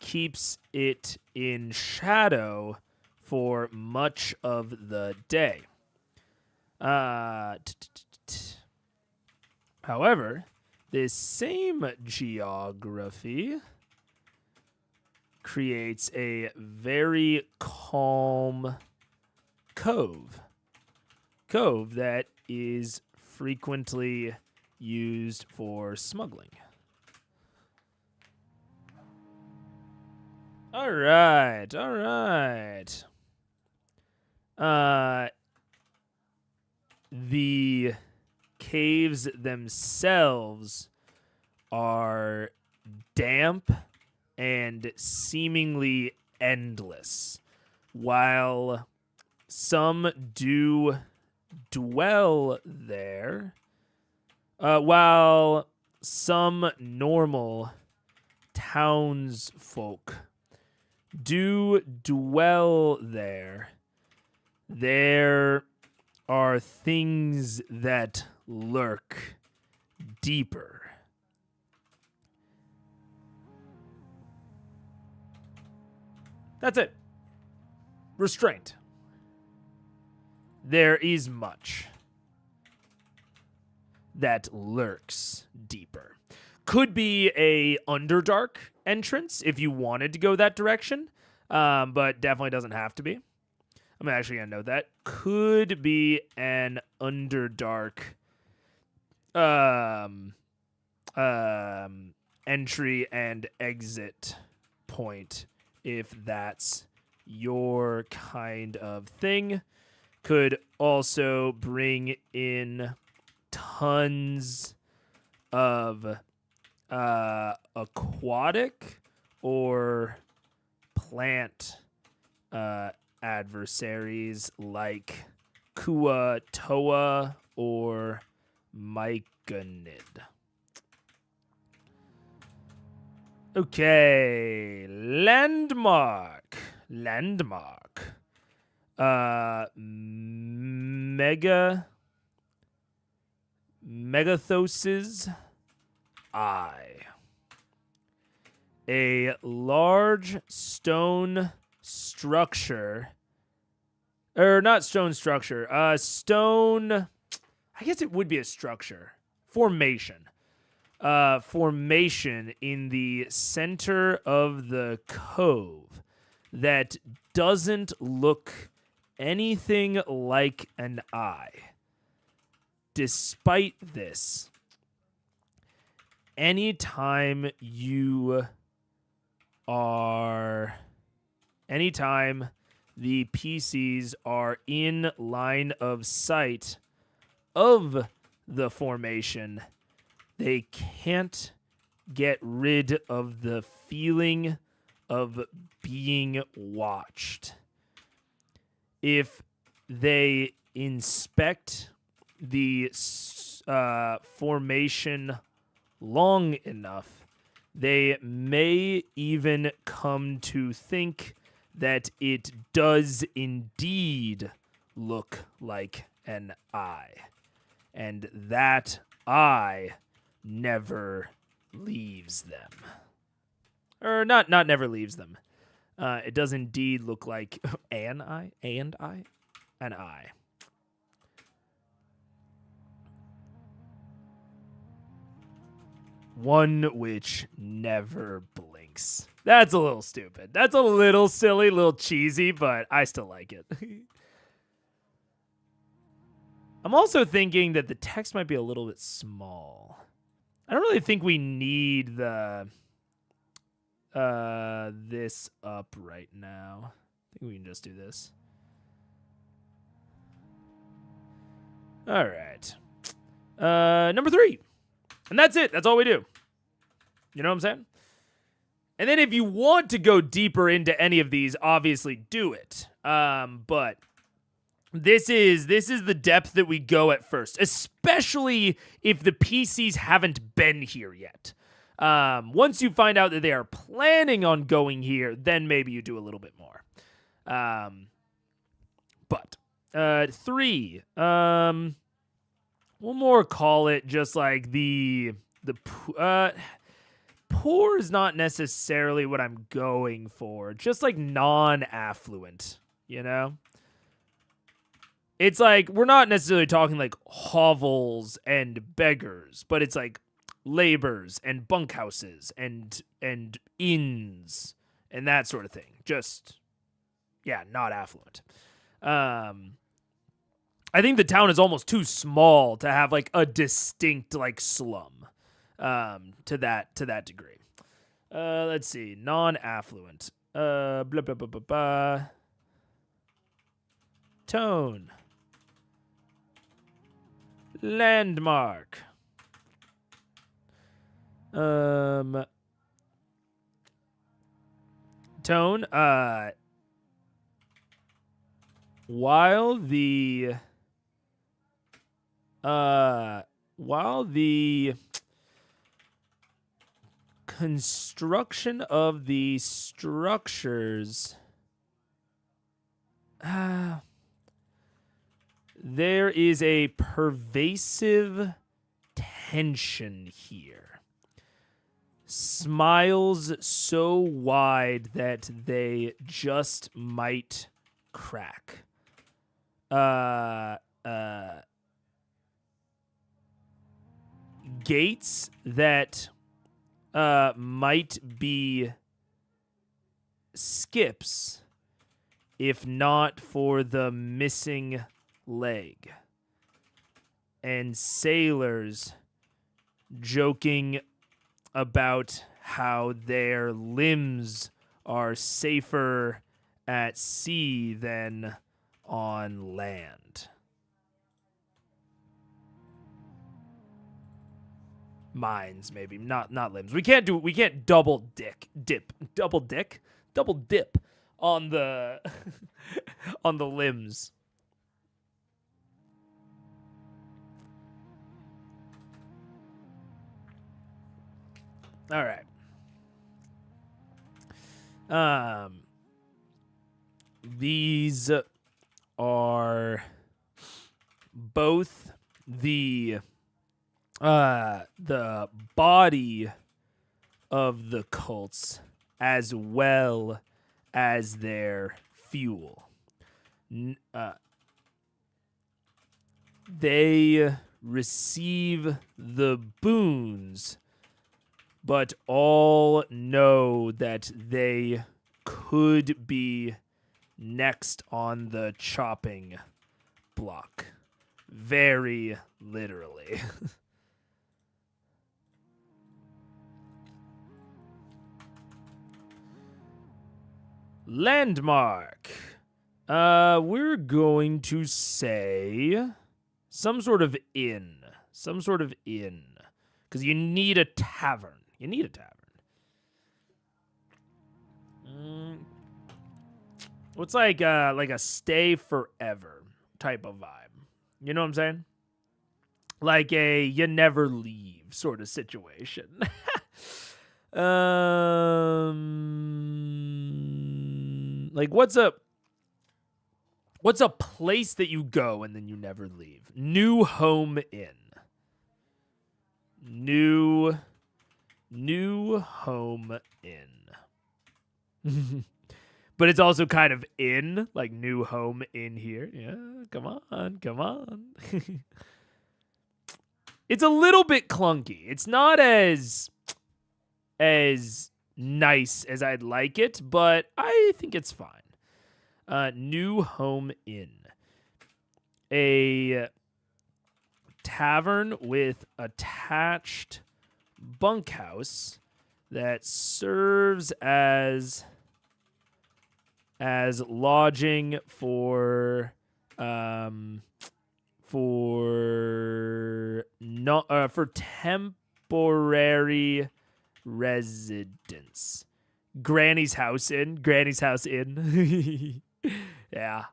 keeps it in shadow for much of the day. However, this same geography creates a very calm cove that is frequently used for smuggling. All right. The caves themselves are damp and seemingly endless, while some do dwell there, while some normal townsfolk do dwell there. There are things that lurk deeper. That's it. Restraint. There is much that lurks deeper. Could be a Underdark entrance if you wanted to go that direction, but definitely doesn't have to be. I'm actually going to note that. Could be an Underdark entry and exit point if that's your kind of thing. Could also bring in tons of aquatic or plant adversaries like Kua Toa or Myconid. Okay, landmark. Megathos's eye. A large stone structure. Or not stone structure. Stone. I guess it would be a structure. Formation. Formation in the center of the cove that doesn't look anything like an eye. Despite this, anytime the PCs are in line of sight of the formation, they can't get rid of the feeling of being watched. If they inspect the formation long enough, they may even come to think that it does indeed look like an eye. And that eye never leaves them. Or not never leaves them. It does indeed look like an eye. An eye. One which never blinks. That's a little stupid. That's a little silly, a little cheesy, but I still like it. I'm also thinking that the text might be a little bit small. I don't really think we need the this up right now. I think we can just do this. All right. Number 3. And that's it. That's all we do. You know what I'm saying? And then if you want to go deeper into any of these, obviously do it. But this is the depth that we go at first, especially if the PCs haven't been here yet. Once you find out that they are planning on going here, then maybe you do a little bit more. But 3. We'll more call it just like the poor is not necessarily what I'm going for. Just like non-affluent, you know? It's like we're not necessarily talking like hovels and beggars, but it's like labors and bunkhouses and inns and that sort of thing. Just not affluent. I think the town is almost too small to have like a distinct like slum to that degree. Let's see. Non-affluent. Blah blah blah blah blah. Tone. Landmark. Tone. While the construction of the structures, there is a pervasive tension here. Smiles so wide that they just might crack. Gates that might be skips if not for the missing leg. And sailors joking about how their limbs are safer at sea than on land. Minds, maybe not limbs. We can't double dip on the on the limbs. All right. These are both the body of the cults as well as their fuel. They receive the boons, but all know that they could be next on the chopping block. Very literally. Landmark. We're going to say some sort of inn. Because you need a tavern. What's like a stay forever type of vibe? You know what I'm saying? Like a you never leave sort of situation. Like what's a place that you go and then you never leave? New Home Inn. New Home Inn. But it's also kind of in, like new home in here. Yeah, come on. It's a little bit clunky. It's not as nice as I'd like it, but I think it's fine. New Home Inn. A tavern with attached bunkhouse that serves as lodging for temporary residence. Granny's House Inn. Yeah.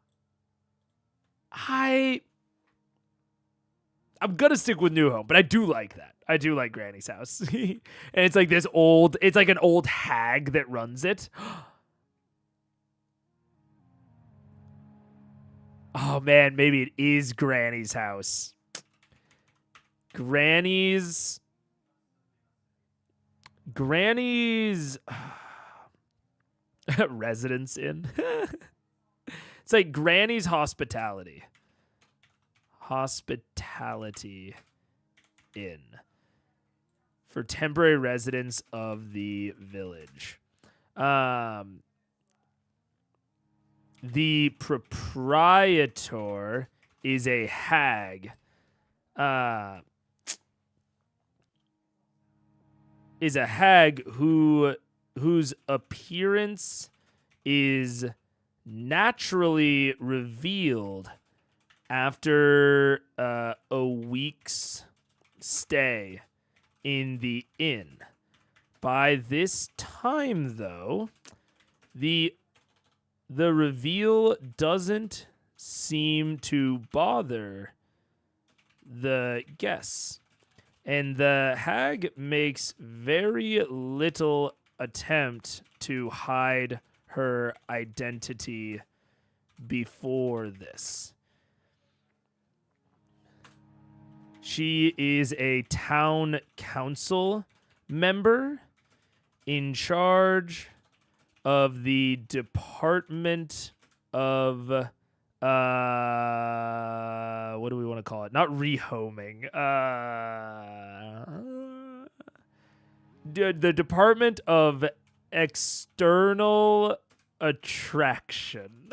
I'm gonna stick with New Home, but I do like that. I do like Granny's House. And it's like an old hag that runs it. Oh, man, maybe it is Granny's house. Granny's residence inn. It's like Granny's hospitality. Hospitality inn for temporary residents of the village. The proprietor is a hag. Is a hag whose appearance is naturally revealed after a week's stay in the inn. By this time, though, the reveal doesn't seem to bother the guests, and the hag makes very little attempt to hide her identity before this. She is a town council member in charge of the Department of what do we want to call it? Not rehoming. The Department of External Attraction.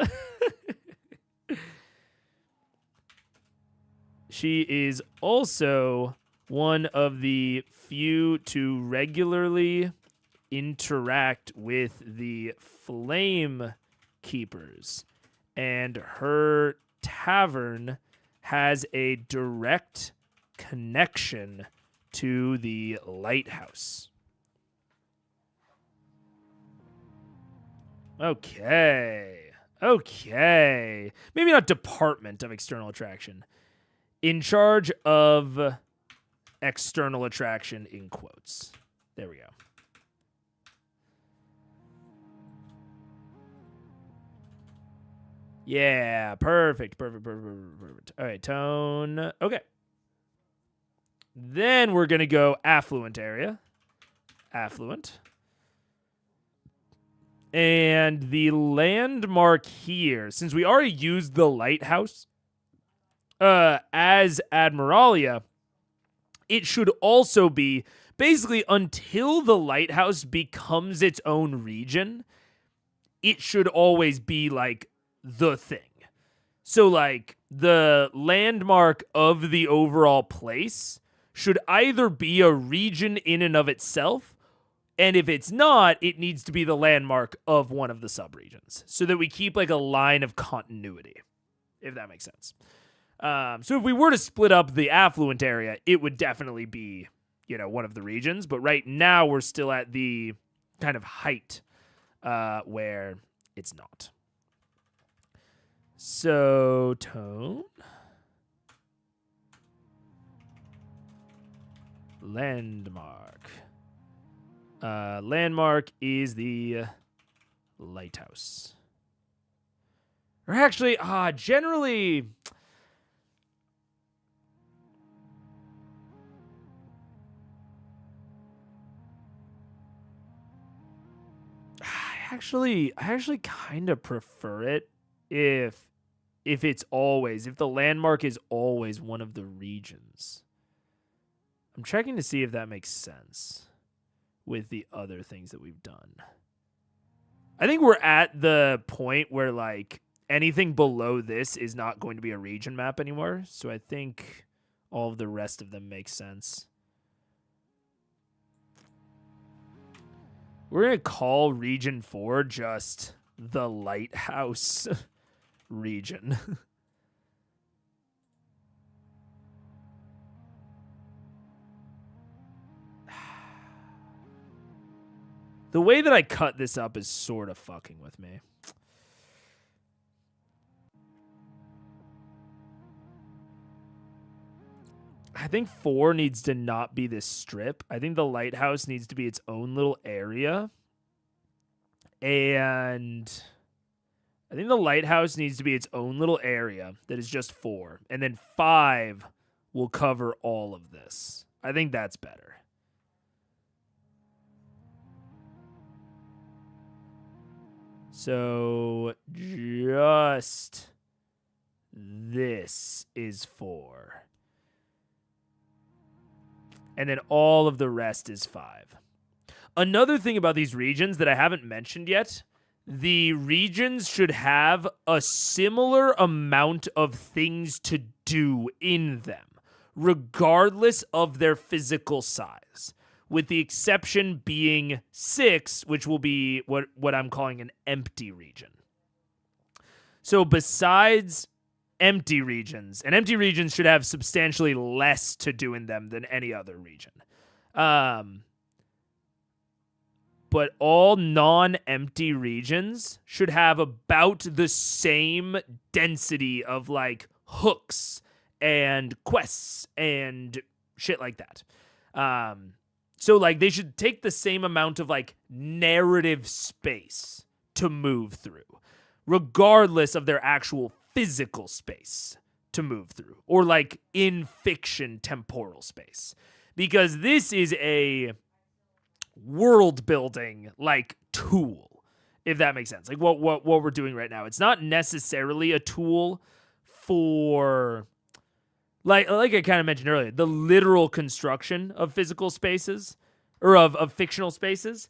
She is also one of the few to regularly interact with the Flame Keepers, and her tavern has a direct connection to the lighthouse. Okay. Maybe not Department of External Attraction. In charge of external attraction, in quotes. There we go. Yeah, perfect. All right, tone. Okay. Then we're going to go affluent area. Affluent. And the landmark here, since we already used the lighthouse as Admiralia, it should also be basically until the lighthouse becomes its own region, it should always be like the thing. So like the landmark of the overall place should either be a region in and of itself, and if it's not, it needs to be the landmark of one of the subregions so that we keep like a line of continuity, if that makes sense. So if we were to split up the affluent area, it would definitely be, one of the regions. But right now we're still at the kind of height where it's not. So tone. Landmark. Landmark is the lighthouse. Or actually, generally... I actually kind of prefer it if the landmark is always one of the regions. I'm checking to see if that makes sense with the other things that we've done. I think we're at the point where like anything below this is not going to be a region map anymore. So I think all of the rest of them make sense. We're going to call Region 4 just the Lighthouse region. The way that I cut this up is sort of fucking with me. I think 4 needs to not be this strip. I think the lighthouse needs to be its own little area. And I think the lighthouse needs to be its own little area that is just 4. And then 5 will cover all of this. I think that's better. So just this is 4. And then all of the rest is 5. Another thing about these regions that I haven't mentioned yet, the regions should have a similar amount of things to do in them, regardless of their physical size, with the exception being 6, which will be what I'm calling an empty region. So besides empty regions, and empty regions should have substantially less to do in them than any other region. But all non-empty regions should have about the same density of like hooks and quests and shit like that. So like they should take the same amount of like narrative space to move through, regardless of their actual physical space to move through, or like in fiction temporal space, because this is a world building like tool, if that makes sense. Like what we're doing right now, it's not necessarily a tool for like I kind of mentioned earlier, the literal construction of physical spaces or of fictional spaces.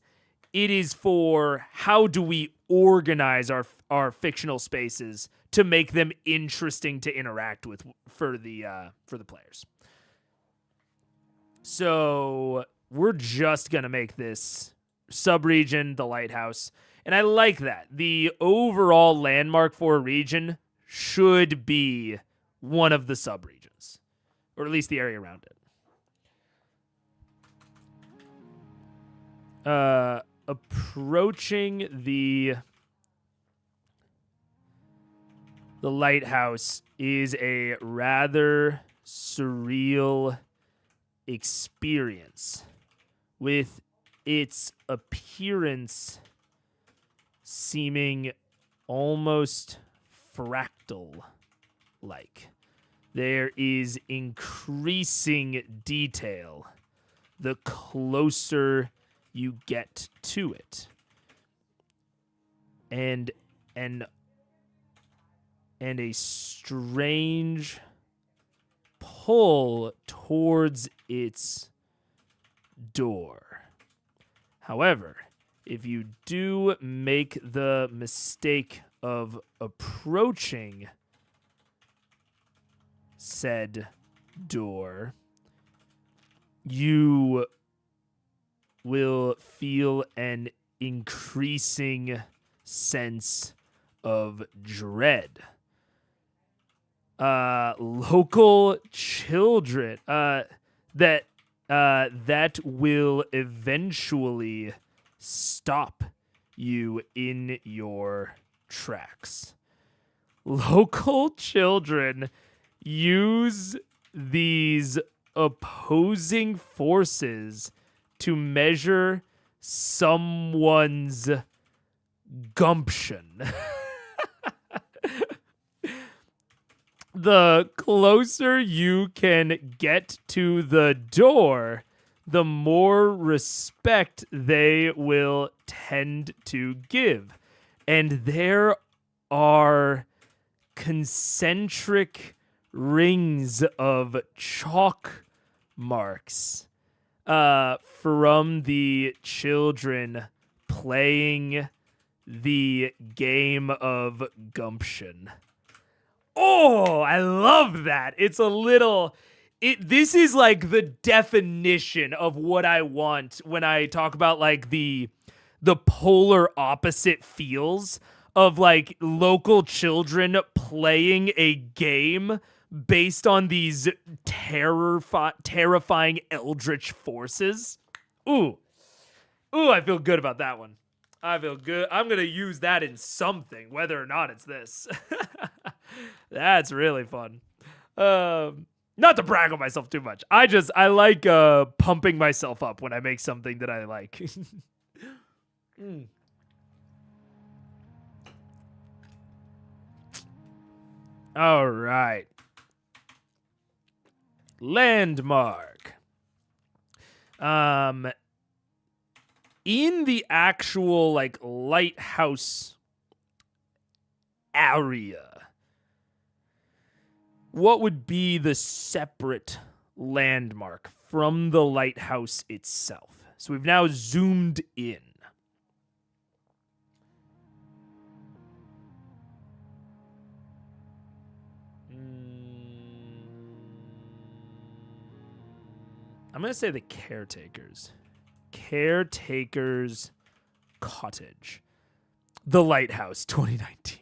It is for how do we organize our fictional spaces to make them interesting to interact with for the players. So we're just gonna make this sub-region the lighthouse, and I like that. The overall landmark for a region should be one of the sub-regions, or at least the area around it. Approaching the lighthouse is a rather surreal experience, with its appearance seeming almost fractal-like. There is increasing detail the closer you get to it, and a strange pull towards its door. However, if you do make the mistake of approaching said door, you will feel an increasing sense of dread. Local children that will eventually stop you in your tracks. Local children use these opposing forces to measure someone's gumption. The closer you can get to the door, the more respect they will tend to give. And there are concentric rings of chalk marks from the children playing the game of gumption. Oh, I love that. It's a little... This is like the definition of what I want when I talk about like the polar opposite feels of like local children playing a game based on these terrifying eldritch forces. Ooh, I feel good about that one. I feel good. I'm going to use that in something, whether or not it's this. That's really fun. Not to brag on myself too much. I like pumping myself up when I make something that I like. All right. Landmark. In the actual like lighthouse area, what would be the separate landmark from the lighthouse itself? So we've now zoomed in. I'm going to say the caretakers. Caretaker's Cottage. The Lighthouse 2019.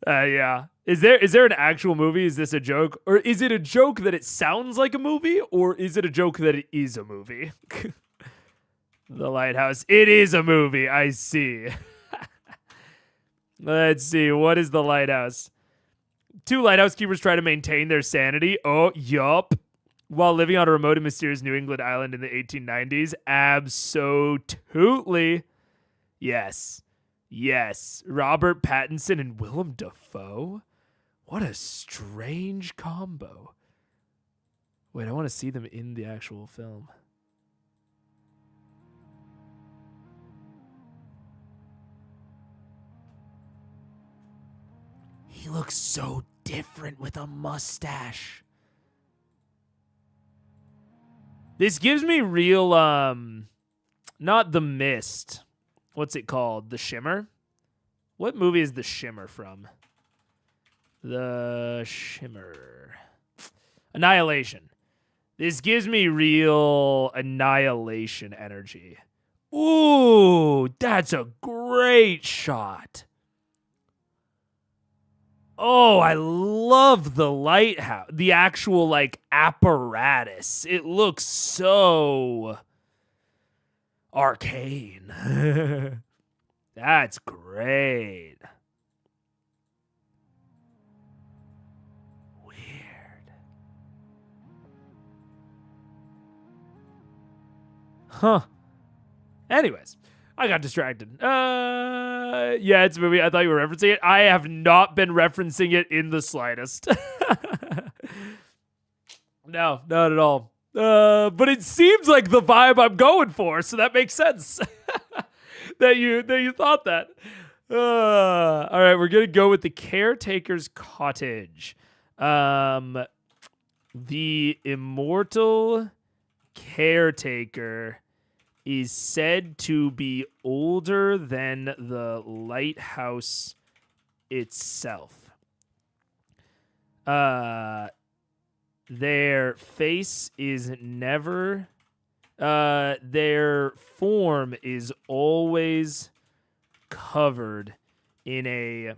Yeah. Is there an actual movie? Is this a joke? Or is it a joke that it sounds like a movie? Or is it a joke that it is a movie? The Lighthouse. It is a movie. I see. Let's see. What is the lighthouse? 2 lighthouse keepers try to maintain their sanity. Oh, yup. While living on a remote and mysterious New England island in the 1890s. Abso-tootly. Yes. Yes. Robert Pattinson and Willem Dafoe? What a strange combo. Wait, I want to see them in the actual film. He looks so different with a mustache. This gives me real, not The Mist. What's it called? The Shimmer? What movie is The Shimmer from? The Shimmer. Annihilation. This gives me real Annihilation energy. Ooh, that's a great shot. Oh, I love the lighthouse. The actual, like, apparatus. It looks so arcane. That's great. Weird. Huh. Anyways. I got distracted. Yeah, it's a movie. I thought you were referencing it. I have not been referencing it in the slightest. No, not at all. But it seems like the vibe I'm going for, so that makes sense. that you thought that. All right, we're gonna go with the Caretaker's Cottage. The immortal caretaker is said to be older than the lighthouse itself. Their face is never... their form is always covered in a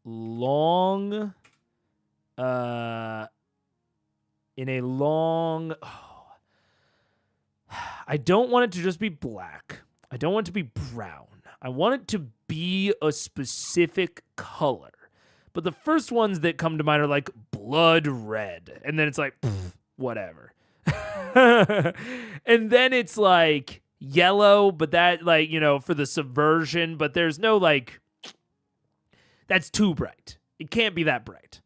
long... I don't want it to just be black. I don't want it to be brown. I want it to be a specific color. But the first ones that come to mind are like blood red. And then it's like, whatever. And then it's like yellow, but that like, you know, for the subversion. But there's no like, that's too bright. It can't be that bright.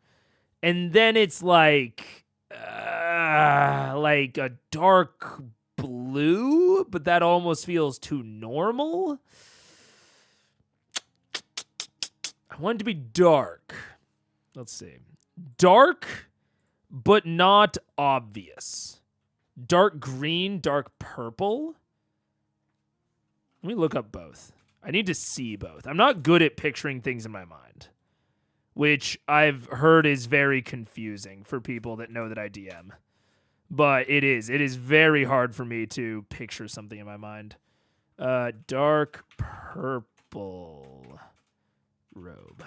And then it's like a dark blue, but that almost feels too normal. I want it to be dark. Let's see. Dark, but not obvious. Dark green, dark purple. Let me look up both. I need to see both. I'm not good at picturing things in my mind, which I've heard is very confusing for people that know that I DM. But it is very hard for me to picture something in my mind. Dark purple robe.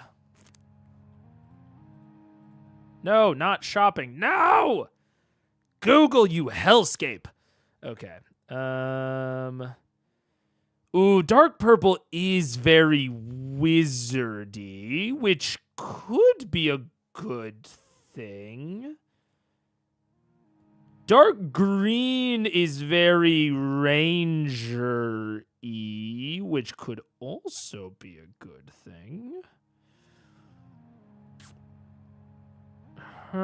No, not shopping. No! Google, you hellscape. Okay. Ooh, dark purple is very wizardy, which could be a good thing. Dark green is very ranger-y, which could also be a good thing. You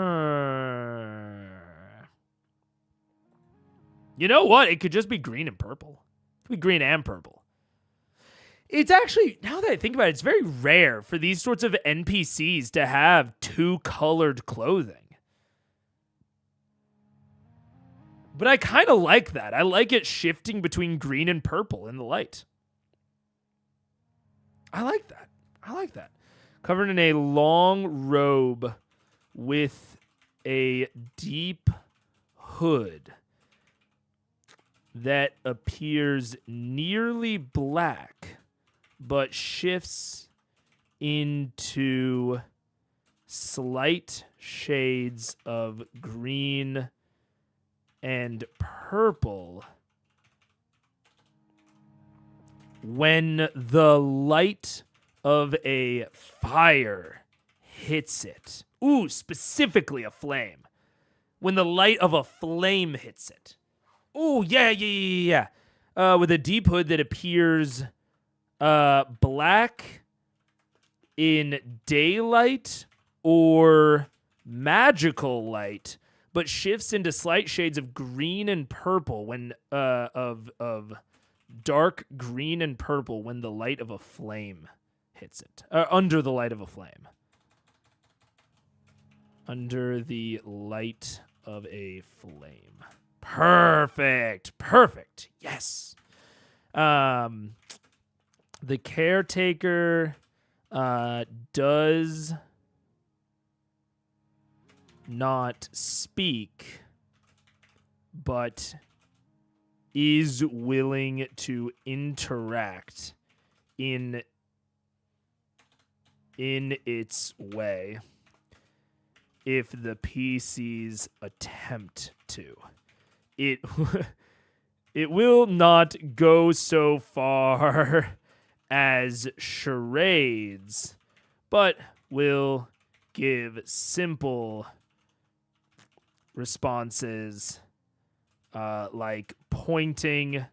know what? It could just be green and purple. It could be green and purple. It's actually, now that I think about it, it's very rare for these sorts of NPCs to have two-colored clothing. But I kind of like that. I like it shifting between green and purple in the light. I like that. I like that. Covered in a long robe with a deep hood that appears nearly black, but shifts into slight shades of green and purple when the light of a fire hits it. Ooh, specifically a flame. When the light of a flame hits it. Ooh, yeah. With a deep hood that appears black in daylight or magical light, but shifts into slight shades of green and purple when of dark green and purple when the light of a flame hits it. Under the light of a flame. Under the light of a flame. Perfect. Yes. The caretaker does not speak, but is willing to interact in its way if the PCs attempt to. It will not go so far as charades, but will give simple responses like pointing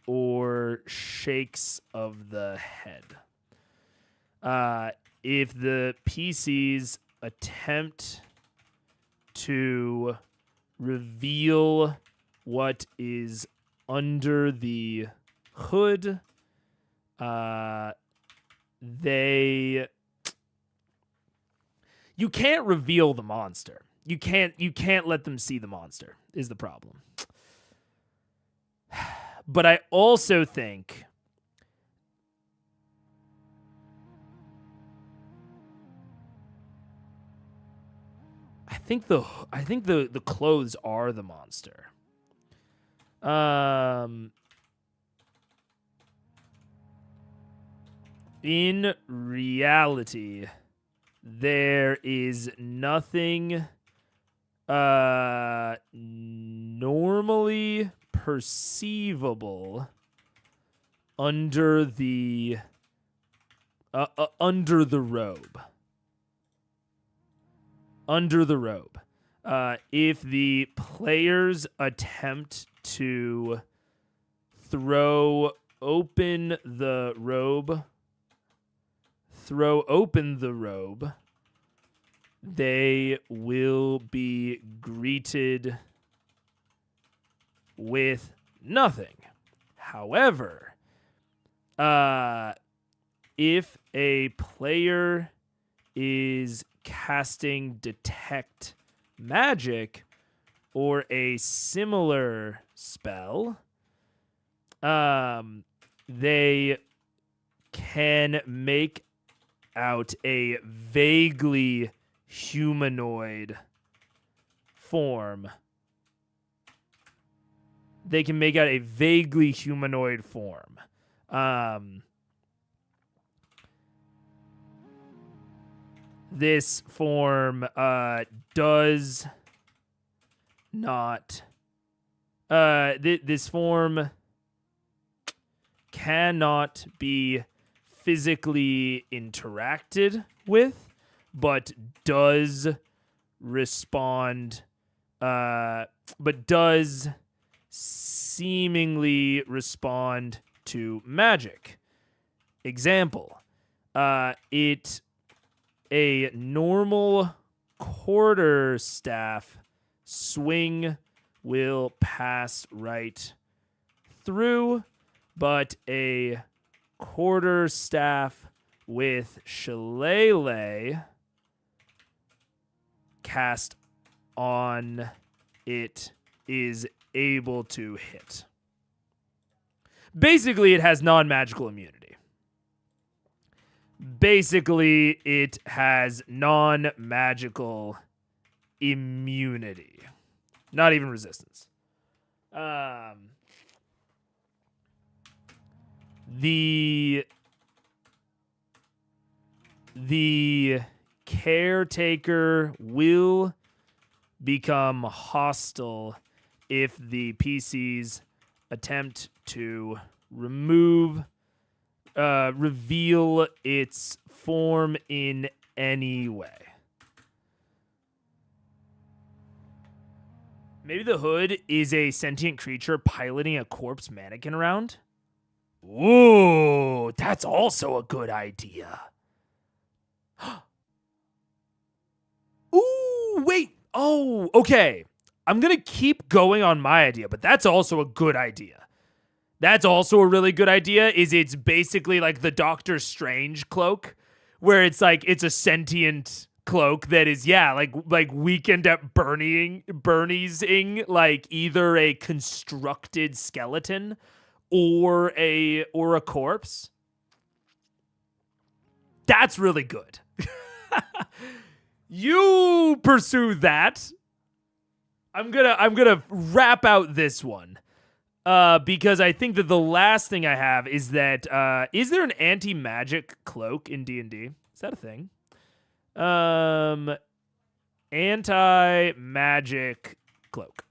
or shakes of the head. If the PCs attempt to reveal what is under the hood, you can't reveal the monster. You can't let them see the monster is the problem. But I also think the clothes are the monster. In reality, there is nothing normally perceivable under the robe. Under the robe. If the players attempt to throw open the robe, they will be greeted with nothing. However, if a player is casting detect magic or a similar spell, they can make out a vaguely humanoid form. This form does not. This form cannot be physically interacted with, but does respond. But does seemingly respond to magic. Example: it a normal quarterstaff swing will pass right through, but a quarterstaff with shillelagh cast on it is able to hit. Basically, it has non-magical immunity. Basically, it has non-magical immunity. Not even resistance. The caretaker will become hostile if the PCs attempt to reveal its form in any way. Maybe the hood is a sentient creature piloting a corpse mannequin around? Ooh, that's also a good idea. Ooh, wait. Oh, okay. I'm going to keep going on my idea, but that's also a good idea. That's also a really good idea, is it's basically like the Doctor Strange cloak, where it's like, it's a sentient cloak that is, yeah, like Weekend at Bernie's-ing, like either a constructed skeleton or a corpse. That's really good. You pursue that. I'm gonna wrap out this one. Because I think that the last thing I have is that is there an anti-magic cloak in D&D? Is that a thing? Anti-magic cloak.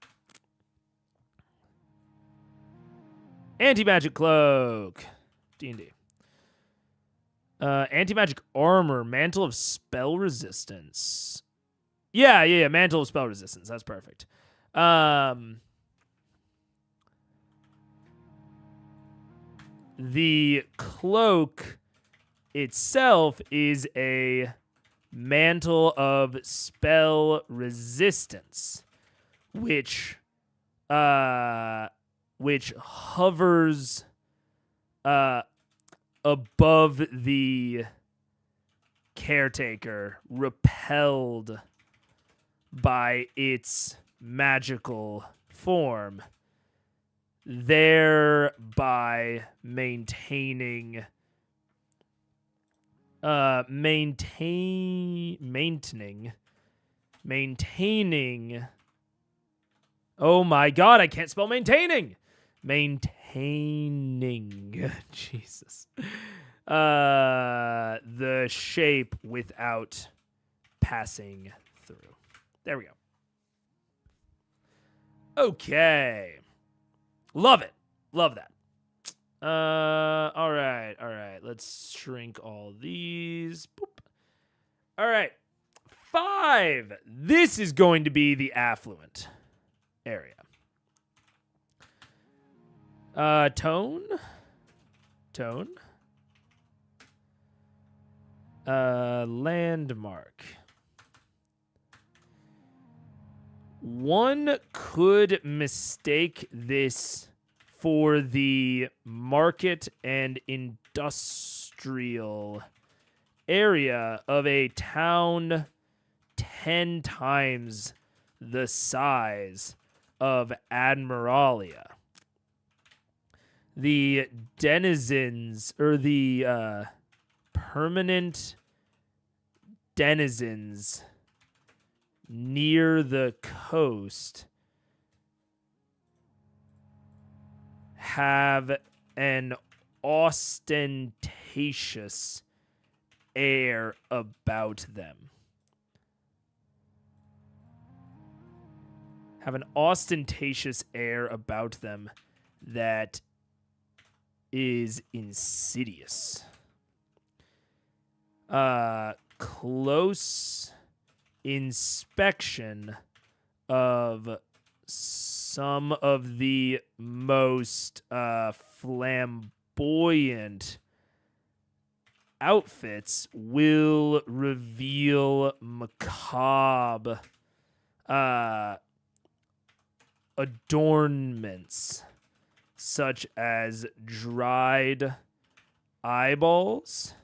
Anti-magic cloak. D&D. Anti-magic armor, mantle of spell resistance. Yeah, mantle of spell resistance. That's perfect. The cloak itself is a mantle of spell resistance, which hovers above the caretaker, repelled by its magical form, thereby maintaining oh my god, I can't spell maintaining. Jesus. The shape without passing through. There we go. Okay. Love it. Love that. All right. Let's shrink all these. Boop. All right. 5. This is going to be the affluent area. Tone. Landmark. One could mistake this for the market and industrial area of a town 10 times the size of Admiralia. The denizens, or the permanent denizens near the coast have an ostentatious air about them. Have an ostentatious air about them that is insidious. Close inspection of some of the most flamboyant outfits will reveal macabre adornments, such as dried eyeballs,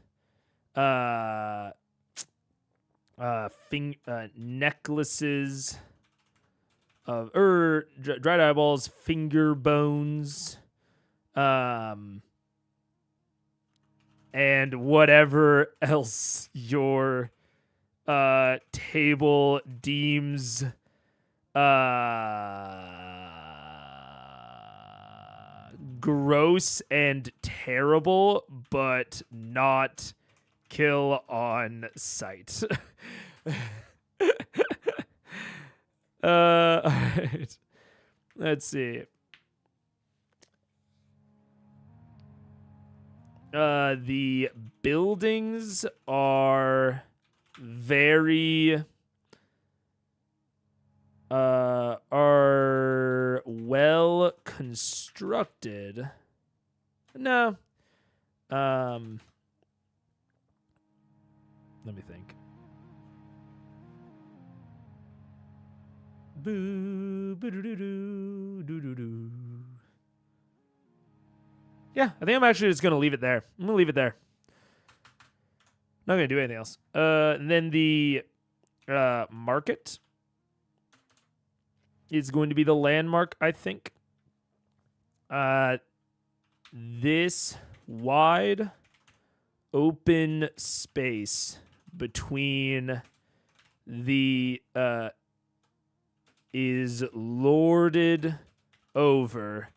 necklaces of dried eyeballs, finger bones, and whatever else your table deems gross and terrible, but not kill on sight. All right. Let's see. The buildings are very are well constructed. No. Let me think. Yeah, I think I'm actually just gonna leave it there. I'm gonna leave it there. Not gonna do anything else. And then the market is going to be the landmark, I think. This wide open space between the is lorded over,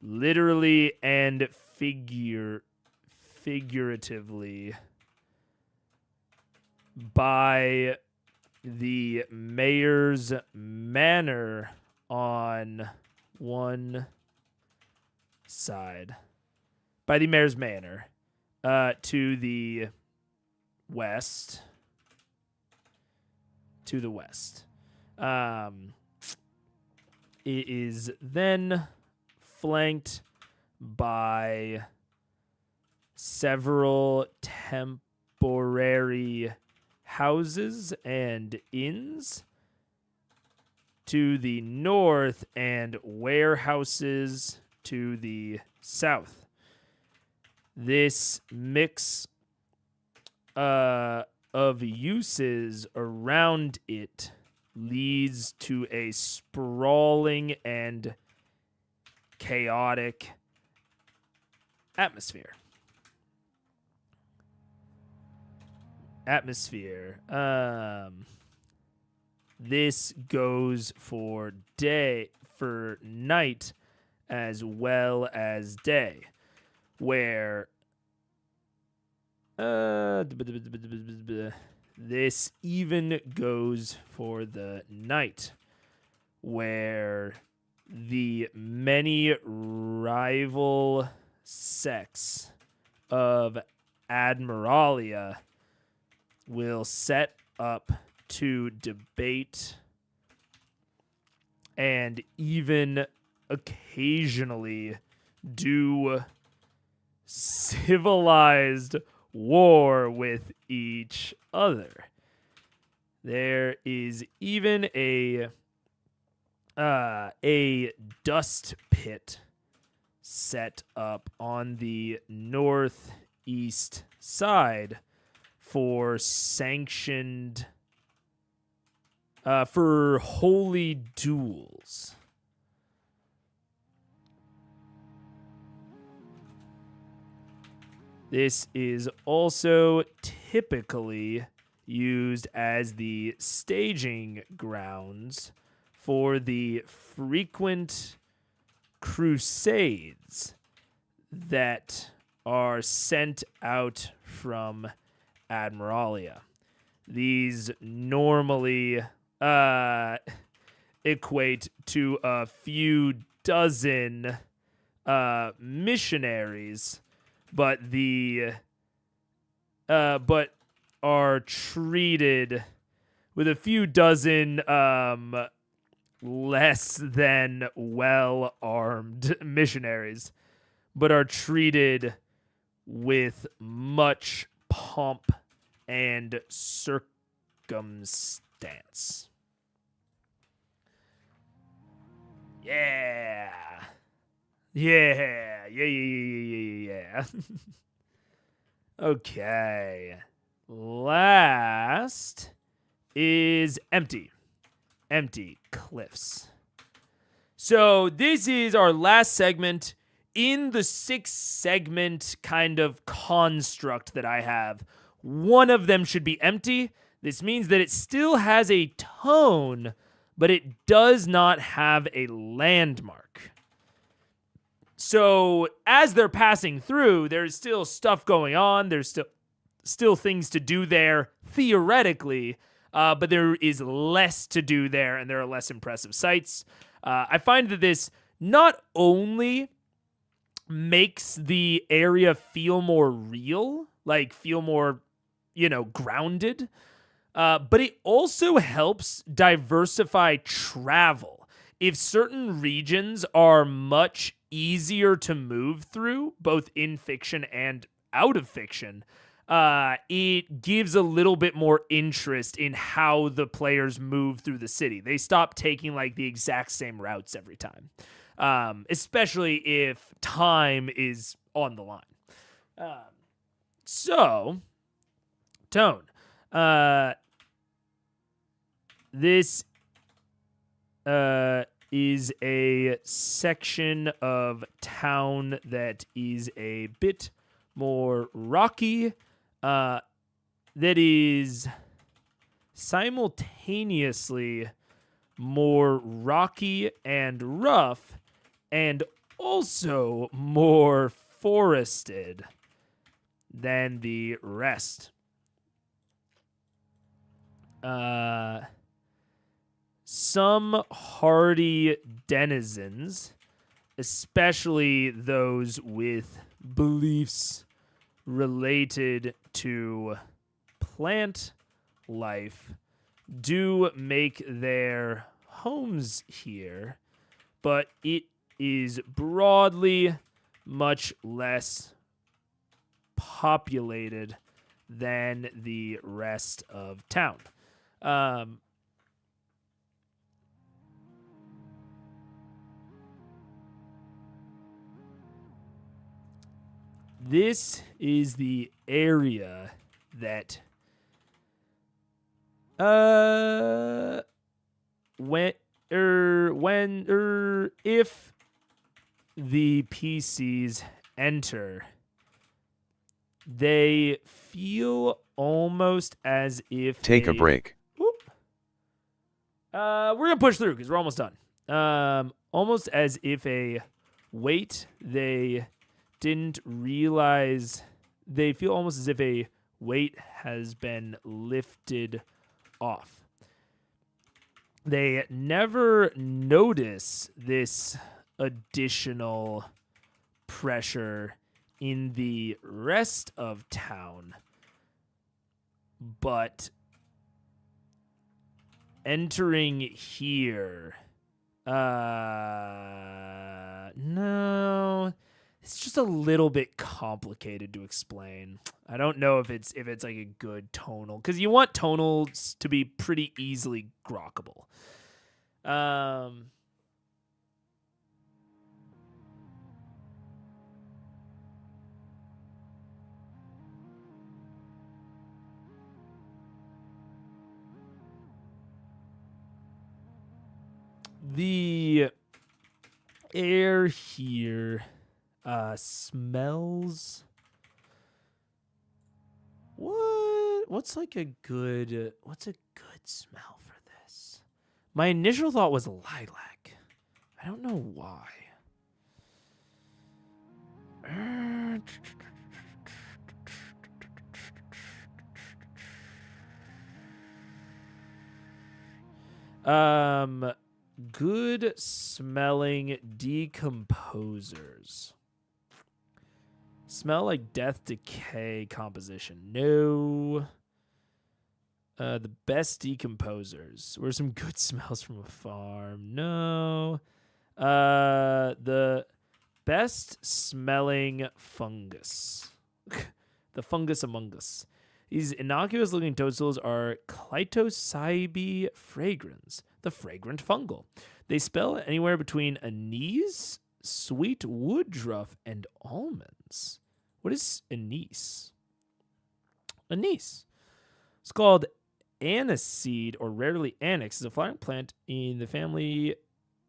literally and figuratively, by the mayor's manor on one side. By the mayor's manor to the west. To the west. It is then flanked by several temporary houses and inns to the north and warehouses to the south. This mix of uses around it leads to a sprawling and chaotic atmosphere. This goes for night as well as day, where this even goes for the night, where the many rival sects of Admiralia will set up to debate and even occasionally do civilized war with each other. There is even a dust pit set up on the northeast side for sanctioned for holy duels. This is also typically used as the staging grounds for the frequent crusades that are sent out from Admiralia. These normally equate to a few dozen missionaries, but are treated with a few dozen less than well-armed missionaries, but are treated with much pomp and circumstance. Yeah. Yeah. Okay. Last is empty. Empty cliffs. So this is our last segment in the 6-segment kind of construct that I have. One of them should be empty. This means that it still has a tone, but it does not have a landmark. So as they're passing through, there's still stuff going on. There's still things to do there, theoretically, but there is less to do there, and there are less impressive sights. I find that this not only makes the area feel more real, like feel more, grounded, but it also helps diversify travel. If certain regions are much easier to move through, both in fiction and out of fiction, it gives a little bit more interest in how the players move through the city. They stop taking like the exact same routes every time, especially if time is on the line. So, tone. This is a section of town that is a bit more rocky, that is simultaneously more rocky and rough, and also more forested than the rest. Some hardy denizens, especially those with beliefs related to plant life, do make their homes here, but it is broadly much less populated than the rest of town. This is the area that if the PCs enter, they feel almost as if Take a break. We're gonna push through because we're almost done. Almost as if a weight they didn't realize. They feel almost as if a weight has been lifted off. They never notice this additional pressure in the rest of town, but entering here, no, it's just a little bit complicated to explain. I don't know if it's like a good tonal, because you want tonals to be pretty easily grokkable. The air here smells. What's a good smell for this? My initial thought was lilac. I don't know why. Good smelling decomposers. Smell like death, decay, composition. No. The best decomposers. Were some good smells from a farm? No. The best smelling fungus. the fungus among us. These innocuous-looking toadstools are Clitocybe fragrans, the fragrant fungal. They spell anywhere between anise, sweet woodruff, and almonds. What is anise? Anise. It's called aniseed, or rarely anix. It's a flowering plant in the family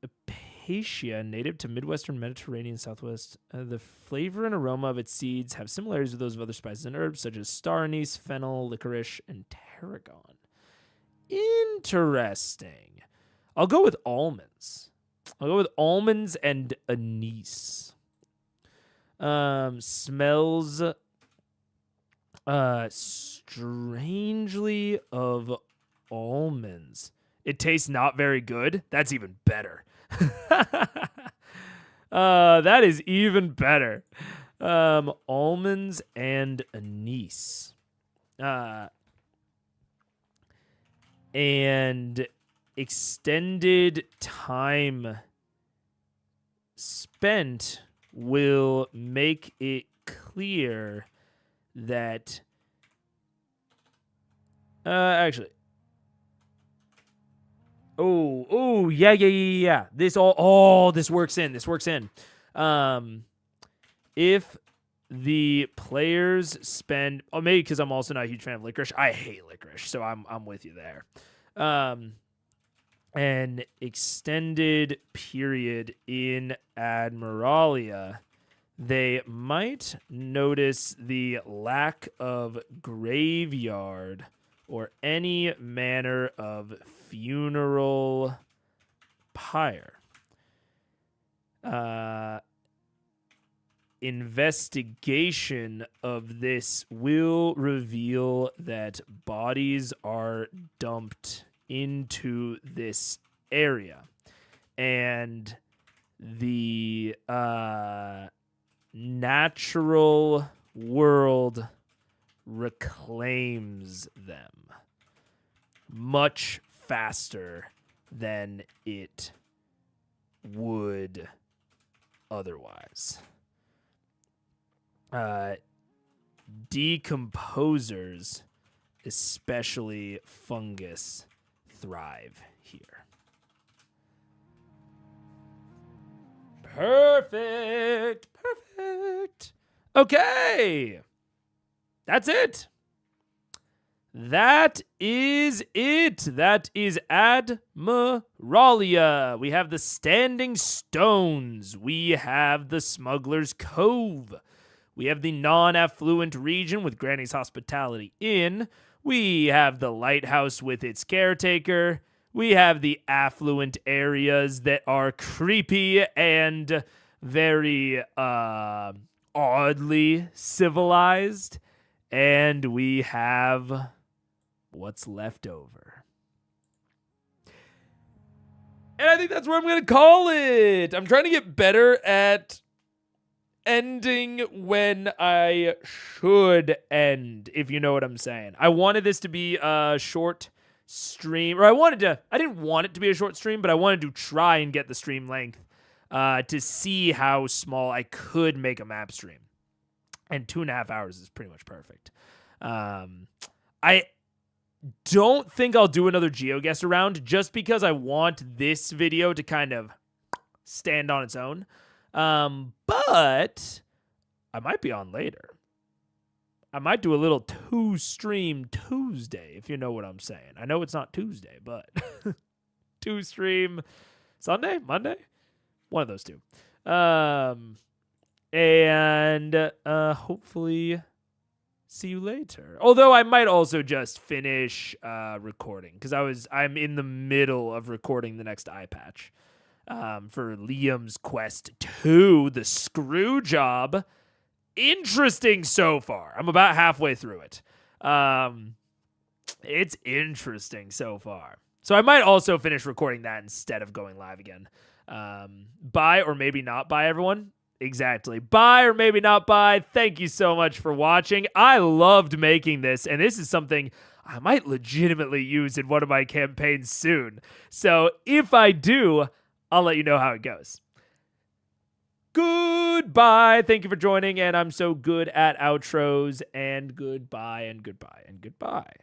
Acacia, native to Midwestern Mediterranean Southwest. The flavor and aroma of its seeds have similarities with those of other spices and herbs, such as star anise, fennel, licorice, and tarragon. Interesting. I'll go with almonds. I'll go with almonds and anise. Smells strangely of almonds. It tastes not very good. That's even better. That is even better. Almonds and anise. And extended time spent will make it clear that actually yeah. This works in. If the players spend, maybe because I'm also not a huge fan of licorice. I hate licorice, so I'm with you there. An extended period in Admiralia, they might notice the lack of graveyard or any manner of funeral pyre. Investigation of this will reveal that bodies are dumped into this area, and the natural world reclaims them much faster than it would otherwise. Decomposers, especially fungus, thrive here. Perfect. Okay. That's it. That is Admiralia. We have the Standing Stones. We have the Smuggler's Cove. We have the non-affluent region with Granny's Hospitality Inn. We have the lighthouse with its caretaker. We have the affluent areas that are creepy and very oddly civilized. And we have what's left over. And I think that's where I'm going to call it. I'm trying to get better at ending when I should end, if you know what I'm saying. I wanted this to be a short stream, or I didn't want it to be a short stream, but I wanted to try and get the stream length to see how small I could make a map stream. And 2.5 hours is pretty much perfect. I don't think I'll do another Geoguessr round just because I want this video to kind of stand on its own. But I might be on later. I might do a little 2-stream Tuesday, if you know what I'm saying. I know it's not Tuesday, but 2-stream Sunday, Monday, one of those two. And hopefully see you later. Although I might also just finish recording because I'm in the middle of recording the next eye patch. For Liam's Quest 2, the screw job. Interesting so far. I'm about halfway through it. It's interesting so far. So I might also finish recording that instead of going live again. Bye or maybe not bye, everyone. Exactly. Bye or maybe not bye. Thank you so much for watching. I loved making this, and this is something I might legitimately use in one of my campaigns soon. So if I do, I'll let you know how it goes. Goodbye. Thank you for joining, and I'm so good at outros, and goodbye, and goodbye, and goodbye.